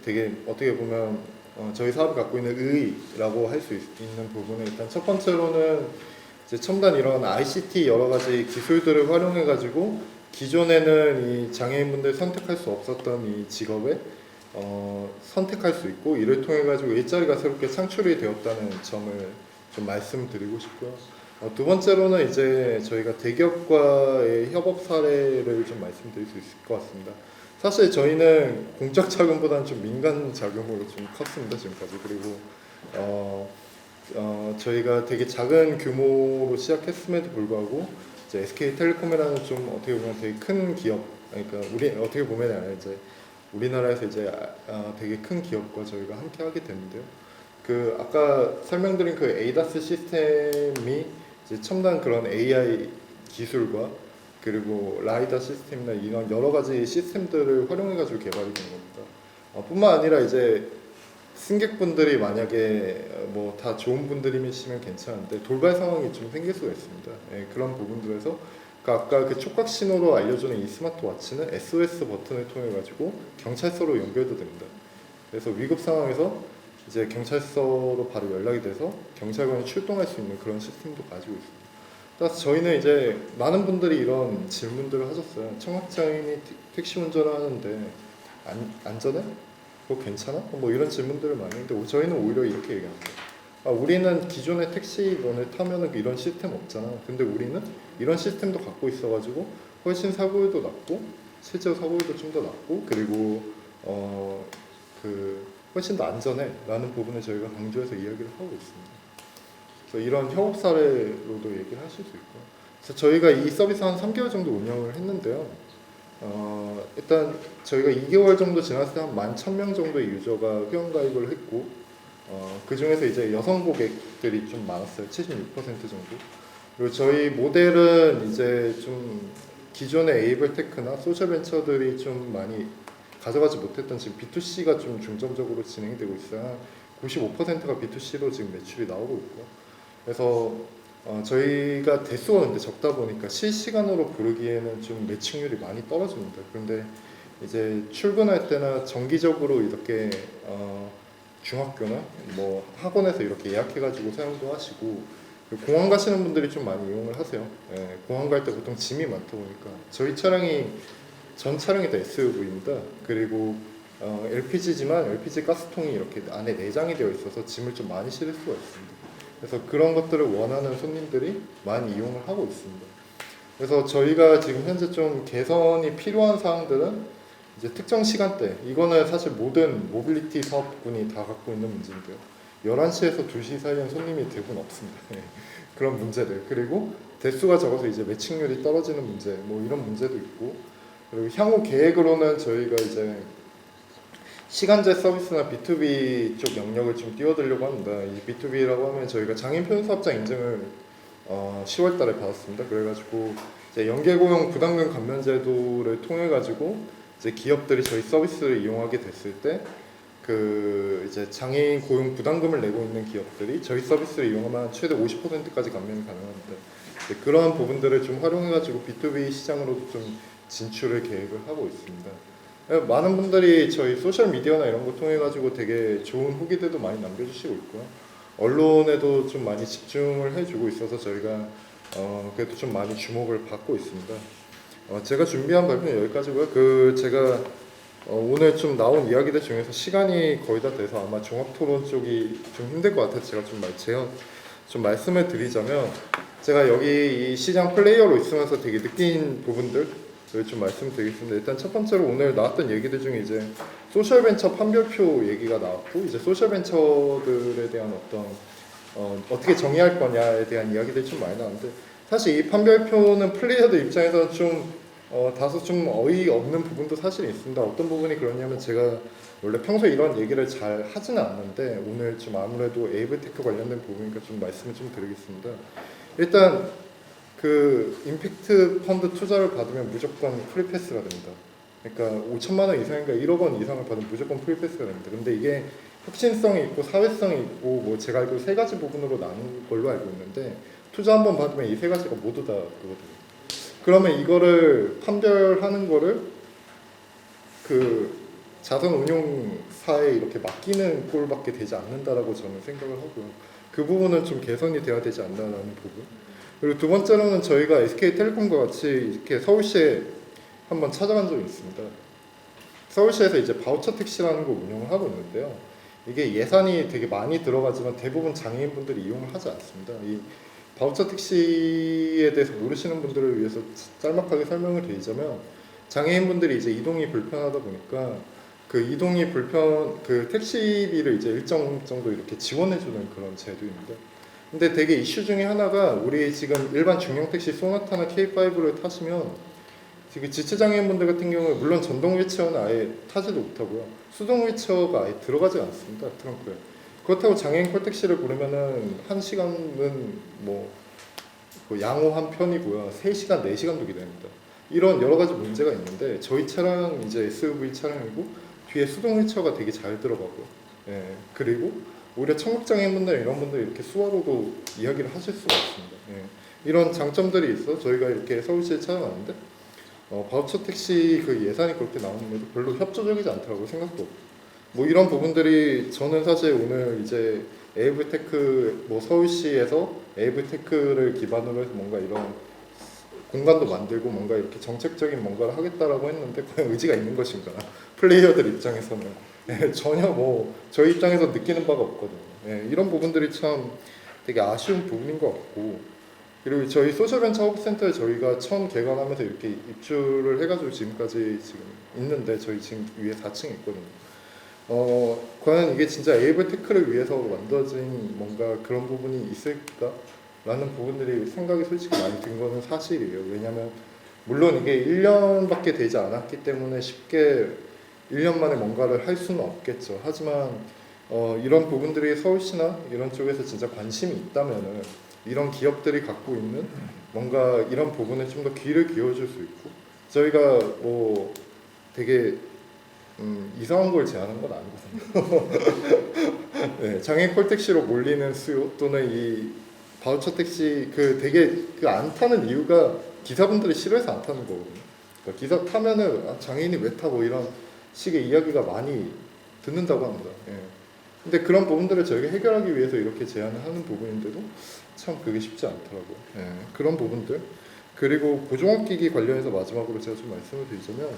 되게 어떻게 보면 저희 사업이 갖고 있는 의의라고 할 수 있는 부분은 일단 첫 번째로는 이제 첨단 이런 ICT 여러 가지 기술들을 활용해 가지고 기존에는 이 장애인분들 선택할 수 없었던 이 직업에 선택할 수 있고 이를 통해 가지고 일자리가 새롭게 창출이 되었다는 점을 좀 말씀드리고 싶고요. 두 번째로는 이제 저희가 대기업과의 협업 사례를 좀 말씀드릴 수 있을 것 같습니다. 사실 저희는 공적 자금보다는 좀 민간 자금으로 좀 컸습니다 지금까지. 그리고 저희가 되게 작은 규모로 시작했음에도 불구하고 이제 SK텔레콤이라는 좀 어떻게 보면 되게 큰 기업, 그러니까 우리 어떻게 보면 이제 우리나라에서 이제 되게 큰 기업과 저희가 함께 하게 됐는데요. 그 아까 설명드린 그 에이다스 시스템이 이제 첨단 그런 AI 기술과 그리고 라이다 시스템이나 이런 여러 가지 시스템들을 활용해가지고 개발이 된 겁니다. 뿐만 아니라 이제 승객분들이 만약에 뭐 다 좋은 분들이시면 괜찮은데 돌발 상황이 좀 생길 수가 있습니다. 예, 그런 부분들에서 아까 그 촉각 신호로 알려주는 이 스마트워치는 SOS 버튼을 통해 가지고 경찰서로 연결도 됩니다. 그래서 위급 상황에서 이제 경찰서로 바로 연락이 돼서 경찰관이 출동할 수 있는 그런 시스템도 가지고 있습니다. 따라서 저희는 이제 많은 분들이 이런 질문들을 하셨어요. 청각장애인이 택시 운전을 하는데 안전해? 그거 괜찮아? 뭐 이런 질문들을 많이 했는데 저희는 오히려 이렇게 얘기합니다. 우리는 기존의 택시론을 타면은 이런 시스템 없잖아. 근데 우리는 이런 시스템도 갖고 있어가지고 훨씬 사고율도 낮고 실제로 사고율도 좀 더 낮고 그리고 훨씬 더 안전해라는 부분을 저희가 강조해서 이야기를 하고 있습니다. 그래서 이런 협업 사례로도 얘기를 하실 수 있고요. 그래서 저희가 이 서비스 한 3개월 정도 운영을 했는데요. 일단 저희가 2개월 정도 지났을 때 한 11,000명 정도의 유저가 회원가입을 했고 그 중에서 이제 여성 고객들이 좀 많았어요. 76% 정도. 그리고 저희 모델은 이제 좀 기존의 에이블테크나 소셜벤처들이 좀 많이 가져가지 못했던 지금 B2C가 좀 중점적으로 진행되고 있어요. 95%가 B2C로 지금 매출이 나오고 있고. 그래서 저희가 대수가 근데 적다 보니까 실시간으로 부르기에는 좀 매칭률이 많이 떨어집니다. 그런데 이제 출근할 때나 정기적으로 이렇게 중학교나 뭐 학원에서 이렇게 예약해가지고 사용도 하시고 공항 가시는 분들이 좀 많이 이용을 하세요. 예, 공항 갈 때 보통 짐이 많다 보니까 저희 차량이 전 차량이 다 SUV입니다. 그리고 LPG지만 LPG 가스통이 이렇게 안에 내장이 되어 있어서 짐을 좀 많이 실을 수가 있습니다. 그래서 그런 것들을 원하는 손님들이 많이 이용을 하고 있습니다. 그래서 저희가 지금 현재 좀 개선이 필요한 사항들은 이제 특정 시간대, 이거는 사실 모든 모빌리티 사업군이 다 갖고 있는 문제인데요. 11시에서 2시 사이엔 손님이 대부분 없습니다. 그런 문제들. 그리고 대수가 적어서 이제 매칭률이 떨어지는 문제, 뭐 이런 문제도 있고, 그리고 향후 계획으로는 저희가 이제 시간제 서비스나 B2B 쪽 영역을 좀 띄워드리려고 합니다. 이 B2B라고 하면 저희가 장애인 표현사업자 인증을 10월 달에 받았습니다. 그래가지고 이제 연계고용 부담금 감면 제도를 통해 가지고 이제 기업들이 저희 서비스를 이용하게 됐을 때 이제 장애인 고용 부담금을 내고 있는 기업들이 저희 서비스를 이용하면 최대 50%까지 감면이 가능합니다. 그러한 부분들을 좀 활용해가지고 B2B 시장으로도 좀 진출을 계획을 하고 있습니다. 많은 분들이 저희 소셜 미디어나 이런 거 통해 가지고 되게 좋은 후기들도 많이 남겨주시고 있고요. 언론에도 좀 많이 집중을 해주고 있어서 저희가 그래도 좀 많이 주목을 받고 있습니다. 제가 준비한 발표는 여기까지고요. 제가 오늘 좀 나온 이야기들 중에서 시간이 거의 다 돼서 아마 종합토론 쪽이 좀 힘들 것 같아서 제가 좀 말씀을 드리자면 제가 여기 이 시장 플레이어로 있으면서 되게 느낀 부분들 좀 말씀드리겠습니다. 일단 첫 번째로 오늘 나왔던 얘기들 중에 이제 소셜벤처 판별표 얘기가 나왔고 이제 소셜벤처들에 대한 어떻게 정의할 거냐에 대한 이야기들이 좀 많이 나왔는데 사실 이 판별표는 플레이어들 입장에서 좀 다소 좀 어이없는 부분도 사실 있습니다. 어떤 부분이 그러냐면 제가 원래 평소에 이런 얘기를 잘 하지는 않는데 오늘 좀 아무래도 에이블테크 관련된 부분이니까 좀 말씀을 좀 드리겠습니다. 일단 임팩트 펀드 투자를 받으면 무조건 프리패스가 됩니다. 그러니까 5천만 원 이상인가 1억 원 이상을 받으면 무조건 프리패스가 됩니다. 근데 이게 혁신성이 있고 사회성이 있고 뭐 제가 알기로 3가지 부분으로 나눈 걸로 알고 있는데 투자 한번 받으면 이 3가지가 모두 다 그거든요. 그러면 이거를 판별하는 거를 자선 운용사에 이렇게 맡기는 꼴밖에 되지 않는다라고 저는 생각을 하고요. 그 부분은 좀 개선이 돼야 되지 않나라는 부분. 그리고 두 번째로는 저희가 SK텔레콤과 같이 이렇게 서울시에 한번 찾아간 적이 있습니다. 서울시에서 이제 바우처 택시라는 걸 운영을 하고 있는데요. 이게 예산이 되게 많이 들어가지만 대부분 장애인분들이 이용을 하지 않습니다. 이 바우처 택시에 대해서 모르시는 분들을 위해서 짤막하게 설명을 드리자면 장애인분들이 이제 이동이 불편하다 보니까 그 이동이 그 택시비를 이제 일정 정도 이렇게 지원해주는 그런 제도입니다. 근데 되게 이슈 중에 하나가 우리 지금 일반 중형 택시 소나타나 K5를 타시면 지금 지체장애인분들 같은 경우에 물론 전동 휠체어는 아예 타지도 못하고요. 수동 휠체어가 아예 들어가지 않습니다. 트렁크에. 그렇다고 장애인 콜택시를 부르면은 1시간은 뭐 양호한 편이고요. 3시간, 4시간도 기다립니다. 이런 여러 가지 문제가 있는데 저희 차량 이제 SUV 차량이고 뒤에 수동 휠체어가 되게 잘 들어가고요. 예. 그리고 오히려 청각장애인분들 이런 분들 이렇게 수화로도 이야기를 하실 수가 있습니다. 예. 이런 장점들이 있어 저희가 이렇게 서울시에 찾아왔는데 바우처 택시 그 예산이 그렇게 나오는데도 별로 협조적이지 않더라고요. 생각도 없고. 뭐 이런 부분들이 저는 사실 오늘 이제 에이블테크 뭐 서울시에서 에이블테크를 기반으로 해서 뭔가 이런 공간도 만들고 뭔가 이렇게 정책적인 뭔가를 하겠다라고 했는데 과연 의지가 있는 것인가 플레이어들 입장에서는 전혀 뭐 저희 입장에서 느끼는 바가 없거든요. 이런 부분들이 참 되게 아쉬운 부분인 것 같고 그리고 저희 소셜벤처 허브센터에 저희가 처음 개관하면서 이렇게 입주를 해가지고 지금까지 지금 있는데 저희 지금 위에 4층에 있거든요. 과연 이게 진짜 에이블테크를 위해서 만들어진 뭔가 그런 부분이 있을까라는 부분들이 생각이 솔직히 많이 든 거는 사실이에요. 왜냐하면 물론 이게 1년밖에 되지 않았기 때문에 쉽게 1년 만에 뭔가를 할 수는 없겠죠. 하지만 이런 부분들이 서울시나 이런 쪽에서 진짜 관심이 있다면은 이런 기업들이 갖고 있는 뭔가 이런 부분에 좀 더 귀를 기울여줄 수 있고 저희가 뭐 되게 이상한 걸 제안한 건 아니거든요. 네, 장애인 콜택시로 몰리는 수요 또는 이 바우처 택시 그 되게 그 안 타는 이유가 기사분들이 싫어해서 안 타는 거거든요. 그러니까 기사 타면은 장애인이 왜 타고 이런 식의 이야기가 많이 듣는다고 합니다. 예. 근데 그런 부분들을 저희가 해결하기 위해서 이렇게 제안을 하는 부분인데도 참 그게 쉽지 않더라고요. 예. 그런 부분들 그리고 보종학기기 관련해서 마지막으로 제가 좀 말씀을 드리자면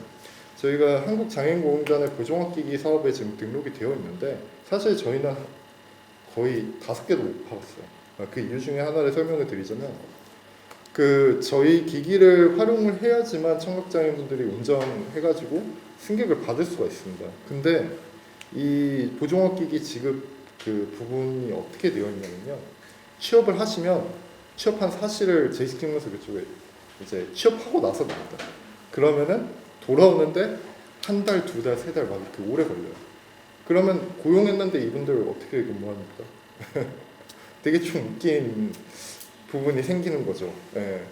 저희가 한국장애인공단의 보종학기기 사업에 지금 등록이 되어 있는데 사실 저희는 거의 5개도 못 팔았어요. 그 이유 중에 하나를 설명을 드리자면 그 저희 기기를 활용을 해야지만 청각장애인분들이 운전해가지고 승객을 받을 수가 있습니다. 근데 이 보종학기기 지급 그 부분이 어떻게 되어 있냐면요. 취업을 하시면 취업한 사실을 제시키면서 그쪽에 이제 취업하고 나서 나옵니다. 그러면은 돌아오는데 1달, 2달, 3달 막 이렇게 오래 걸려요. 그러면 고용했는데 이분들 어떻게 근무합니까? 되게 좀 웃긴 부분이 생기는 거죠. 예.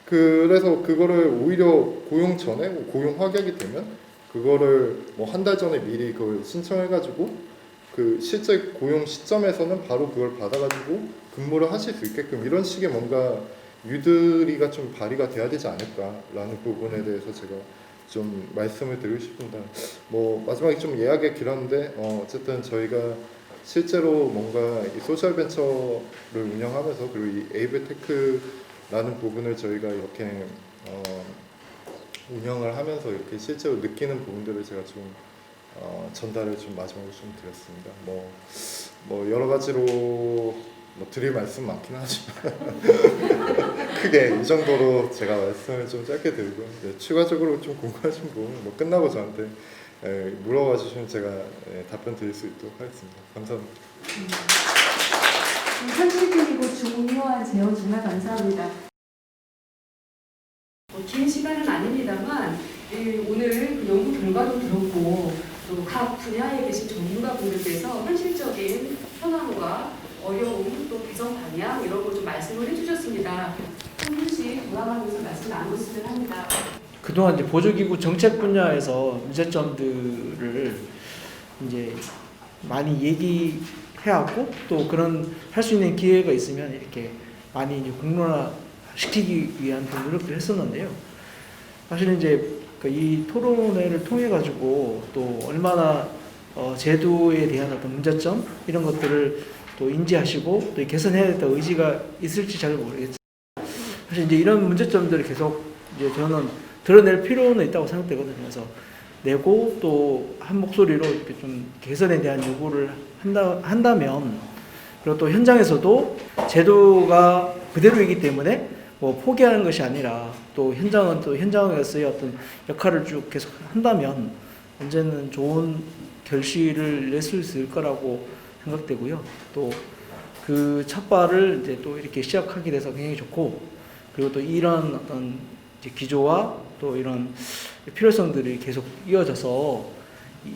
그래서 그거를 오히려 고용 전에 고용 확약이 되면 그거를 뭐 1달 전에 미리 그걸 신청해가지고 그 실제 고용 시점에서는 바로 그걸 받아가지고 근무를 하실 수 있게끔 이런 식의 뭔가 유들이가 좀 발휘가 돼야 되지 않을까라는 부분에 대해서 제가 좀 말씀을 드리고 싶습니다. 뭐 마지막에 좀 예약이 길었는데 어쨌든 저희가 실제로 뭔가 이 소셜벤처를 운영하면서 그리고 이 에이블테크라는 부분을 저희가 이렇게 운영을 하면서 이렇게 실제로 느끼는 부분들을 제가 좀 전달을 좀 마지막으로 좀 드렸습니다. 뭐 여러 가지로 뭐 드릴 말씀 많긴 하지만 크게 이 정도로 제가 말씀을 좀 짧게 드리고 추가적으로 좀 궁금하신 부분 뭐 끝나고 저한테 물어봐 주시면 제가 답변 드릴 수 있도록 하겠습니다. 감사합니다. 현실적이고 중요한 제언 정말 감사합니다. 긴 시간은 아닙니다만 오늘 그 연구 결과도 들었고 또 각 분야에 계신 전문가분들께서 현실적인 현황과 어려움 또 개선 방향 이런 걸 좀 말씀을 해주셨습니다. 한 분씩 돌아가면서 말씀 나눴으면 합니다. 그동안 이제 보조기구 정책 분야에서 문제점들을 이제 많이 얘기해왔고 또 그런 할 수 있는 기회가 있으면 이렇게 많이 이제 공론화 시키기 위한 노력을 했었는데요. 사실 이제 이 토론회를 통해 가지고 또 얼마나 제도에 대한 어떤 문제점 이런 것들을 또 인지하시고 또 개선해야겠다 의지가 있을지 잘 모르겠어요. 사실 이제 이런 문제점들을 계속 이제 저는 드러낼 필요는 있다고 생각되거든요. 그래서 내고 또 한 목소리로 이렇게 좀 개선에 대한 요구를 한다면 그리고 또 현장에서도 제도가 그대로이기 때문에 뭐 포기하는 것이 아니라 또 현장은 또 현장에서의 어떤 역할을 쭉 계속 한다면 언제는 좋은 결실을 냈을 수 있을 거라고 생각되고요. 또 그 첫발을 이제 또 이렇게 시작하게 돼서 굉장히 좋고, 그리고 또 이런 어떤 이제 기조와 또 이런 필요성들이 계속 이어져서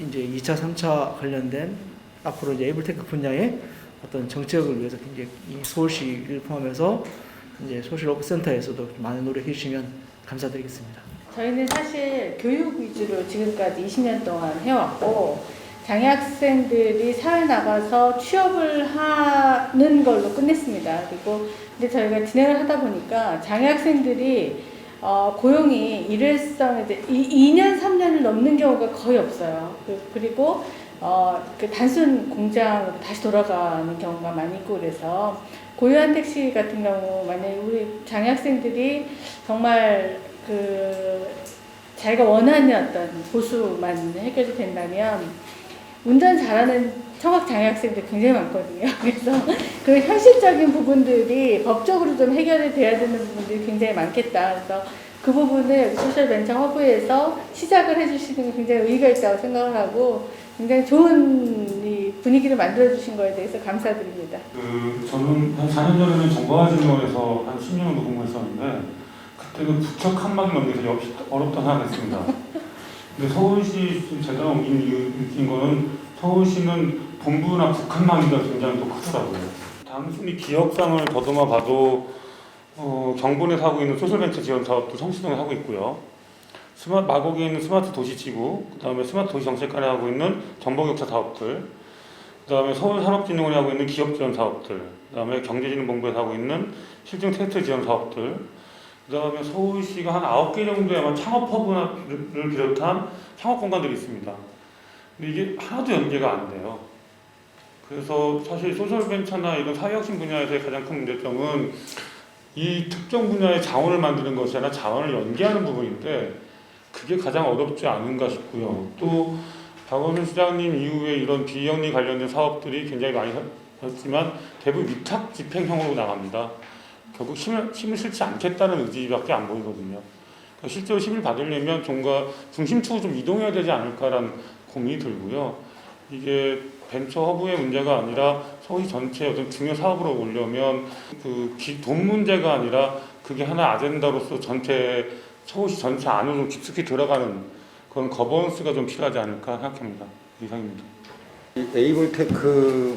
이제 2차, 3차 관련된 앞으로 이제 에이블테크 분야의 어떤 정책을 위해서 굉장히 이 서울시를 포함해서 이제 소셜워크센터에서도 많은 노력해 주시면 감사드리겠습니다. 저희는 사실 교육 위주로 지금까지 20년 동안 해왔고, 장애 학생들이 사회 나가서 취업을 하는 걸로 끝냈습니다. 그리고 근데 저희가 진행을 하다 보니까 장애 학생들이 고용이 일회성 이제 2년 3년을 넘는 경우가 거의 없어요. 그리고 그 단순 공장으로 다시 돌아가는 경우가 많이 있고, 그래서 고유한 택시 같은 경우 만약에 우리 장애 학생들이 정말 그 자기가 원하는 어떤 보수만 해결이 된다면 운전 잘하는 청각 장애 학생들 굉장히 많거든요. 그래서 그 현실적인 부분들이 법적으로 좀 해결이 돼야 되는 부분들이 굉장히 많겠다. 그래서 그 부분을 소셜벤처 허브에서 시작을 해주시는 게 굉장히 의의가 있다고 생각을 하고, 굉장히 좋은 이 분위기를 만들어주신 거에 대해서 감사드립니다. 저는 한 4년 전에는 정보화진흥원에서 한 10년 정도 근무했었는데, 그때는 부쩍 한 방이 넘는 게 되게 어렵던 하나였습니다. 근데 서울시 제가 느낀 거는 서울시는 본부나 북한망이가 굉장히 또 크더라고요. 단순히 기업상을 더듬어 봐도 경본에서 하고 있는 소셜벤처 지원 사업도 성시동에 하고 있고요. 마곡에 있는 스마트 도시지구, 그다음에 스마트 도시 정책관에 하고 있는 정보격차 사업들, 그다음에 서울산업진흥원이 하고 있는 기업 지원 사업들, 그다음에 경제진흥본부에서 하고 있는 실증 테스트 지원 사업들, 그다음에 서울시가 한 9개 정도의 아마 창업허브를 비롯한 창업 공간들이 있습니다. 근데 이게 하나도 연계가 안 돼요. 그래서 사실 소셜벤처나 이런 사회혁신 분야에서의 가장 큰 문제점은 이 특정 분야의 자원을 만드는 것이 아니라 자원을 연계하는 부분인데, 그게 가장 어렵지 않은가 싶고요. 또 박원순 시장님 이후에 이런 비영리 관련된 사업들이 굉장히 많이 했지만 대부분 위탁 집행형으로 나갑니다. 결국 힘을 실지 않겠다는 의지밖에 안 보이거든요. 그러니까 실제로 힘을 받으려면 뭔가 중심축을 좀 이동해야 되지 않을까라는 고민이 들고요. 이게 벤처 허브의 문제가 아니라 서울시 전체 어떤 중요 사업으로 오려면 돈 문제가 아니라 그게 하나 아젠다로서 서울시 전체 안으로 깊숙이 들어가는 그런 거버넌스가 좀 필요하지 않을까 생각합니다. 이상입니다. 에이블테크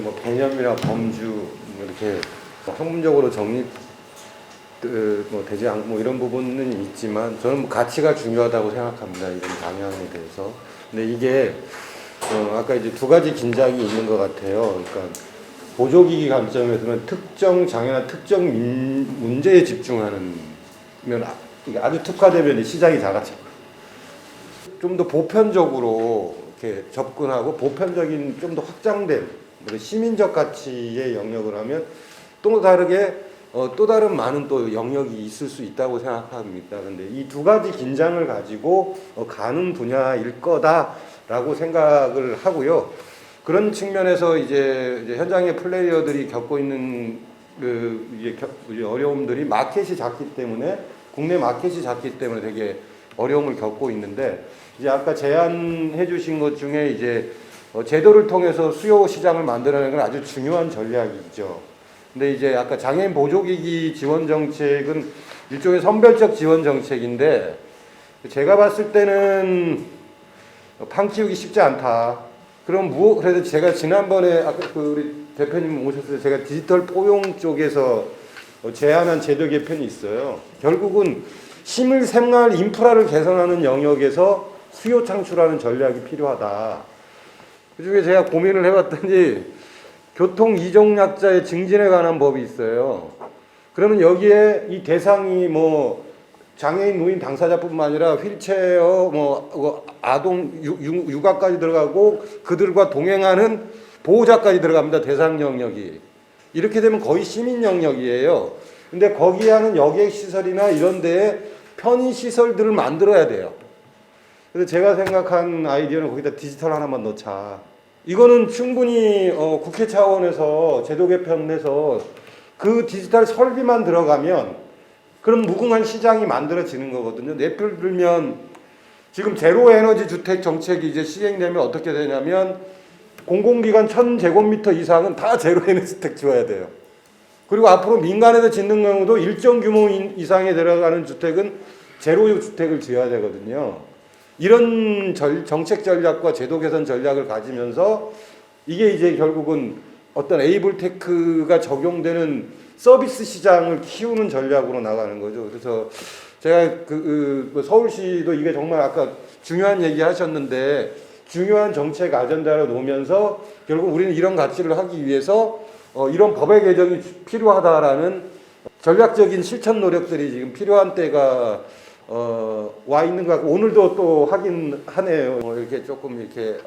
뭐 개념이나 범주 이렇게 학문적으로 정립 되지 않고 이런 부분은 있지만 저는 가치가 중요하다고 생각합니다. 이런 방향에 대해서. 근데 이게 아까 이제 두 가지 긴장이 있는 것 같아요. 그러니까 보조기기 관점에서는 특정 장애나 특정 문제에 집중하는 면 아주 특화되면 시장이 작아지고, 좀 더 보편적으로 이렇게 접근하고 보편적인 좀 더 확장된 시민적 가치의 영역을 하면 또 다르게 또 다른 많은 또 영역이 있을 수 있다고 생각합니다. 근데 이 두 가지 긴장을 가지고 가는 분야일 거다라고 생각을 하고요. 그런 측면에서 이제 현장의 플레이어들이 겪고 있는 어려움들이 마켓이 작기 때문에, 국내 마켓이 작기 때문에 되게 어려움을 겪고 있는데, 이제 아까 제안해 주신 것 중에 이제 제도를 통해서 수요 시장을 만들어내는 건 아주 중요한 전략이죠. 근데 이제 아까 장애인 보조기기 지원 정책은 일종의 선별적 지원 정책인데, 제가 봤을 때는 판 키우기 쉽지 않다. 그래서 제가 지난번에 아까 우리 대표님 오셨을 때 제가 디지털 포용 쪽에서 제안한 제도 개편이 있어요. 결국은 시민생활 인프라를 개선하는 영역에서 수요 창출하는 전략이 필요하다. 그중에 제가 고민을 해봤더니 교통 이종약자의 증진에 관한 법이 있어요. 그러면 여기에 이 대상이 뭐 장애인 노인 당사자뿐만 아니라 휠체어 아동 육아까지 들어가고 그들과 동행하는 보호자까지 들어갑니다. 대상 영역이. 이렇게 되면 거의 시민 영역이에요. 근데 거기에 하는 여객 시설이나 이런 데에 편의 시설들을 만들어야 돼요. 그래서 제가 생각한 아이디어는 거기다 디지털 하나만 넣자. 이거는 충분히 국회 차원에서 제도 개편해서 그 디지털 설비만 들어가면 그럼 무궁한 시장이 만들어지는 거거든요. 예를 들면 지금 제로 에너지 주택 정책이 이제 시행되면 어떻게 되냐면 공공기관 1000제곱미터 이상은 다 제로 에너지 주택 지어야 돼요. 그리고 앞으로 민간에서 짓는 경우도 일정 규모 이상에 들어가는 주택은 제로 주택을 지어야 되거든요. 이런 정책 전략과 제도 개선 전략을 가지면서 이게 이제 결국은 어떤 에이블테크가 적용되는 서비스 시장을 키우는 전략으로 나가는 거죠. 그래서 제가 서울시도 이게 정말 아까 중요한 얘기 하셨는데 중요한 정책 아젠다로 놓으면서 결국 우리는 이런 가치를 하기 위해서 이런 법의 개정이 필요하다라는 전략적인 실천 노력들이 지금 필요한 때가 와 있는 것 같고 오늘도 또 하긴 하네요. 이렇게 조금 이렇게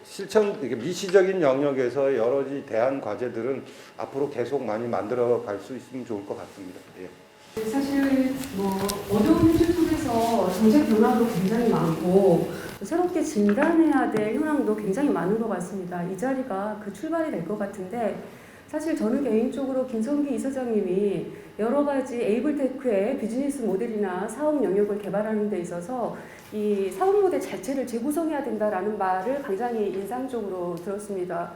실천 이렇게 미시적인 영역에서 여러 가지 대안 과제들은 앞으로 계속 많이 만들어 갈 수 있으면 좋을 것 같습니다. 예. 사실 뭐 어려운 현실 속에서 정책 변화도 굉장히 많고 새롭게 진단해야 될 현황도 굉장히 많은 것 같습니다. 이 자리가 그 출발이 될 것 같은데 사실 저는 개인적으로 김성기 이사장님이 여러 가지 에이블테크의 비즈니스 모델이나 사업 영역을 개발하는 데 있어서 이 사업 모델 자체를 재구성해야 된다라는 말을 굉장히 인상적으로 들었습니다.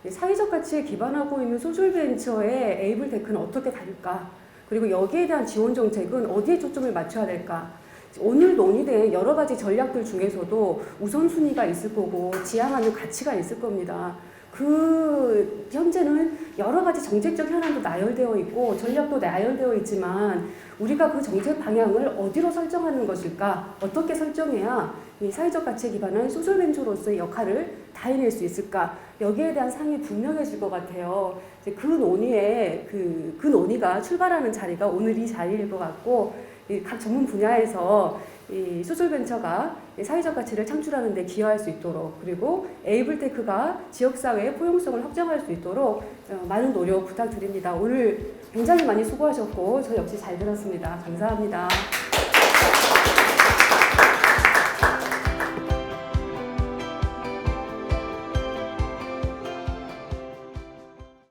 사회적 가치에 기반하고 있는 소셜벤처의 에이블테크는 어떻게 다를까? 그리고 여기에 대한 지원 정책은 어디에 초점을 맞춰야 될까? 오늘 논의된 여러 가지 전략들 중에서도 우선순위가 있을 거고 지향하는 가치가 있을 겁니다. 그 현재는 여러 가지 정책적 현안도 나열되어 있고 전략도 나열되어 있지만 우리가 그 정책 방향을 어디로 설정하는 것일까? 어떻게 설정해야 이 사회적 가치에 기반한 소셜벤처로서의 역할을 다해낼 수 있을까? 여기에 대한 상이 분명해질 것 같아요. 이제 그 논의가 출발하는 자리가 오늘 이 자리일 것 같고 각 전문 분야에서 이 소셜벤처가 사회적 가치를 창출하는 데 기여할 수 있도록 그리고 에이블테크가 지역사회의 포용성을 확장할 수 있도록 많은 노력 부탁드립니다. 오늘 굉장히 많이 수고하셨고 저 역시 잘 들었습니다. 감사합니다.